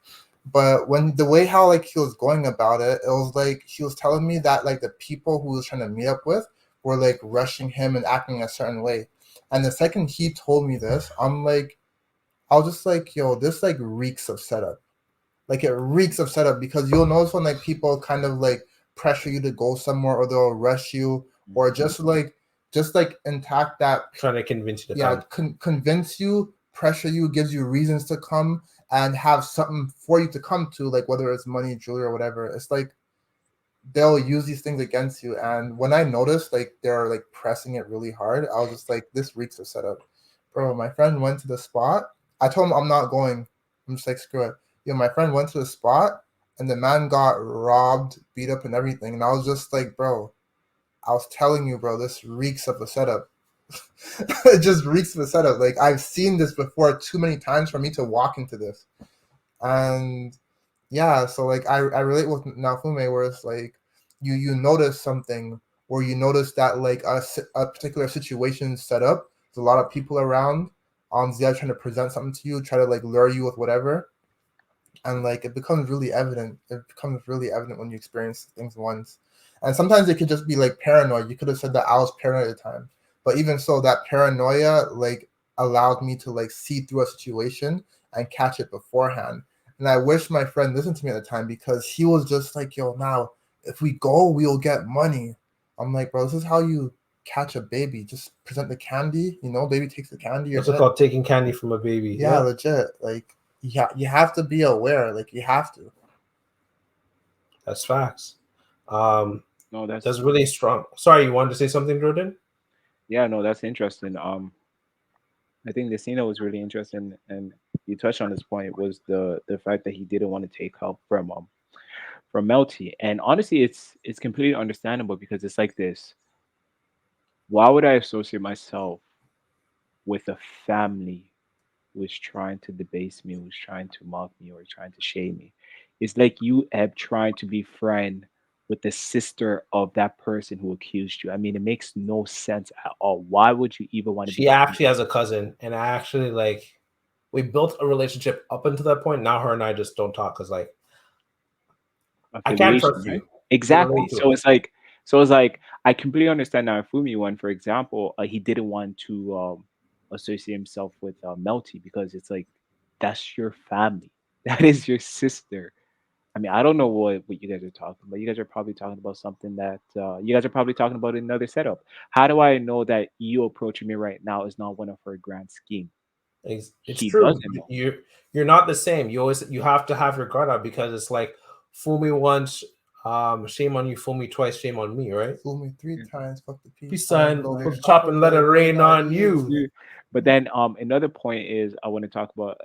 But when the way how like he was going about it, it was like he was telling me that like the people who he was trying to meet up with were like rushing him and acting a certain way. And the second he told me this, I was just like, yo, this like reeks of setup. Like it reeks of setup because you'll notice when like people kind of like pressure you to go somewhere or they'll rush you or Mhm. just like intact that Trying to convince you to yeah, come. convince you, pressure you, gives you reasons to come and have something for you to come to, like whether it's money, jewelry, or whatever. It's like they'll use these things against you. And when I noticed like they're like pressing it really hard, I was just like, this reeks of setup. Bro, my friend went to the spot. I told him I'm not going. I'm just like, screw it. My friend went to the spot and the man got robbed, beat up, and everything. And I was just like, bro, I was telling you, bro, this reeks of a setup. It just reeks of a setup. Like I've seen this before too many times for me to walk into this. And yeah, so like I relate with Nafume where it's like you notice something or you notice that like a particular situation set up. There's a lot of people around. They're trying to present something to you, try to like lure you with whatever, and like it becomes really evident. It becomes really evident when you experience things once. And sometimes it could just be like paranoid. You could have said that I was paranoid at the time, but even so, that paranoia like allowed me to like see through a situation and catch it beforehand. And I wish my friend listened to me at the time because he was just like, "Yo, now if we go, we'll get money." I'm like, "Bro, this is how you catch a baby. Just present the candy. Baby takes the candy. You're What's it gonna, called? Taking candy from a baby. yeah, Yeah, legit. Like, you have to be aware. Like, you have to." that's facts. Um, No, that's that's really strong. Sorry, you wanted to say something, Jordan? yeah, no, that's interesting. I think the scene that was really interesting, and you touched on this point, was the fact that he didn't want to take help from Melty. And honestly, it's completely understandable because it's like this. Why would I associate myself with a family who is trying to debase me, who's trying to mock me, or trying to shame me? It's like you, Eb, trying to be friend with the sister of that person who accused you. I mean, it makes no sense at all. Why would you even want to be She friends? actually has a cousin, and I actually like we built a relationship up until that point. Now her and I just don't talk because like I can't Affiliation, trust right? you. You can Exactly. relate to it. So it's like I completely understand now Fumi when, for example, he didn't want to associate himself with Melty because it's like that's your family, that is your sister. I mean, I don't know what you guys are talking about. You guys are probably talking about something that you guys are probably talking about another setup. How do I know that you approaching me right now is not one of her grand scheme? It's He true. doesn't know. You're not the same. You have to have your guard up because it's like fool me once, shame on you. Fool me twice, shame on me. Right? Fool me three times, fuck the peace Peace sign, sign. blow the Put the chop top and and let let it it rain rain on on you. you. Yeah. But then another point is I want to talk about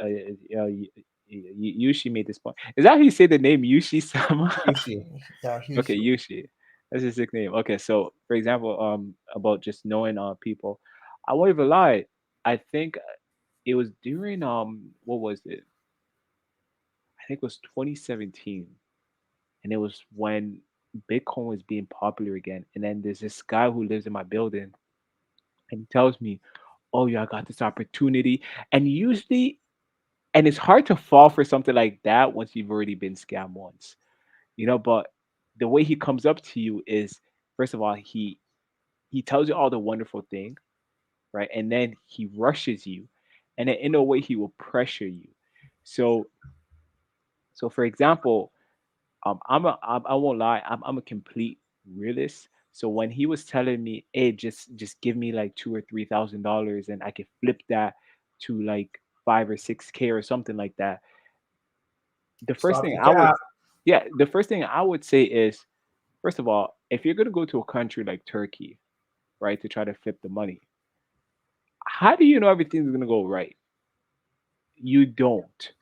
Yushi made this point. Is that how you say the name Yushi Sama? Yushi. Yeah, Okay, he's Yushi. That's his nickname. Okay, so for example, about just knowing people, I won't even lie. I think it was during what was it? I think it was 2017, and it was when Bitcoin was being popular again. And then there's this guy who lives in my building, and he tells me, "Oh yeah, I got this opportunity." And usually, and it's hard to fall for something like that once you've already been scammed once, But the way he comes up to you is, first of all, he tells you all the wonderful thing, right? And then he rushes you, and then in a way he will pressure you. So for example, I won't lie, I'm a complete realist. So when he was telling me, hey, just give me like $2 or $3,000 and I could flip that to like 5 or 6K or something like that, the first Stop thing the I would cap. yeah, the first thing I would say is, first of all, if you're gonna go to a country like Turkey, right, to try to flip the money, how do you know everything's gonna go right? You don't,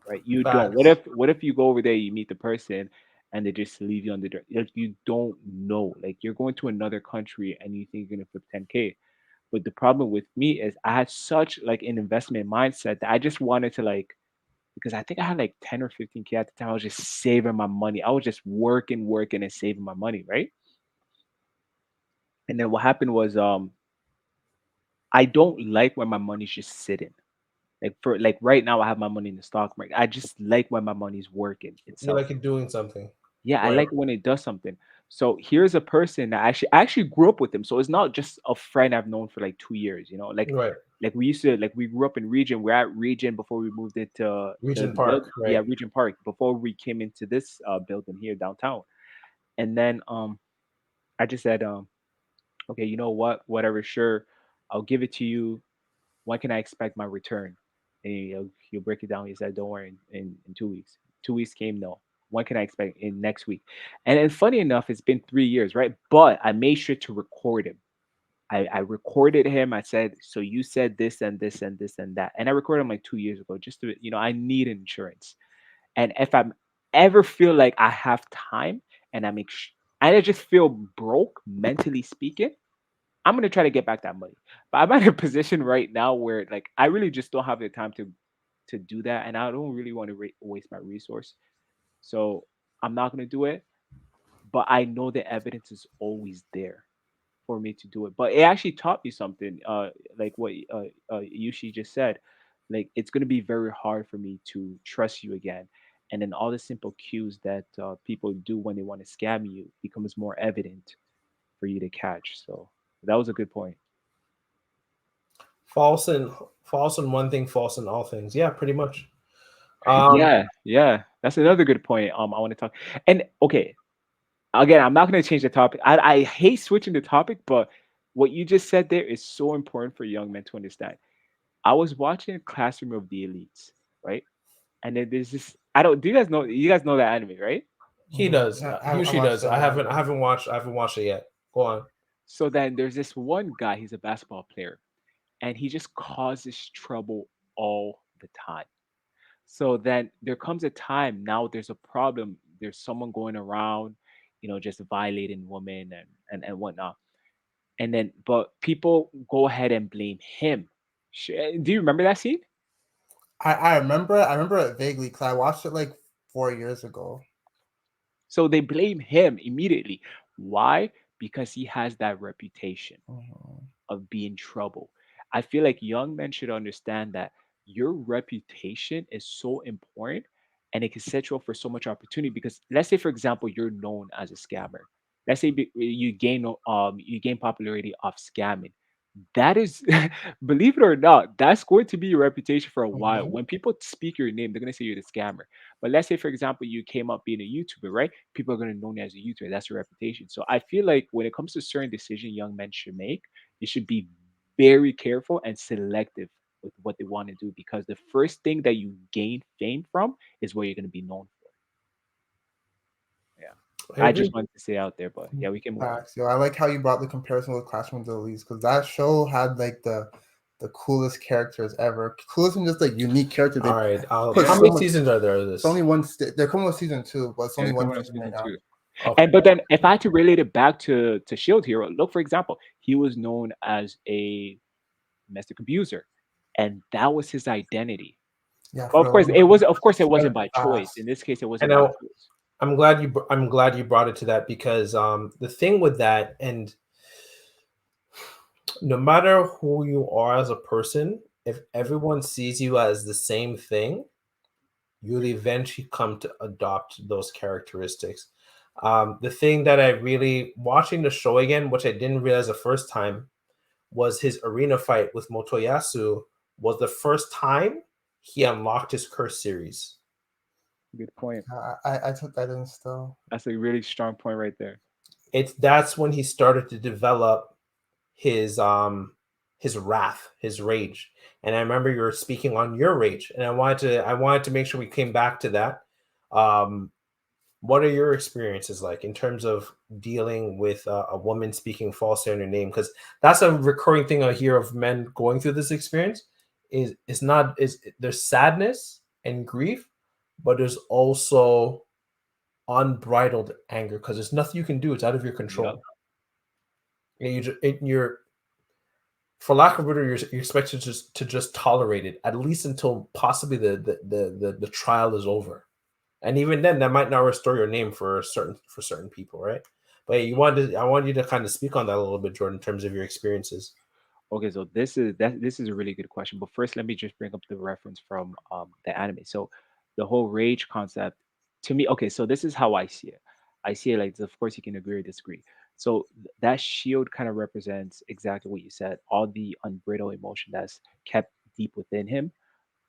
right? You don't. What Facts. if what if you go over there, you meet the person, and they just leave you on the dirt? Like you don't know. Like you're going to another country and you think you're gonna flip 10K. But the problem with me is I had such like an investment mindset that I just wanted to like, because I think I had like 10 or 15K at the time. I was just saving my money. I was just working and saving my money, right? And then what happened was I don't like when my money's just sitting. Like for like right now, I have my money in the stock market. I just like when my money's working You itself. like it doing something. Yeah, I Right. like it when it does something. So here's a person that I actually grew up with him. So it's not just a friend I've known for like 2 years, you know. Right. Like we used to like we grew up in Region. We're at Region before we moved into Regent the build. Park. Yeah, Right. Region Park before we came into this building here downtown. And then I just said okay, you know what? Whatever, sure. I'll give it to you. When can I expect my return? And he'll break it down. He said, don't worry, in 2 weeks. 2 weeks came, no. When can I expect in next week? And then funny enough, it's been 3 years, right? But I made sure to record him. I recorded him. I said, so you said this and this and this and that. And I recorded him like 2 years ago, just to, I need insurance. And if I'm ever feel like I have time and and I just feel broke mentally speaking, I'm gonna try to get back that money. But I'm at a position right now where like I really just don't have the time to do that, and I don't really want to waste my resource. So I'm not gonna do it. But I know the evidence is always there for me to do it. But it actually taught me something. Like what Yushi just said. Like it's gonna be very hard for me to trust you again. And then all the simple cues that people do when they want to scam you becomes more evident for you to catch. So that was a good point. False in false in one thing, false in all things. Yeah, pretty much. Um, Yeah, yeah, that's another good point. I want to talk. And okay, again, I'm not going to change the topic. I hate switching the topic, but what you just said there is so important for young men to understand. I was watching Classroom of the Elites, right? And then there's this. I don't. Do you guys know? You guys know that anime, right? he does. I Usually watched does. the I haven't watched. I haven't watched it yet. Go on. So then there's this one guy. He's a basketball player, and he just causes trouble all the time. So then there comes a time now there's a problem. There's someone going around, just violating women and whatnot. And then, but people go ahead and blame him. Do you remember that scene? I remember it vaguely because I watched it like 4 years ago. So they blame him immediately. Why? Because he has that reputation Mhm. of being trouble. I feel like young men should understand that your reputation is so important and it can set you up for so much opportunity because let's say for example you're known as a scammer. Let's say you gain popularity off scamming. That is believe it or not, that's going to be your reputation for a while. Mhm. When people speak your name, they're going to say you're the scammer. But let's say for example you came up being a YouTuber, right? People are going to know you as a YouTuber. That's your reputation. So I feel like when it comes to certain decisions young men should make, you should be very careful and selective with what they want to do because the first thing that you gain fame from is what you're going to be known for. Yeah. I I agree. just wanted to say out there, but yeah, we can move on. Facts. Yo, I like how you brought the comparison with Classroom of the Elite because that show had like the coolest characters ever. Coolest and just like unique characters. They All right. put How Yeah. so many much. seasons are there of It's only this? one. They're coming with season two, but it's Yeah, only they're one coming out season right season now. two. Okay. And but then if I had to relate it back to Shield Hero, look for example, he was known as a domestic abuser, and that was his identity. Yeah, But for of a course, long it was time. of course it Very wasn't by choice. fast. In this case, it And wasn't by now choice. I'm glad you brought it to that because the thing with that, and no matter who you are as a person, if everyone sees you as the same thing, you'll eventually come to adopt those characteristics. The thing that I really watching the show again, which I didn't realize the first time, was his arena fight with Motoyasu was the first time he unlocked his curse series. Good point. I took that in still. That's a really strong point right there. It's that's when he started to develop his wrath, his rage. And I remember you were speaking on your rage, and I wanted to make sure we came back to that. Um, what are your experiences like in terms of dealing with a woman speaking falsely on your name? Because that's a recurring thing I hear of men going through this experience. Is not is there's sadness and grief, but there's also unbridled anger because there's nothing you can do. It's out of your Yep. control. And you're for lack of a better, you're expected to just tolerate it at least until possibly the trial is over. And even then, that might not restore your name for certain people, right? But yeah, I want you to kind of speak on that a little bit, Jordan, in terms of your experiences. Okay, so this is a really good question. But first, let me just bring up the reference from the anime. So the whole rage concept to me, okay, so this is how I see it. I see it like this. Of course, you can agree or disagree. So that shield kind of represents exactly what you said, all the unbridled emotion that's kept deep within him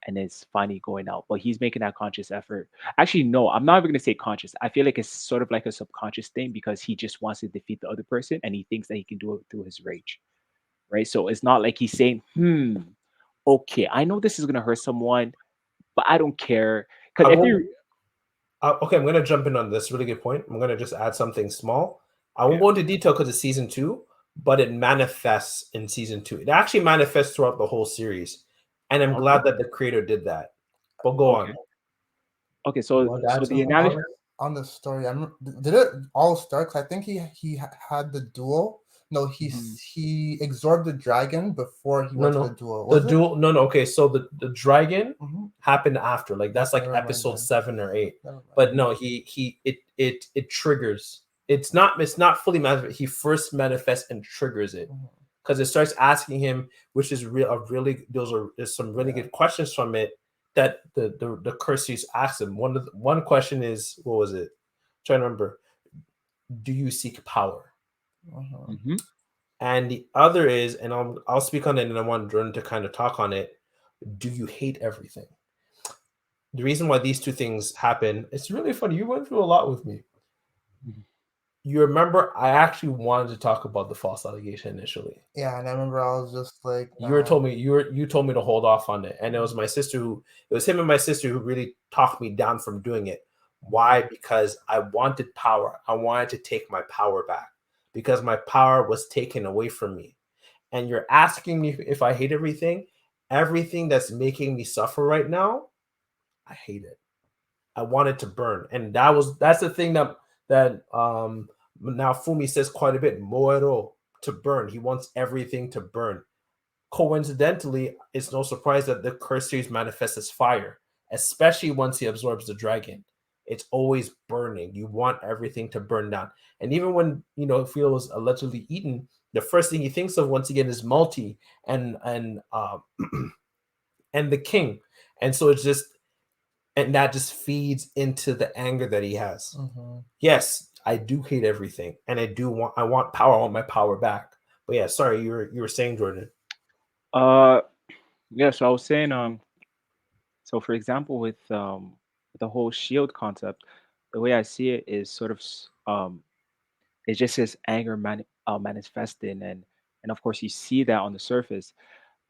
and it's finally going out. But he's making that conscious effort. Actually, no, I'm not even gonna say conscious. I feel like it's sort of like a subconscious thing because he just wants to defeat the other person and he thinks that he can do it through his rage, right? So it's not like he's saying, okay, I know this is gonna hurt someone, but I don't care. I Because if won't. you Okay, I'm gonna jump in on this really good point. I'm gonna just add something small. I won't okay, go into detail because it's season two, but it manifests in season two. It actually manifests throughout the whole series, and I'm okay, glad that the creator did that. But go okay, on. okay. You So want to so add the something? analogy. On the story, did it all start? 'Cause I think had the duel. No, Mhm. he absorbed the dragon before he No, went to the no. duel. The Was it? duel. No, no. Okay, so the dragon Hmm. happened after. Like that's Okay, like never mind episode then. 7 or 8. Never mind. But no, it triggers. It's not fully manifest. He first manifests and triggers it Mhm. because it starts asking him, which is real. A really there's some really Yeah. good questions from it that the curses ask him. One question is, what was it? trying to remember. Do you seek power? Uh-huh. Mhm. And the other is, and I'll speak on it, and I want Jordan to kind of talk on it. Do you hate everything? The reason why these two things happen, it's really funny. You went through a lot with me. Mhm. You remember I actually wanted to talk about the false allegation initially. Yeah, and I remember I was just like, nah. You told me to hold off on it, and it was my sister who it was him and my sister who really talked me down from doing it. Why? Because I wanted power. I wanted to take my power back because my power was taken away from me. And you're asking me if I hate everything. Everything that's making me suffer right now, I hate it. I want it to burn, and that's the thing that now Fumi says quite a bit. Moero, to burn. He wants everything to burn. Coincidentally, it's no surprise that the curse series manifests as fire, especially once he absorbs the dragon. It's always burning. You want everything to burn down. And even when Phil was allegedly eaten, the first thing he thinks of once again is Malty and and the king. And so it's just and that just feeds into the anger that he has. Mm-hmm. Yes, I do hate everything, and I want power. I want my power back. But yeah, sorry, you were saying, Jordan. Uh, yeah. So I was saying, so for example, with the whole shield concept, the way I see it is sort of it's just his anger manifesting, and of course you see that on the surface.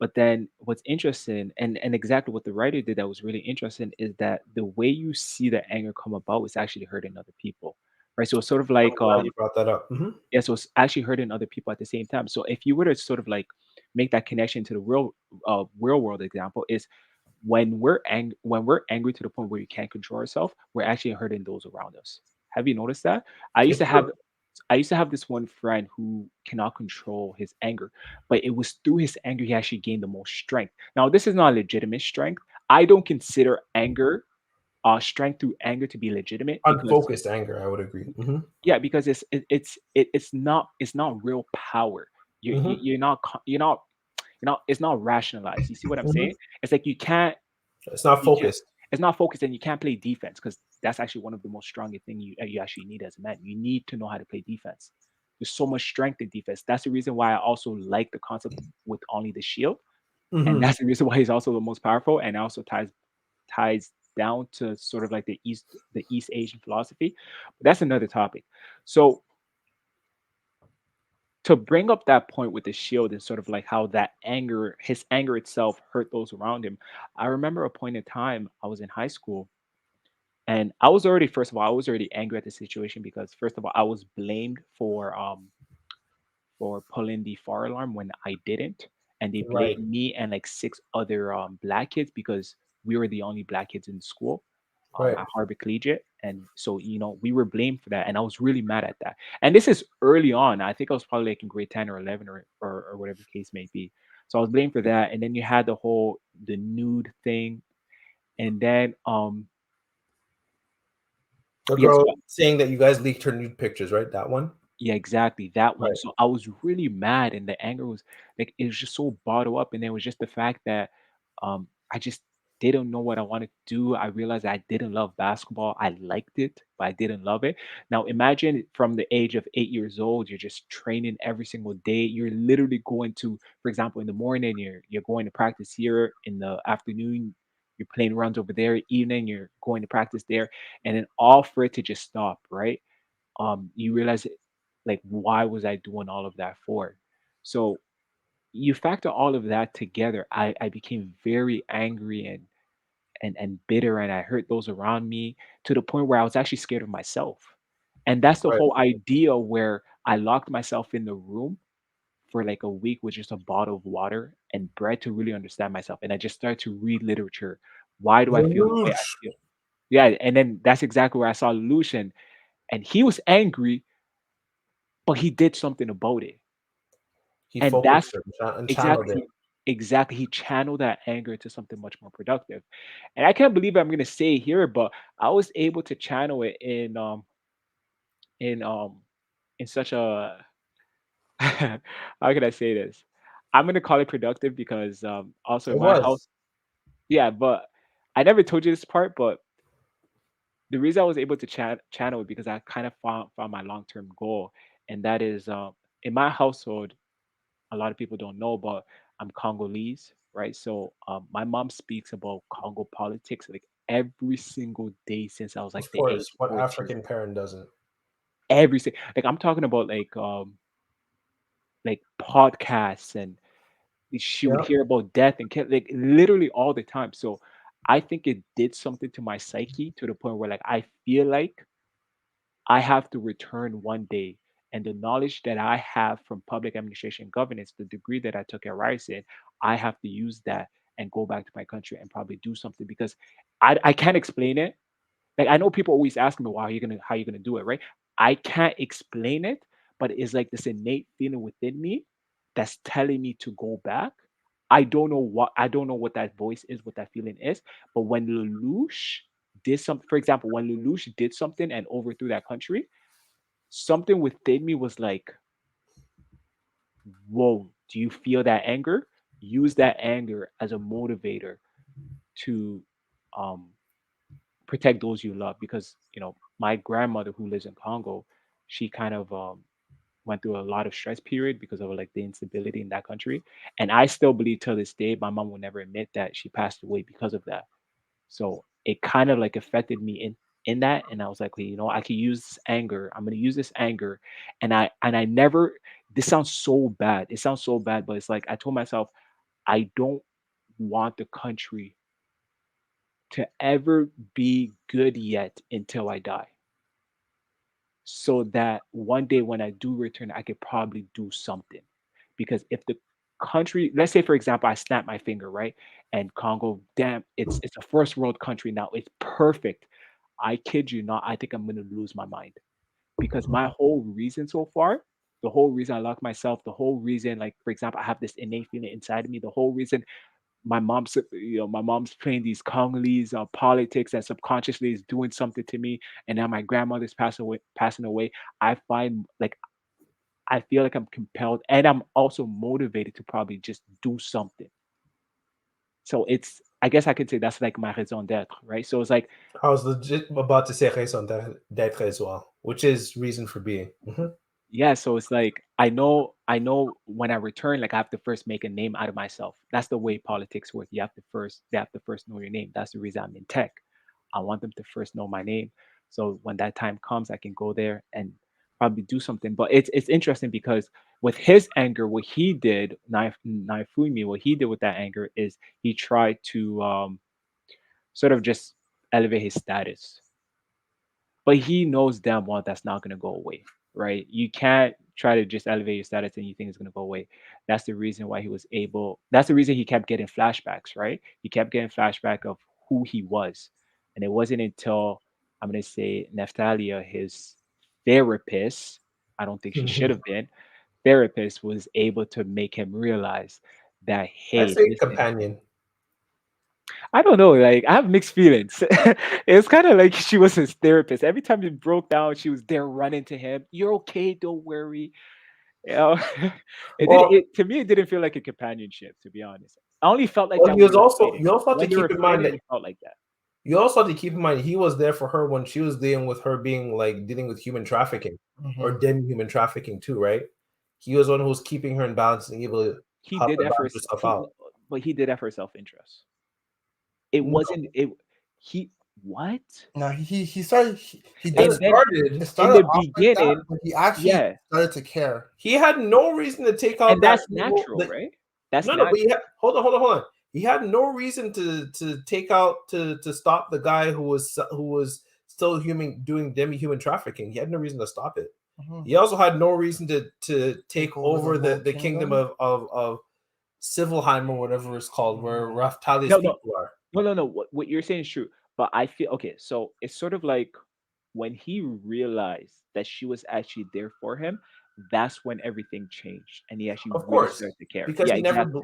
But then what's interesting, and exactly what the writer did that was really interesting, is that the way you see the anger come about is actually hurting other people, right? So it's sort of I'm like glad you brought that up. Hmm. yeah, so it's actually hurting other people at the same time. So if you were to sort of like make that connection to the real world example, is when we're angry to the point where we can't control ourselves, we're actually hurting those around us. Have you noticed that? I used It's to true. have I used to have this one friend who cannot control his anger, but it was through his anger he actually gained the most strength. Now, this is not legitimate strength. I don't consider strength through anger to be legitimate because Unfocused anger, I would agree. Hmm. yeah, because it's not real power. Hmm. You're not it's not rationalized. You see what I'm Hmm. saying? It's like It's not you can't focused. it's not focused and you can't play defense because that's actually one of the most strongest thing you actually need as a man. You need to know how to play defense. There's so much strength in defense. That's the reason why I also like the concept with only the shield, and Hmm. that's the reason why he's also the most powerful, and also ties down to sort of like the East Asian philosophy. But that's another topic. So to bring up that point with the shield and sort of like how his anger itself hurt those around him. I remember a point in time I was in high school and I was already, first of all, I was already angry at the situation because first of all, I was blamed for pulling the fire alarm when I didn't. And they Right. blamed me and like six other black kids because we were the only black kids in the school Right. at Harvard Collegiate. And so, we were blamed for that. And I was really mad at that. And this is early on. I think I was probably like in grade 10 or 11 or whatever the case may be. So I was blamed for that. And then you had the nude thing. And then, The yes, girl saying that you guys leaked her nude pictures, right? That one. Yeah, exactly, that one. Right. So I was really mad, and the anger was like it was just so bottled up, and it was just the fact that I just didn't know what I wanted to do. I realized I didn't love basketball. I liked it, but I didn't love it. Now imagine from the age of 8 years old, you're just training every single day. You're literally going to, for example, in the morning, you're going to practice here. In the afternoon, you're playing runs over there. Evening, you're going to practice there, and then all for it to just stop, right? You realize like why was I doing all of that for? So you factor all of that together, I became very angry and bitter, and I hurt those around me to the point where I was actually scared of myself. And that's the Right. whole idea where I locked myself in the room for like a week with just a bottle of water and bread to really understand myself. And I just started to read literature. Why do I feel the way I Lelouch. feel? Yeah, and then that's exactly where I saw Lucian, and he was angry, but he did something about it. He And focused that's it and channeled it. exactly exactly, he channeled that anger into something much more productive. And I can't believe I'm gonna say it here, but I was able to channel it in, in such a how can I say this? I'm gonna call it productive because, also in It my house. was. Yeah, but I never told you this part, but the reason I was able to channel it because I kind of found my long-term goal, and that is, in my household a lot of people don't know, but I'm Congolese, right? So my mom speaks about Congo politics like every single day since I was like Of the age course. of What 14. African parent doesn't? Every single like I'm talking about like podcasts, and she would Yeah. hear about death and like literally all the time. So I think it did something to my psyche to the point where like I feel like I have to return one day. And the knowledge that I have from public administration governance, the degree that I took at Ryerson, I have to use that and go back to my country and probably do something because I can't explain it. Like I know people always ask me, "Well, how you gonna do it?" Right? I can't explain it, but it's like this innate feeling within me that's telling me to go back. I don't know what that voice is, what that feeling is. But when Lelouch did something, for example, when Lelouch did something and overthrew that country, something within me was like, "Whoa, do you feel that anger? Use that anger as a motivator to um protect those you love." Because my grandmother who lives in Congo, she kind of went through a lot of stress period because of like the instability in that country, and I still believe till this day my mom will never admit that she passed away because of that. So it kind of like affected me in that, and I was like, "Well, I can use this anger. I'm gonna use this anger," and I never. This sounds so bad. It sounds so bad, but it's like I told myself I don't want the country to ever be good yet until I die, so that one day when I do return, I could probably do something. Because if the country, let's say for example, I snap my finger, right? And Congo, damn, it's a first world country now. It's perfect. I kid you not, I think I'm gonna lose my mind. Because my whole reason so far, the whole reason I lock myself, the whole reason, like for example, I have this innate feeling inside of me, the whole reason my mom's playing these Congolese politics and subconsciously is doing something to me, and now my grandmother's passing away. I find like I feel like I'm compelled, and I'm also motivated to probably just do something. So it's I guess I could say that's like my raison d'être, right? So it's like I was legit about to say raison d'être as well, which is reason for being. yeah, so it's like I know when I return, like I have to first make a name out of myself. That's the way politics work. They have to first know your name. That's the reason I'm in tech. I want them to first know my name. So when that time comes, I can go there and probably do something. But it's interesting because with his anger, what he did, Naifumi, what he did with that anger is he tried to sort of just elevate his status, but he knows damn well that's not gonna go away, right? You can't try to just elevate your status and you think it's gonna go away. That's the reason why he was able. That's the reason he kept getting flashbacks, right? He kept getting flashback of who he was, and it wasn't until I'm gonna say Neftalia, his therapist. I don't think she should have been therapist was able to make him realize that I'd hey, say listen, companion. I don't know. Like I have mixed feelings. It's kind of like she was his therapist. Every time he broke down, she was there running to him. You're okay. Don't worry. You know, it did. Well, It to me, it didn't feel like a companionship. To be honest, I only felt like well, that he when was they were also. fighting. You also have to When they keep were in mind fighting, that it felt like that. you also have to keep in mind he was there for her when she was dealing with her being like dealing with human trafficking or Mhm. dim human trafficking too, right? He was one who was keeping her in balance and able to He help did her that for balance herself he, out. but he did that for self interest. It No, wasn't. It he what? No, he started he it did And then it started. in started the off like that, beginning, but he actually yeah, started to care. He had no reason to take out and that that's evil. natural, right? That's No, no, but natural. hold on. He had no reason to take out to stop the guy who was still human doing demi-human trafficking. He had no reason to stop it. Mhm. He also had no reason to take Take over the over whole the kingdom kingdom. of Civilheim or whatever it's called, where Mhm. Raftalia's No, no, people are. no, no, no. What you're saying is true, but I feel okay. So it's sort of like when he realized that she was actually there for him, that's when everything changed, and he actually Of really course, started to care. because Yeah, exactly.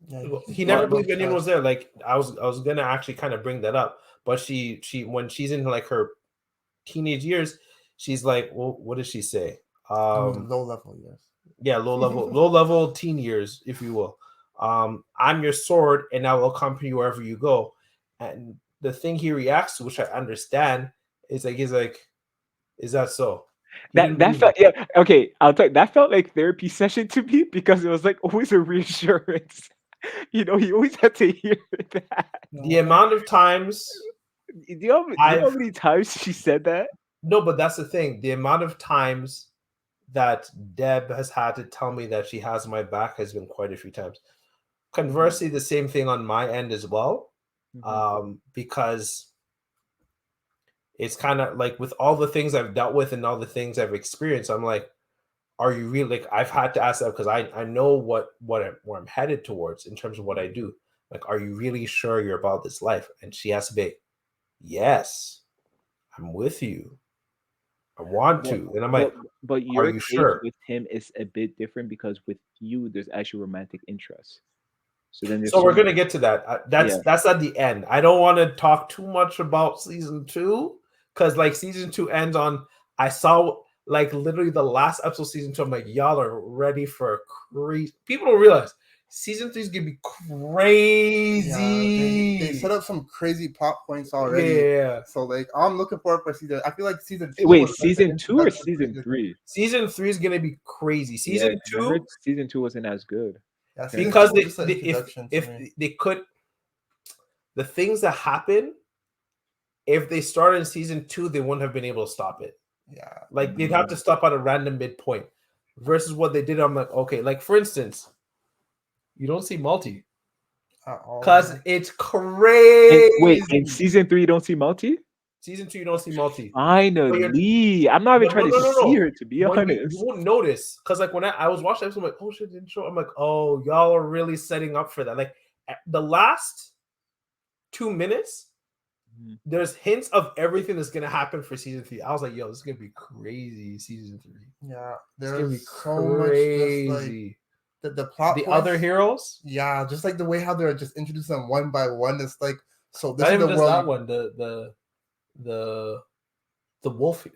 Yeah, he he never But built believed anyone was trust. there. Like I was gonna actually kind of bring that up, but she when she's in like her teenage years, she's like, well, what does she say? I mean, Um, low level, yes. yeah, low level teen years, if you will. I'm your sword, and I will accompany you wherever you go. And the thing he reacts to, which I understand, is like he's like, is that so? He didn't that believe felt her. yeah okay. I'll tell you, that felt like therapy session to me because it was like always a reassurance. He always had to hear that. The No, amount of times Do you know how I've many times she said that? no, but that's the thing. The amount of times that Deb has had to tell me that she has my back has been quite a few times. Mhm, Conversely, the same thing on my end as well, mhm. because it's kind of like with all the things I've dealt with and all the things I've experienced, I'm like, are you really like I've had to ask that because I know where I'm headed towards in terms of what I do. Like, are you really sure you're about this life? And she has to be, yes, I'm with you. I want But to. And I'm but like, but are your you case sure? with him is a bit different because with you, there's actually romantic interest. So then there's So we're some gonna get to that. yeah. That's at the end. I don't want to talk too much about season two because like season two ends on. I saw like literally the last episode of season two. I'm like, y'all are ready for a crazy. People don't realize season three is gonna be yeah, they set crazy. up some crazy plot points already. Yeah, So like, I'm looking forward for season. I feel like season two Wait, was like the season two or introduction to season season three. three? season three is gonna be crazy. Yeah, Season 'cause I heard two season two wasn't as good. Yeah, season Apparently. two because was just an if introduction to me. they could the things that happen if they started in season two they wouldn't have been able to stop it. Yeah, Like they'd have Mm. to stop at a random midpoint. Versus what they did, I'm like, okay, like for instance, you don't see Malty at because all. it's And wait, in crazy. season three, you don't see Malty? Season two, you don't see Malty, but you're Finally, I'm not even but trying to see no. her to be When you honest. won't notice because like when I was watching episode, I'm like, oh shit, didn't show. I'm like, oh, y'all are really setting up for that. Like the last 2 minutes, Mhm. there's hints of everything that's gonna happen for season three. I was like, yo, this is gonna be crazy. Season three, Yeah, it's gonna be there's so much just like crazy. the plot The points. other heroes, Yeah, just like the way how they're just introducing them one by one. It's like, so this not is even the just world. that one. The the wolf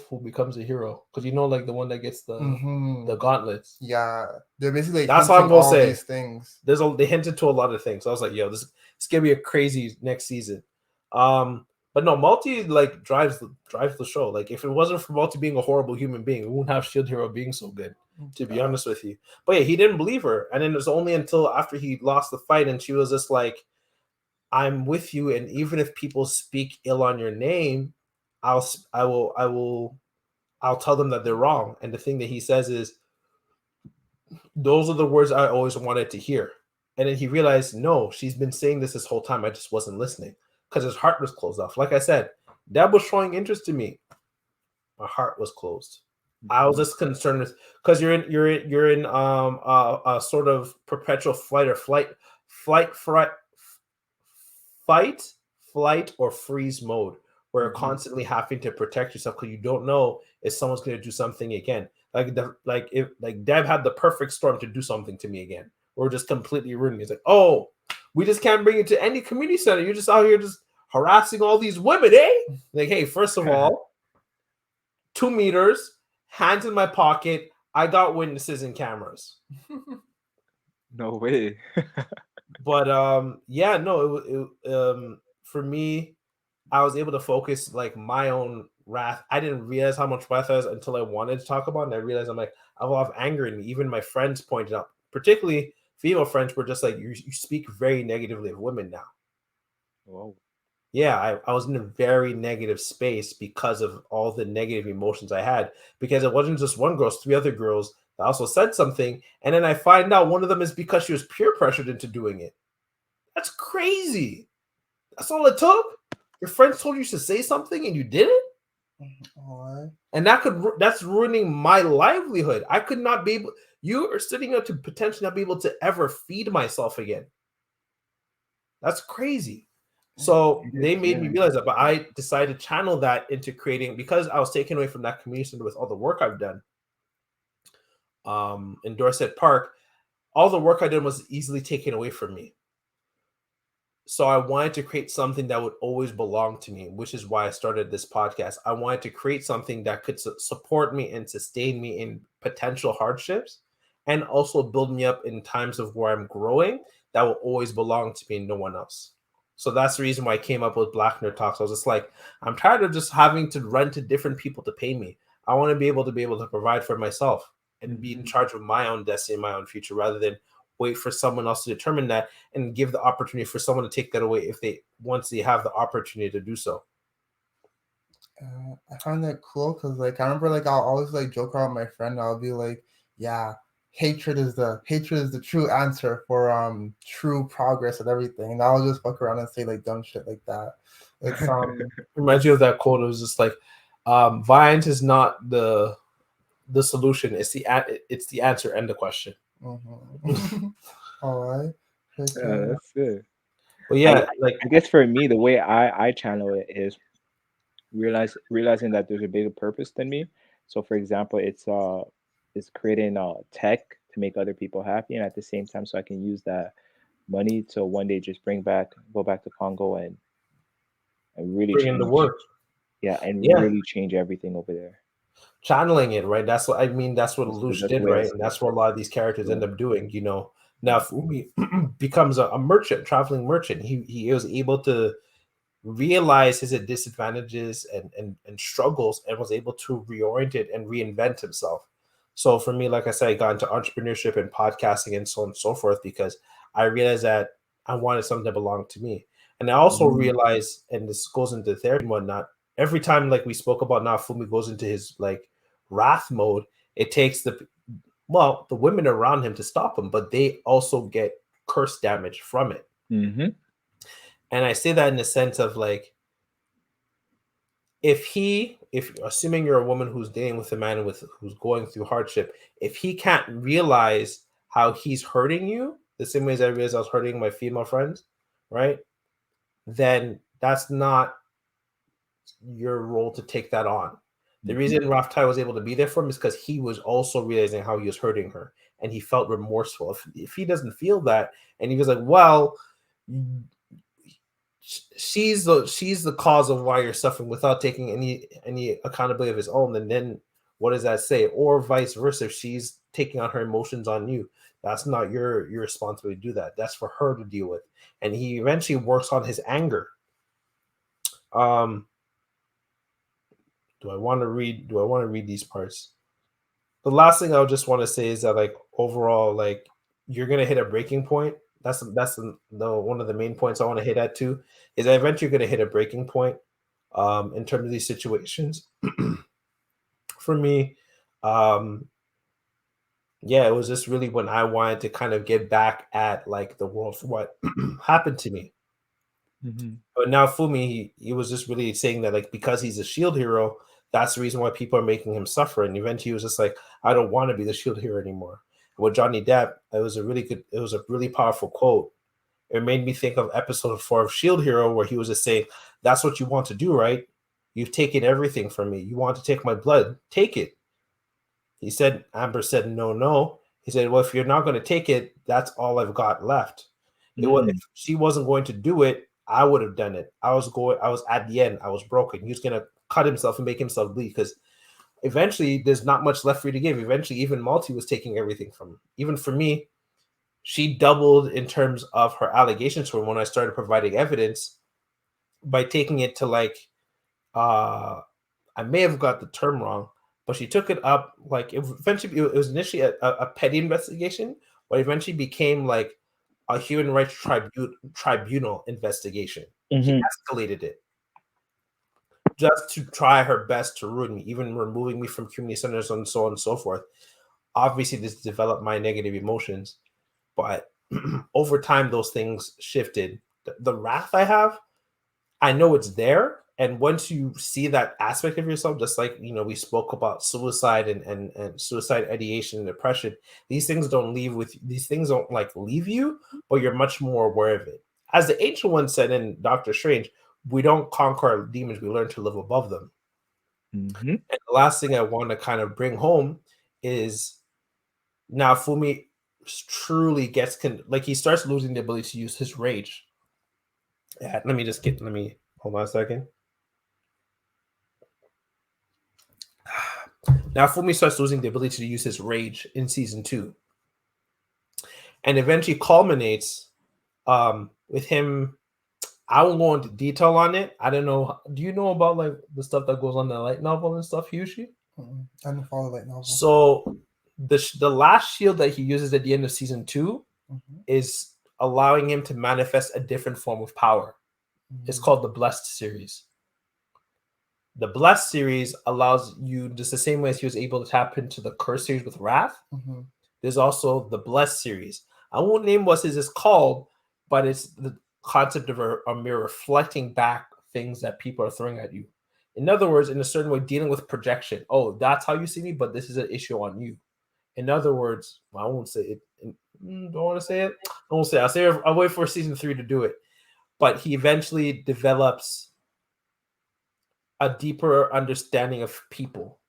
who becomes a hero because you know like the one that gets the Mhm. gauntlets. Yeah, they're basically like That's all I'm hinting gonna all say. these things. They hinted to a lot of things. So I was like, yo, this gonna be a crazy next season. But no, Multi like drives the show. Like if it wasn't for Multi being a horrible human being, we wouldn't have Shield Hero being so good. To be Yeah. honest with you, but yeah, he didn't believe her, and then it was only until after he lost the fight, and she was just like, "I'm with you, and even if people speak ill on your name, I'll tell them that they're wrong." And the thing that he says is, those are the words I always wanted to hear. And then he realized, no, she's been saying this whole time. I just wasn't listening because his heart was closed off. Like I said, Dad was showing interest in me. My heart was closed. I was Mhm. just concerned with because you're in a sort of perpetual flight, fright, fight, flight, or freeze mode where you're Mhm. constantly having to protect yourself because you don't know if someone's going to do something again. If Deb had the perfect storm to do something to me again, or just completely ruin me. It's like, oh, We just can't bring it to any community center. You're just out here just harassing all these women, eh? Like, hey, first of all, 2 meters, hands in my pocket. I got witnesses and cameras. No way. But yeah, no, for me, I was able to focus like my own wrath. I didn't realize how much wrath I was until I wanted to talk about it. And I realized I'm like, I have a lot of anger in me. Even my friends pointed out, particularly female friends, were just like, you speak very negatively of women now. Whoa. Yeah, I was in a very negative space because of all the negative emotions I had. Because it wasn't just one girl, it's 3 other girls that also said something. And then I find out one of them is because she was peer pressured into doing it. That's crazy. That's all it took. Your friends told you to say something and you did it. And that's ruining my livelihood. I could not be able. You are sitting up to potentially not be able to ever feed myself again. That's crazy. So they made me realize that, but I decided to channel that into creating, because I was taken away from that community center with all the work I've done in Dorset Park. All the work I did was easily taken away from me. So I wanted to create something that would always belong to me, which is why I started this podcast. I wanted to create something that could support me and sustain me in potential hardships, and also build me up in times of where I'm growing, that will always belong to me and no one else. So that's the reason why I came up with Black Nerd Talks. I was just like, I'm tired of just having to run to different people to pay me. I want to be able to provide for myself and be in charge of my own destiny, my own future, rather than wait for someone else to determine that and give the opportunity for someone to take that away once they have the opportunity to do so. I find that cool because like I remember like I'll always like joke around with my friend. I'll be like, yeah, hatred is the true answer for true progress and everything. And I'll just fuck around and say like dumb shit like that. It's reminds you of that quote. It was just like, violence is not the solution. It's the answer and the question. Mm-hmm. All right. Yeah, that's good. But yeah, I guess for me, the way I channel it is realizing that there's a bigger purpose than me. So for example, it's creating tech to make other people happy, and at the same time, so I can use that money to one day just go back to Congo and really bring in the change. work. Yeah, and Yeah. really change everything over there. Channeling it, right? That's what I mean. That's what Lelouch did, right? And that's what a lot of these characters end up doing. You know, now Fumi becomes a merchant, traveling merchant. He was able to realize his disadvantages and struggles, and was able to reorient it and reinvent himself. So for me, like I said, I got into entrepreneurship and podcasting and so on and so forth, because I realized that I wanted something that belonged to me. And I also realized, and this goes into therapy and whatnot, every time like we spoke about, now Fumi goes into his like wrath mode, it takes the women around him to stop him, but they also get curse damage from it. And I say that in the sense of like, if assuming you're a woman who's dating with a man who's going through hardship, if he can't realize how he's hurting you the same way as I realized I was hurting my female friends, right? Then that's not your role to take that on. The reason Raftai was able to be there for him is because he was also realizing how he was hurting her, and he felt remorseful. If he doesn't feel that, and he was like, well, she's the cause of why you're suffering, without taking any accountability of his own, and then what does that say? Or vice versa, if she's taking on her emotions on you, that's not your responsibility to do that. That's for her to deal with. And he eventually works on his anger. Do I want to read these parts? The last thing I just want to say is that, like, overall, like, you're gonna hit a breaking point. That's the one of the main points I want to hit at too, is that eventually you're gonna hit a breaking point in terms of these situations. For me, yeah, it was just really when I wanted to kind of get back at like the world for what happened to me. But now Fumi, he was just really saying that, like, because he's a shield hero, that's the reason why people are making him suffer. And eventually he was just like, I don't want to be the shield hero anymore. With Johnny Depp, it was a really powerful quote. It made me think of episode 4 of Shield Hero, where he was just saying, that's what you want to do, right? You've taken everything from me. You want to take my blood, take it. He said, Amber said, no. He said, well, if you're not going to take it, that's all I've got left. If she wasn't going to do it, I would have done it. I was at the end. I was broken. He was gonna cut himself and make himself bleed because eventually there's not much left for you to give. Eventually, even Malty was taking everything from him. Even for me, she doubled in terms of her allegations for when I started providing evidence by taking it to like I may have got the term wrong, but she took it up like it was initially a petty investigation, but eventually became like a human rights tribunal investigation. She escalated it just to try her best to ruin me, even removing me from community centers and so on and so forth. Obviously, this developed my negative emotions, but over time, those things shifted. The wrath I have, I know it's there. And once you see that aspect of yourself, just like we spoke about suicide and suicide ideation and depression, these things don't like leave you, but you're much more aware of it. As the ancient one said in Doctor Strange, we don't conquer our demons, we learn to live above them. And the last thing I want to kind of bring home is now Fumi truly gets like he starts losing the ability to use his rage. Yeah, let me hold on a second. Now Fumi starts losing the ability to use his rage in season 2. And eventually culminates with him. I won't go into detail on it. I don't know. Do you know about like the stuff that goes on in the light novel and stuff, Yushi? I don't follow light novel. So the last shield that he uses at the end of season 2 is allowing him to manifest a different form of power. It's called the Blessed series. The Blessed series allows you, just the same way as he was able to tap into the Curse series with Wrath. There's also the Blessed series. I won't name what it is called, but it's the concept of a mirror reflecting back things that people are throwing at you. In other words, in a certain way, dealing with projection. Oh, that's how you see me, but this is an issue on you. In other words, I won't say it. Don't want to say it. I won't say it. I'll wait for season 3 to do it. But he eventually develops a deeper understanding of people.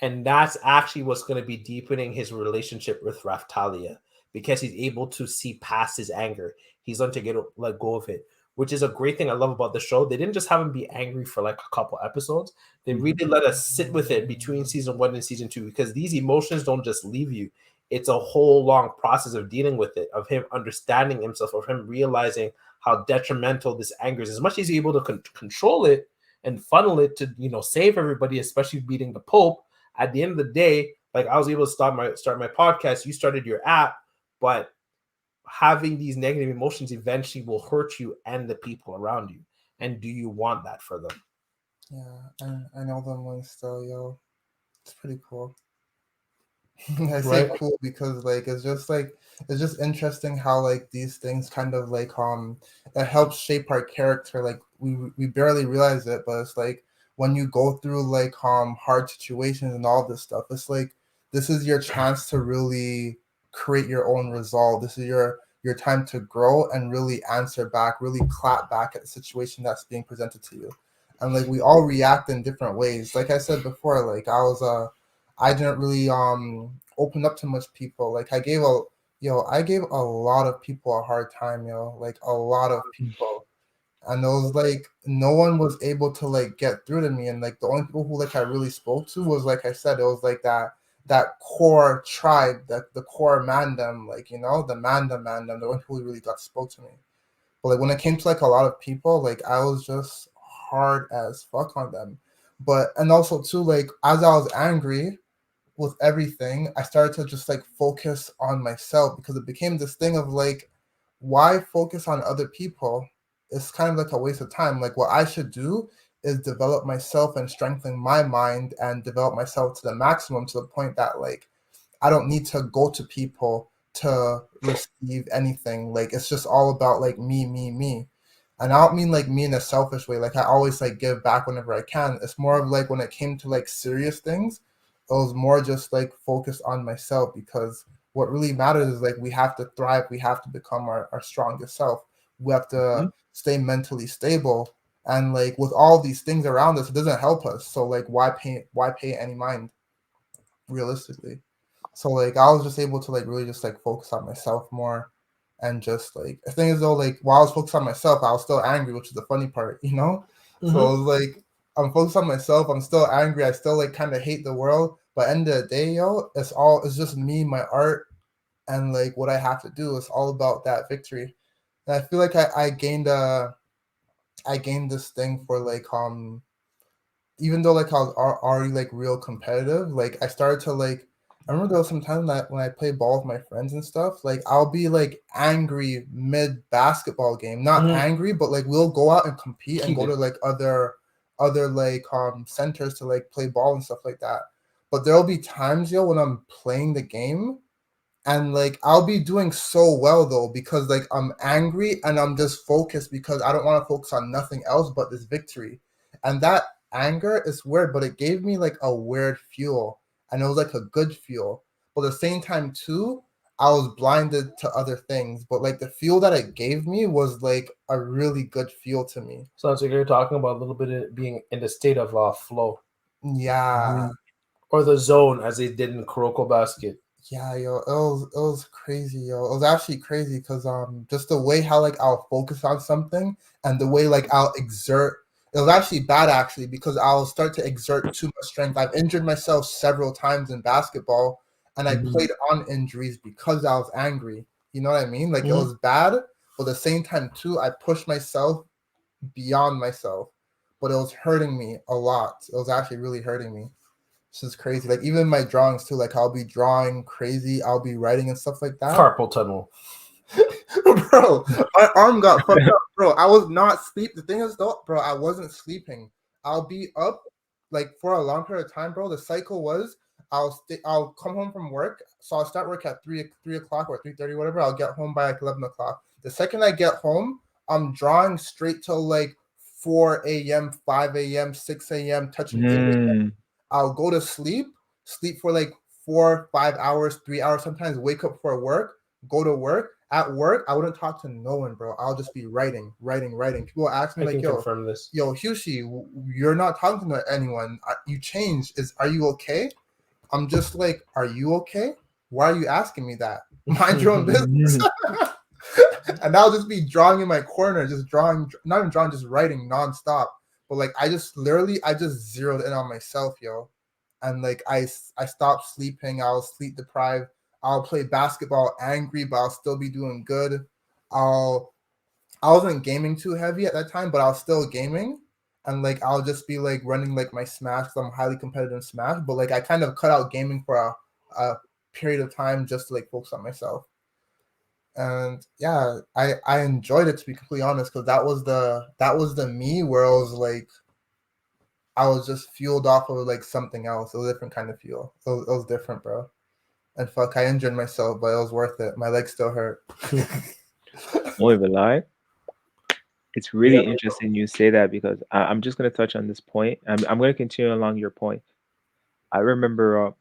And that's actually what's going to be deepening his relationship with Raftalia, because he's able to see past his anger. He's learned to let go of it, which is a great thing I love about the show. They didn't just have him be angry for like a couple episodes. They really let us sit with it between season 1 and season 2, because these emotions don't just leave you. It's a whole long process of dealing with it, of him understanding himself, of him realizing how detrimental this anger is. As much as he's able to control it and funnel it to save everybody, especially beating the Pope, at the end of the day, like I was able to start my podcast, you started your app, but having these negative emotions eventually will hurt you and the people around you. And do you want that for them? Yeah, I know them ones still, yo. It's pretty cool. I say cool because like it's just interesting how like these things kind of like it helps shape our character. Like we barely realize it, but it's like when you go through like hard situations and all this stuff, it's like this is your chance to really create your own resolve. This is your time to grow and really answer back, really clap back at the situation that's being presented to you. And like we all react in different ways. Like I said before, like I didn't really open up to much people. Like I gave a lot of people a hard time, like a lot of people. And it was like no one was able to like get through to me. And like the only people who like I really spoke to was, like I said, it was like that core tribe, that the core mandem, like the mandem, the one who really got spoke to me. But like when it came to like a lot of people, like I was just hard as fuck on them. But and also too, like as I was angry with everything, I started to just like focus on myself, because it became this thing of like, why focus on other people? It's kind of like a waste of time. Like what I should do is develop myself and strengthen my mind and develop myself to the maximum, to the point that like I don't need to go to people to receive anything. Like it's just all about like me. And I don't mean like me in a selfish way. Like I always like give back whenever I can. It's more of like when it came to like serious things, it was more just like focused on myself, because what really matters is like we have to thrive. We have to become our strongest self. We have to stay mentally stable. And like with all these things around us, it doesn't help us. So like why pay any mind, realistically? So like I was just able to like really just like focus on myself more, And just like the thing is though, like while I was focused on myself, I was still angry, which is the funny part, you know. So it was like I'm focused on myself. I'm still angry. I still like kind of hate the world. But end of the day, yo, it's just me, my art, and like what I have to do. It's all about that victory. And I feel like I gained this thing for like even though like I was already like real competitive, like I started to like I remember there was some time that when I played ball with my friends and stuff, like I'll be like angry mid basketball game. Not angry, but like we'll go out and compete and go to like other like centers to like play ball and stuff like that. But there'll be times, yo, when I'm playing the game and like I'll be doing so well though because like I'm angry and I'm just focused because I don't want to focus on nothing else but this victory. And that anger is weird, but it gave me like a weird fuel and it was like a good fuel. But at the same time too, I was blinded to other things. But like the fuel that it gave me was like a really good fuel to me. Sounds like you're talking about a little bit of being in the state of flow. Yeah. Or the zone, as they did in Kuroko Basket. Yeah, yo, it was crazy, yo. It was actually crazy because just the way how like I'll focus on something and the way like I'll exert. It was actually bad actually because I'll start to exert too much strength. I've injured myself several times in basketball, and I played on injuries because I was angry. You know what I mean? Like it was bad, but at the same time too, I pushed myself beyond myself, but it was hurting me a lot. It was actually really hurting me. This is crazy. Like even my drawings too. Like I'll be drawing crazy. I'll be writing and stuff like that. Carpal tunnel. Bro, my arm got fucked up, bro. I was not sleep. The thing is though, bro, I wasn't sleeping. I'll be up like for a long period of time, bro. The cycle was I'll come home from work. So I'll start work at 3 o'clock or 3:30, whatever. I'll get home by like 11 o'clock. The second I get home, I'm drawing straight till like 4 a.m., 5 a.m., 6 a.m., touching 8 a.m. I'll go to sleep for like 4, 5 hours, 3 hours, sometimes wake up for work, go to work. At work, I wouldn't talk to no one, bro. I'll just be writing, writing, writing. People ask me I like, can confirm this. yo, Hushi, you're not talking to anyone. You changed. Are you okay? I'm just like, are you okay? Why are you asking me that? Mind your own business. And I'll just be drawing in my corner, just drawing, not even drawing, just writing nonstop. But like, I just zeroed in on myself, yo. And like, I stopped sleeping. I was sleep deprived. I'll play basketball angry, but I'll still be doing good. I'll I wasn't gaming too heavy at that time, but I was still gaming. And like I'll just be like running like my Smash because I'm highly competitive in Smash. But like I kind of cut out gaming for a period of time just to like focus on myself. And yeah, I enjoyed it to be completely honest because that was the me where I was like I was just fueled off of like something else. It was a different kind of fuel. It was different, bro. And fuck, I injured myself, but it was worth it. My legs still hurt. Won't even lie. It's Yeah. really interesting you say that because I'm just going to touch on this point. I'm going to continue along your point. I remember,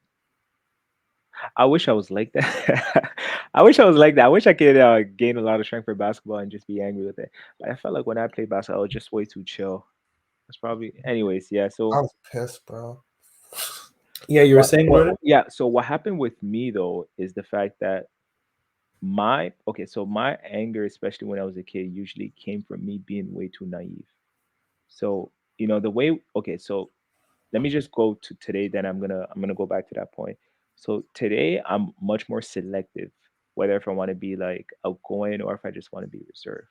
I wish I was like that. I wish I was like that. I wish I could gain a lot of strength for basketball and just be angry with it. But I felt like when I played basketball, I was just way too chill. That's probably, anyways, yeah. I So, was pissed, bro. Yeah, you were saying, brother? yeah. So what happened with me though is the fact that my anger, especially when I was a kid, usually came from me being way too naive. So, the way, okay, so let me just go to today, then I'm gonna go back to that point. So today I'm much more selective, whether if I want to be like outgoing or if I just want to be reserved.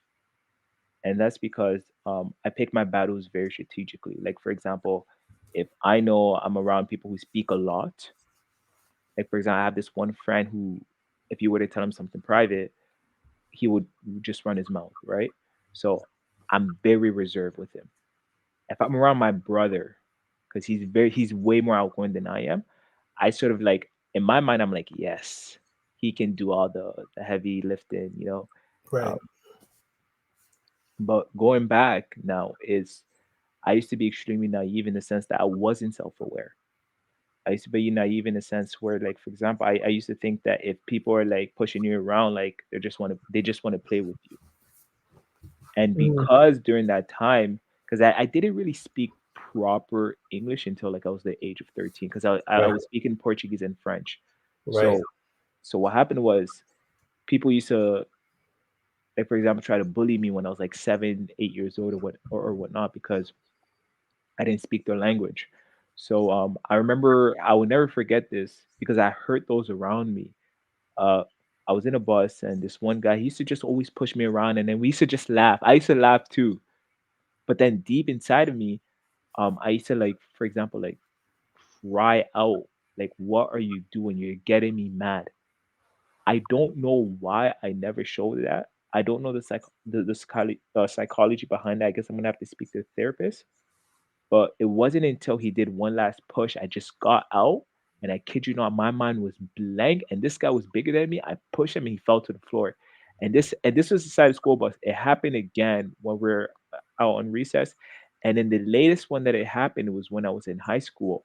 And that's because I pick my battles very strategically. Like for example, if I know I'm around people who speak a lot, like for example, I have this one friend who, if you were to tell him something private, he would just run his mouth, right? So I'm very reserved with him. If I'm around my brother, because he's way more outgoing than I am, I sort of like in my mind I'm like, yes, he can do all the heavy lifting. Right. Um, but going back now is I used to be extremely naive in the sense that I wasn't self-aware. I used to be naive in a sense where, like, for example, I used to think that if people are like pushing you around, like they just want to play with you. And because during that time, because I didn't really speak proper English until like I was the age of 13, because I Right. was speaking Portuguese and French. Right. So what happened was people used to like for example, try to bully me when I was like 7, 8 years old or or whatnot because I didn't speak their language. So I remember I will never forget this because I hurt those around me. Uh, I was in a bus and this one guy, he used to just always push me around and then we used to just laugh. I used to laugh too. But then deep inside of me, I used to like, for example, like cry out, like, what are you doing? You're getting me mad. I don't know why I never showed that. I don't know the psychology behind that. I guess I'm gonna have to speak to a therapist. But it wasn't until he did one last push, I just got out, and I kid you not, my mind was blank. And this guy was bigger than me. I pushed him, and he fell to the floor. And this was inside the school bus. It happened again when we're out on recess. And then the latest one that it happened was when I was in high school.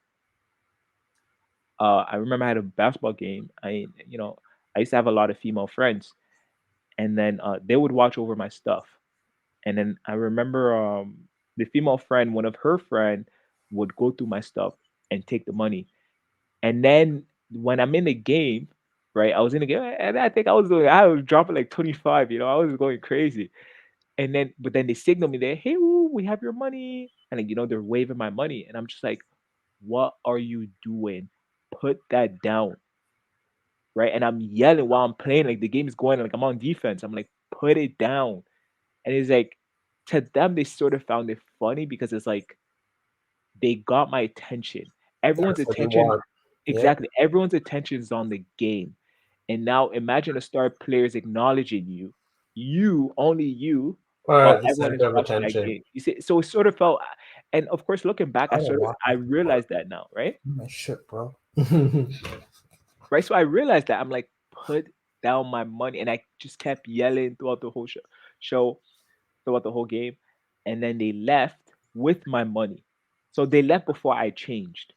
I remember I had a basketball game. I used to have a lot of female friends, and then they would watch over my stuff. And then I remember the female friend, one of her friend, would go through my stuff and take the money. And then when I'm in the game, right, I was in the game, and I think I was dropping like 25. I was going crazy. And then, but then they signal me there, hey, woo, we have your money, and like, they're waving my money, and I'm just like, what are you doing? Put that down, right? And I'm yelling while I'm playing, like the game is going, like I'm on defense. I'm like, put it down. And it's like, to them, they sort of found it funny because it's like they got my attention. Everyone's That's what they attention, want. Yeah. exactly. Everyone's attention is on the game. And now imagine a star players acknowledging you, only you, Or while at the everyone is center of watching that attention. game. You see, so it sort of felt, and of course, looking back, I don't watch I my realized that now, right? my shit, bro. Right. So I realized that I'm like, put down my money, and I just kept yelling throughout the whole show throughout the whole game. And then they left with my money. So they left before I changed.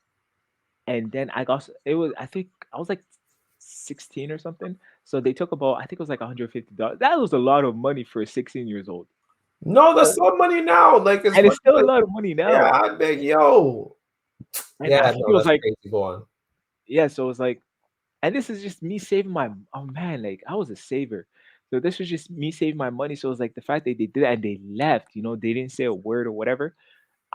And then it was, I think I was like 16 or something. So they took about, I think it was like $150. That was a lot of money for 16 years old. No, that's So, still money now. Like as and it's much still a like lot of money yeah, now. I beg yo. And I Yeah, think it no, was that's like, crazy. Go on. yeah, so it was like, and this is just me saving my, oh man, like I was a saver. So this was just me saving my money. So it was like the fact that they did that and they left, they didn't say a word or whatever.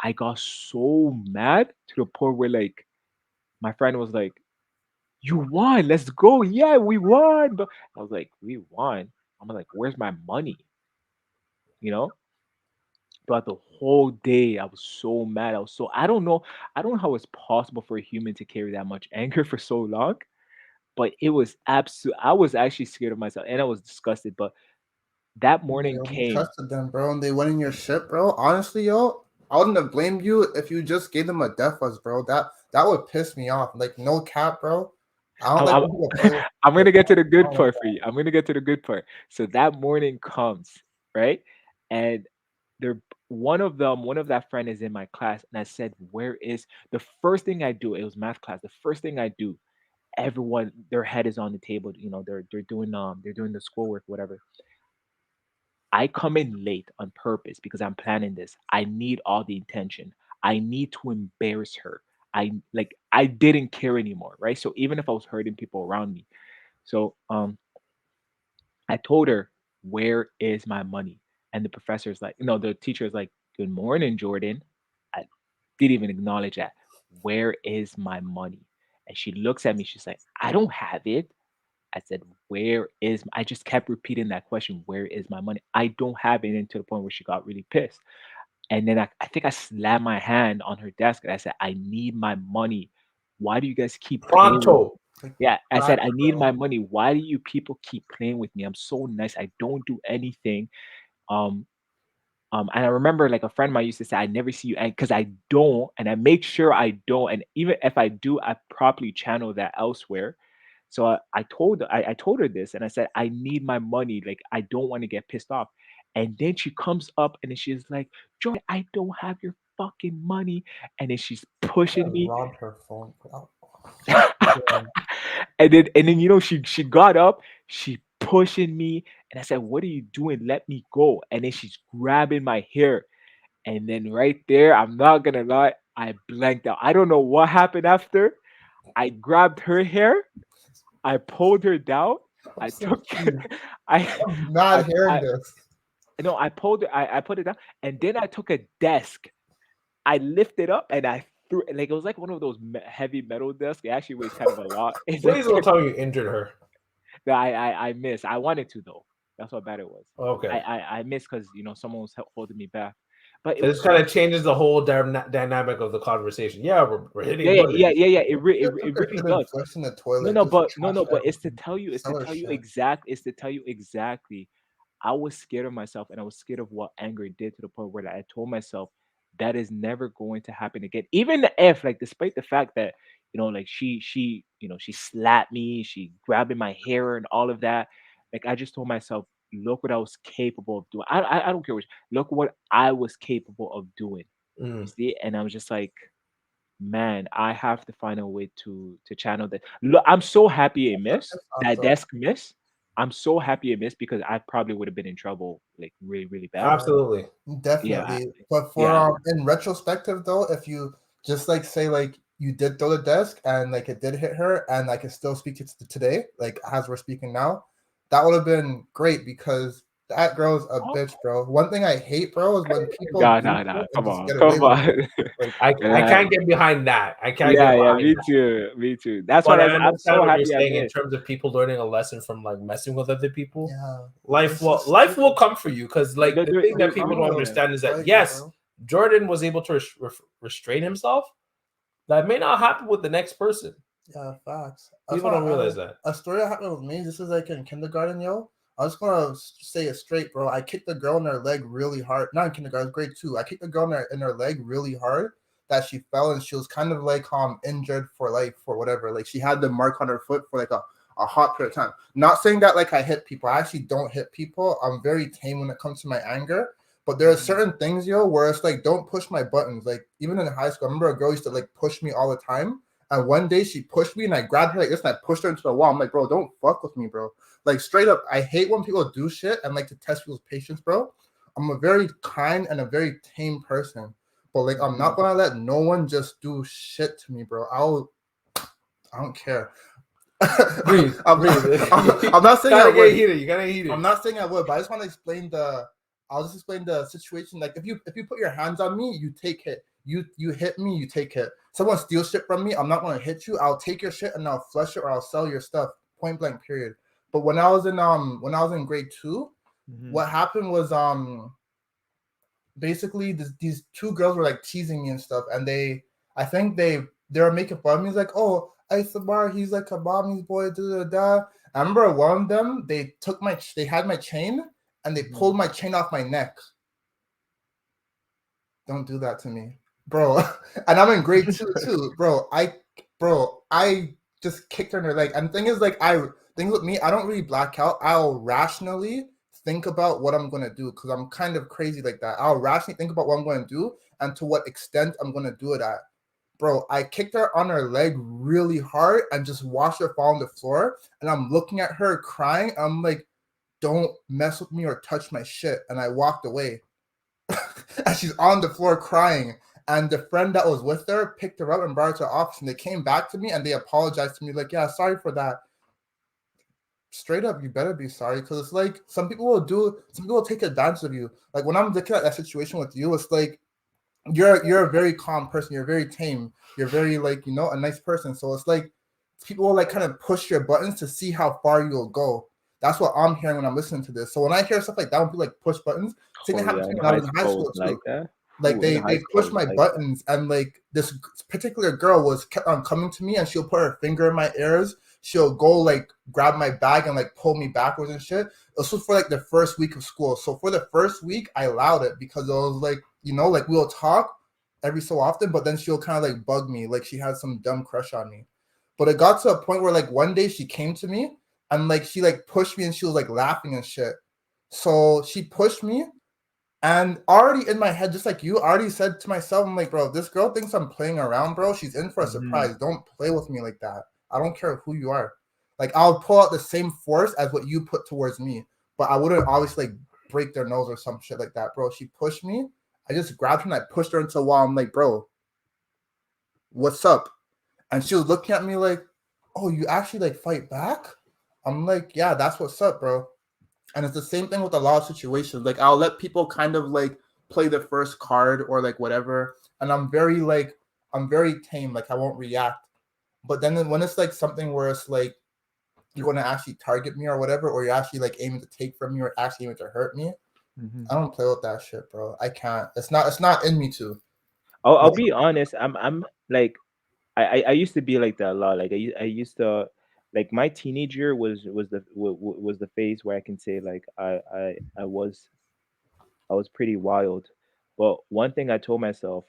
I got so mad to the point where like my friend was like, "You won, let's go, yeah, we won." But I was like, "We won." I'm like, "Where's my money?" You know. Throughout the whole day, I was so mad. I don't know how it's possible for a human to carry that much anger for so long. But it was absolute. I was actually scared of myself, and I was disgusted. But that Yeah, morning yo, you came. trusted them, bro, and they went in your shit, bro. Honestly, yo, I wouldn't have blamed you if you just gave them a death bus, bro. That would piss me off. Like no cap, bro. I don't I'm, like I'm, when people play with I'm like gonna get to the I good don't like part for you. I'm gonna get to the good part. So that morning comes, right? And they're one of that friend is in my class, and I said, "Where is the first thing I do?" It was math class. The first thing I do, everyone, their head is on the table. They're doing the schoolwork, whatever. I come in late on purpose because I'm planning this. I need all the attention. I need to embarrass her. I didn't care anymore, right? So even if I was hurting people around me, so I told her, "Where is my money?" And the professor's like, no, the teacher's like, "Good morning, Jordan." I didn't even acknowledge that. "Where is my money?" And she looks at me. She's like, "I don't have it." I said, I just kept repeating that question, "Where is my money?" I don't have it, and to the point where she got really pissed. And then I think I slammed my hand on her desk and I said, "I need my money. Why do you guys keep playing with Pronto. like Yeah, I said, "I facts, need bro. my money. Why do you people keep playing with me? I'm so nice. I don't do anything." Um, and I remember like a friend of mine used to say, "I never see you," because I don't, and I make sure I don't. And even if I do, I properly channel that elsewhere. So I told her this, and I said, "I need my money. Like I don't want to get pissed off." And then she comes up and then she's like, "Joy, I don't have your fucking money." And then she's I pushing me. robbed her phone. Bro. and Damn. then she got up, she pushing me, and I said, "What are you doing? Let me go." And then she's grabbing my hair. And then right there, I'm not gonna lie, I blanked out. I don't know what happened after. I grabbed her hair, I pulled her down, I so took confused. I I'm not hearing I this. no, I pulled it. I put it down, and then I took a desk. I lifted up and I threw it like it was like one of those heavy metal desks. It actually weighs kind of a lot. It's Please like don't tell me you injured her. that I missed. I wanted to though. That's how bad it was. Okay. I missed because someone was holding me back. But it It was just kind crazy. of changes the whole dynamic of the conversation. Yeah, we're Yeah, hitting yeah, buttons. yeah, yeah, yeah. You It took a really shit and does. flushed in the No, toilet, no, just but no, trash no, but everything. it's to Seller tell you shit. exact. It's to tell you exactly. I was scared of myself, and I was scared of what anger did to the point where I told myself that is never going to happen again. Even if, like, despite the fact that like she slapped me, she grabbing my hair and all of that. Like, I just told myself, look what I was capable of doing. I don't care which. Look what I was capable of doing. You Mm. see, and I was just like, man, I have to find a way to channel that. Look, I'm so happy it missed. That's That awesome. desk miss. I'm so happy it missed because I probably would have been in trouble like really, really bad. Yeah, Absolutely. Yeah, definitely. But for yeah. in retrospective though, if you just like say like you did throw the desk and like it did hit her and I can still speak to today, like as we're speaking now, that would have been great because that girl's a Oh, bitch, bro. One thing I hate, bro, is when people nah, do nah, nah. shit and Come just on, get away come with it. on. Like I Yeah, can't get behind that. I can't get yeah, yeah. behind Me that. too. Me too. That's But what I I'm understand so what you're happy I saying in missed. terms of people learning a lesson from like messing with other people. yeah, Life it's will just life will come for you because like the thing that people I'm don't gonna understand is that tell you, yes, bro. Jordan was able to restrain himself. That may not happen with the next person. Yeah, facts. I just People want don't to add realize that. a story that happened with me. This is like in kindergarten, yo. I was gonna say it straight, bro. I kicked the girl in her leg really hard. Not in kindergarten, grade two. I kicked the girl in her leg really hard that she fell and she was kind of like injured for life or whatever. Like she had the mark on her foot for like a hot period of time. Not saying that like I hit people. I actually don't hit people. I'm very tame when it comes to my anger. But there are certain things, yo, where it's like don't push my buttons. Like even in high school, I remember a girl used to like push me all the time. And one day she pushed me and I grabbed her like this and I pushed her into the wall. I'm like, bro, don't fuck with me, bro. Like straight up, I hate when people do shit and like to test people's patience, bro. I'm a very kind and a very tame person. But like I'm not gonna let no one just do shit to me, bro. I don't care. Breathe, breathe. I'm not saying I Gotta get would. heated. You gotta heat it. I'm not saying I would, but I just want to explain I'll just explain the situation. Like if you put your hands on me, you take hit. You hit me, you take hit. Someone steals shit from me, I'm not gonna hit you. I'll take your shit and I'll flush it or I'll sell your stuff. Point blank. Period. But when I was in grade two, what happened was basically these two girls were like teasing me and stuff, and I think they were making fun of me. It's like, oh, Isamar, he's like a mommy's boy, da da da. I remember one of them, they had my chain and they pulled my chain off my neck. Don't do that to me, bro. And I'm in grade two too, bro. I just kicked her in her leg. And the thing is, like, things with me, I don't really black out. I'll rationally think about what I'm gonna do because I'm kind of crazy like that. I'll rationally think about what I'm gonna do and to what extent I'm gonna do it at. Bro, I kicked her on her leg really hard and just watched her fall on the floor. And I'm looking at her crying. I'm like, don't mess with me or touch my shit. And I walked away. And she's on the floor crying. And the friend that was with her picked her up and brought her to the office. And they came back to me and they apologized to me, like, yeah, sorry for that. Straight up, you better be sorry. Because it's like some people will take advantage of you. Like when I'm looking at that situation with you, it's like you're a very calm person, you're very tame, you're very like, a nice person. So it's like people will like kind of push your buttons to see how far you'll go. That's what I'm hearing when I'm listening to this. So when I hear stuff like that, when people like push buttons, same Oh thing happened yeah, to me in when I high was in high school school was like too. that. Like Ooh, in high they school pushed was my like that. buttons and like this particular girl was kept on coming to me and she'll put her finger in my ears. She'll go like grab my bag and like pull me backwards and shit. This was for like the first week of school. So for the first week, I allowed it because it was like, like we'll talk every so often, but then she'll kind of like bug me, like she had some dumb crush on me. But it got to a point where like one day she came to me and like she like pushed me and she was like laughing and shit. So she pushed me and already in my head, just like you already said to myself, I'm like, bro, this girl thinks I'm playing around, bro. She's in for a surprise. Don't play with me like that. I don't care who you are. Like I'll pull out the same force as what you put towards me, but I wouldn't obviously like break their nose or some shit like that, bro. She pushed me. I just grabbed her and I pushed her into a wall. I'm like, bro, what's up? And she was looking at me like, oh, you actually like fight back? I'm like, yeah, that's what's up, bro. And it's the same thing with a lot of situations. Like I'll let people kind of like play the first card or like whatever, and I'm very tame. Like I won't react. But then when it's like something where it's like you're going to actually target me or whatever, or you're actually like aiming to take from me or actually aiming to hurt me, Mhm. I don't play with that shit, bro. I can't. It's not in me to. I'll Like, be honest. I'm like I used to be like that a lot. Like I used to like my teenage year was the phase where I can say like I was pretty wild. But one thing I told myself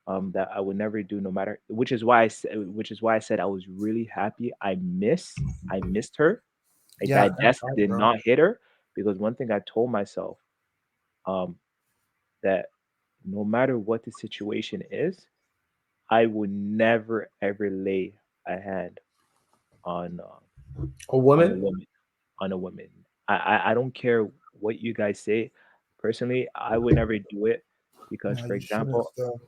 that I would never do, no matter, which is why I said I was really happy. I missed her. Like yeah, that thank desk God, did bro. not hit her, because one thing I told myself, um that no matter what the situation is, I would never ever lay a hand on A on a woman? woman, on a woman. I don't care what you guys say. Personally, I would never do it because, No, for you shouldn't example, still.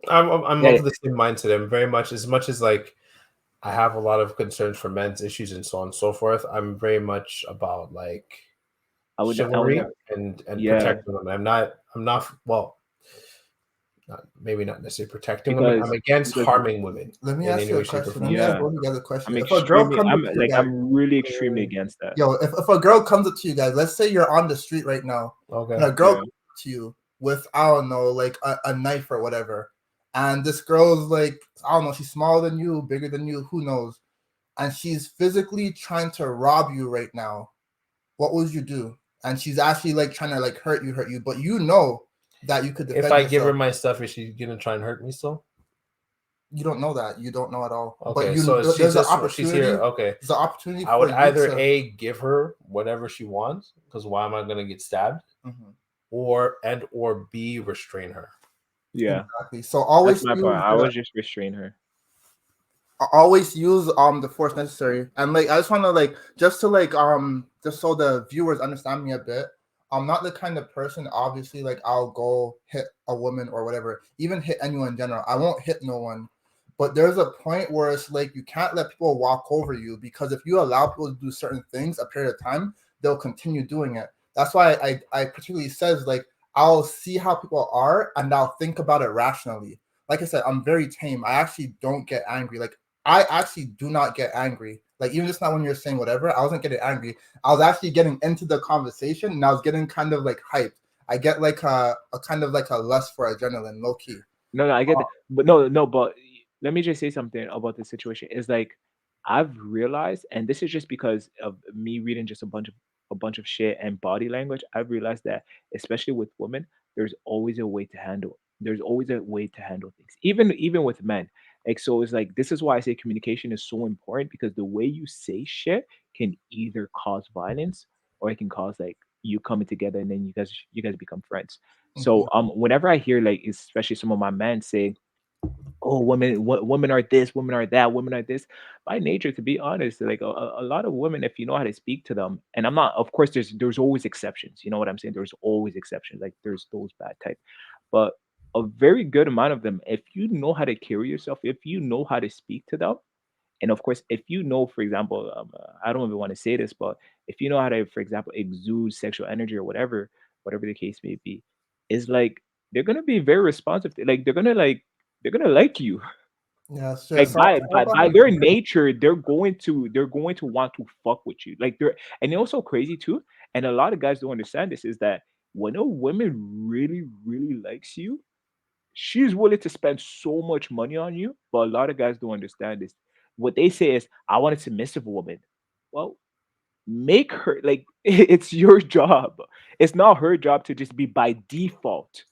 I'm yeah, of the same mindset. I'm very much as like I have a lot of concerns for men's issues and so on and so forth. I'm very much about like I would chivalry never. and Yeah, protecting women. I'm not well, maybe not necessarily protecting women. I'm because against because harming women Let me in ask any you a way, shape, or question. Let me form. ask yeah, both of you guys a I'm question. If a girl extremely. comes up I'm to you like guys, I'm really wait, wait, extremely wait. against that. Yo, if a girl comes up to you guys, let's say you're on the street right now, and Okay. a girl Yeah, comes up to you with, I don't know, like a knife or whatever, and this girl's like, I don't know, she's smaller than you, bigger than you, who knows, and she's physically trying to rob you right now, what would you do? And she's actually like trying to like hurt you, but you know that you could If defend I give her yourself. my stuff, is she gonna try and hurt me still? You don't know that. You don't know at all. But Okay, so she's there's an just she's opportunity. here. Okay, There's an opportunity I for would you either to. a give her whatever she wants, because why am I gonna get stabbed, Mhm, or b restrain her. yeah. exactly. So That's my part. I would just restrain her. always use the force necessary. And like I just want to like just to like just so the viewers understand me a bit. I'm not the kind of person, obviously, like I'll go hit a woman or whatever, even hit anyone in general. I won't hit no one. But there's a point where it's like you can't let people walk over you, because if you allow people to do certain things a period of time, they'll continue doing it. That's why I particularly says like I'll see how people are and I'll think about it rationally. Like I said, I'm very tame. I actually don't get angry. Like I actually do not get angry. Like even just now when you're saying whatever, I wasn't getting angry. I was actually getting into the conversation and I was getting kind of like hyped. I get like a kind of like a lust for adrenaline, low key. No, no, I get that. But no, no, but let me just say something about the situation. It's like I've realized, and this is just because of me reading just a bunch of shit and body language. I've realized that, especially with women, there's always a way to handle things. Even with men. Like, so it's like this is why I say communication is so important, because the way you say shit can either cause violence, or it can cause like you coming together and then you guys become friends. So Mhm. whenever I hear like especially some of my men say, "Oh, women are this, women are that, women are this," by nature, to be honest, like a lot of women, if you know how to speak to them, and I'm not, of course, there's always exceptions. You know what I'm saying? There's always exceptions. Like there's those bad type, but a very good amount of them, if you know how to carry yourself, if you know how to speak to them, and of course, if you know, for example, I don't even want to say this, but if you know how to, for example, exude sexual energy or whatever the case may be, is like they're gonna be very responsive. Like they're gonna like you. Yeah, sure. Like So by it's all by about how by you their carry. nature, they're going to want to fuck with you. Like and they're also crazy too. And a lot of guys don't understand this, is that when a woman really, really likes you, she's willing to spend so much money on you, but a lot of guys don't understand this. What they say is, "I want a submissive woman." Well, make her like it's your job. It's not her job to just be by default.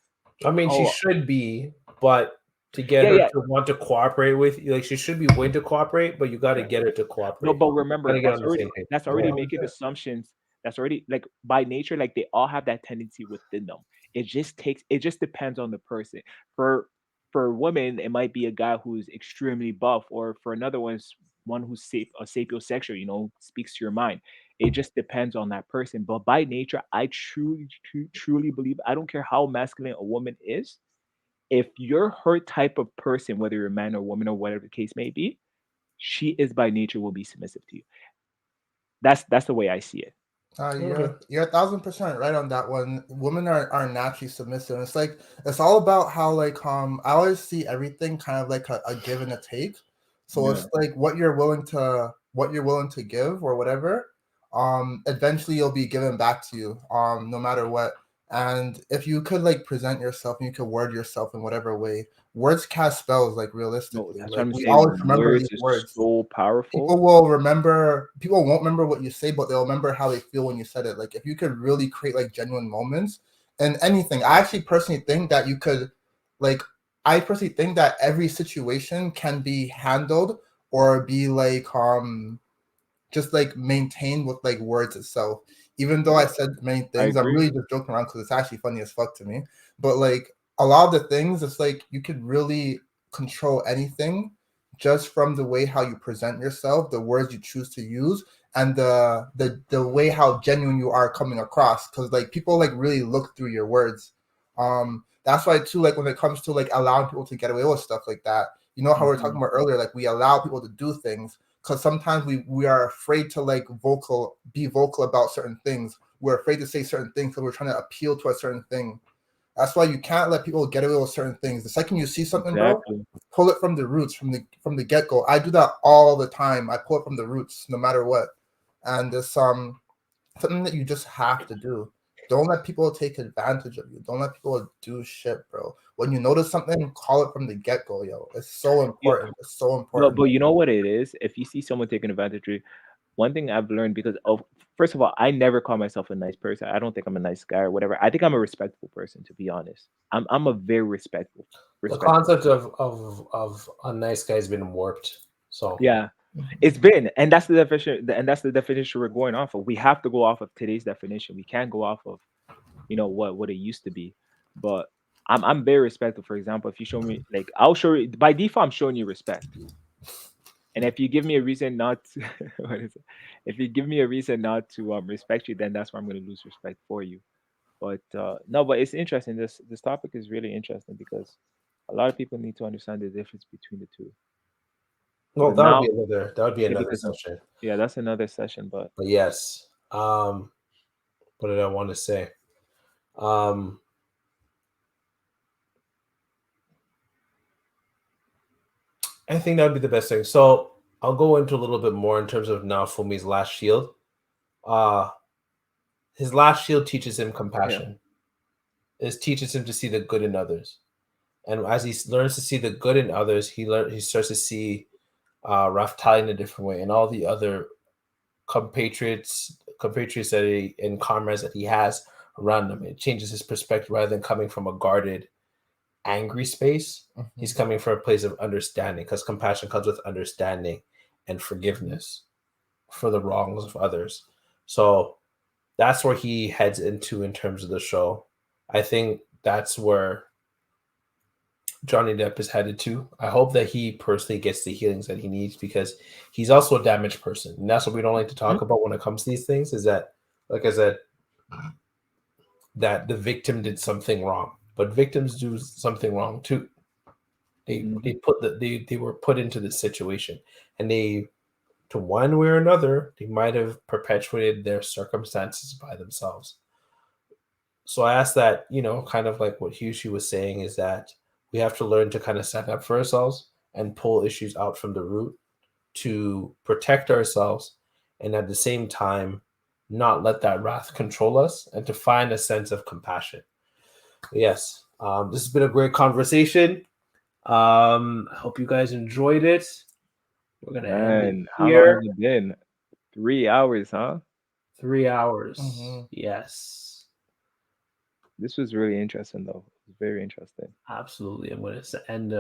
I mean, she Oh, should be, but to get yeah, her yeah, to want to cooperate with you, like she should be willing to cooperate, but you got to yeah. get her to No, cooperate. but Got remember, to get on the same page. that's Yeah. already making 100%. assumptions. That's already like by nature, like they all have that tendency within them. It just depends on the person. For for women, it might be a guy who's extremely buff, or for another one who's sapiosexual, speaks to your mind. It just depends on that person. But by nature, I truly, truly believe, I don't care how masculine a woman is, if you're her type of person, whether you're a man or woman or whatever the case may be, she is by nature will be submissive to you. That's the way I see it. Okay. You're 1,000% right on that one. Women are naturally submissive. It's like it's all about how like I always see everything kind of like a give and a take. So Yeah. it's like what you're willing to give or whatever. Eventually you'll be given back to you. No matter what. And if you could like present yourself and you could word yourself in whatever way, words cast spells. Like No, realistically, that's what like I'm we saying. always remember Words these is words. so powerful. People won't remember what you say, but they'll remember how they feel when you said it. Like if you could really create like genuine moments and anything, I actually personally think that you could like I personally think that every situation can be handled or be like just like maintained with like words itself. Even though I said many I things, I'm agree. really just joking around because it's actually funny as fuck to me. But like a lot of the things, it's like you could really control anything just from the way how you present yourself, the words you choose to use, and the way how genuine you are coming across. Because like people like really look through your words. That's why too. Like when it comes to like allowing people to get away with stuff like that, you know how we were talking Mhm. about earlier, like we allow people to do things because sometimes we are afraid to like be vocal about certain things. We're afraid to say certain things because we're trying to appeal to a certain thing. That's why you can't let people get away with certain things. The second you see something, bro, Exactly. pull it from the roots, from the get go. I do that all the time. I pull it from the roots, no matter what. And it's something that you just have to do. Don't let people take advantage of you. Don't let people do shit, bro. When you notice something, call it from the get go, yo. It's so Yeah. important. It's so But important. you know what it is? If you see someone taking advantage of you, one thing I've learned because of first of all, I never call myself a nice person. I don't think I'm a nice guy or whatever. I think I'm a respectful person, to be honest. I'm a very The respectful concept person. of a nice guy has been warped. So Yeah. It's been, and that's the definition we're going off of. We have to go off of today's definition. We can't go off of, what it used to be. But I'm very respectful. For example, if you show me like I'll show you by default, I'm showing you respect. And if you give me a reason not to, what is it? If you give me a reason not to respect you, then that's where I'm going to lose respect for you. But no, but it's interesting. This topic is really interesting because a lot of people need to understand the difference between the two. well, But now, that would be yeah, another because session. yeah, that's another session. But But yes. What did I want to say? Um I think that would be the best thing. So I'll go into a little bit more in terms of now Fumi's last shield. Uh his last shield teaches him yeah, compassion. It teaches him to see the good in others. And as he learns to see the good in others, he starts to see Raftalia in a different way and all the other compatriots and comrades that he has around him. It changes his perspective rather than coming from a guarded, angry space. He's Mhm. coming from a place of understanding because compassion comes with understanding and forgiveness for the wrongs of others. So that's where he heads into in terms of the show. I think that's where Johnny Depp is headed to. I hope that he personally gets the healings that he needs because he's also a damaged person. And that's what we don't like to talk about when it comes to these things is that, like I said, that the victim did something wrong. But victims do something wrong too. They hmm put they were put into this situation and they to one way or another, they might have perpetuated their circumstances by themselves. So I ask that, kind of like what Hushi was saying is that we have to learn to kind of stand up for ourselves and pull issues out from the root to protect ourselves and at the same time not let that wrath control us and to find a sense of compassion. Yes, this has been a great conversation. I hope you guys enjoyed it. We're gonna end it man, how long here. has it been? 3 hours, huh? 3 hours. Mhm. Yes, This was really interesting, though. It was very interesting. absolutely. I'm gonna end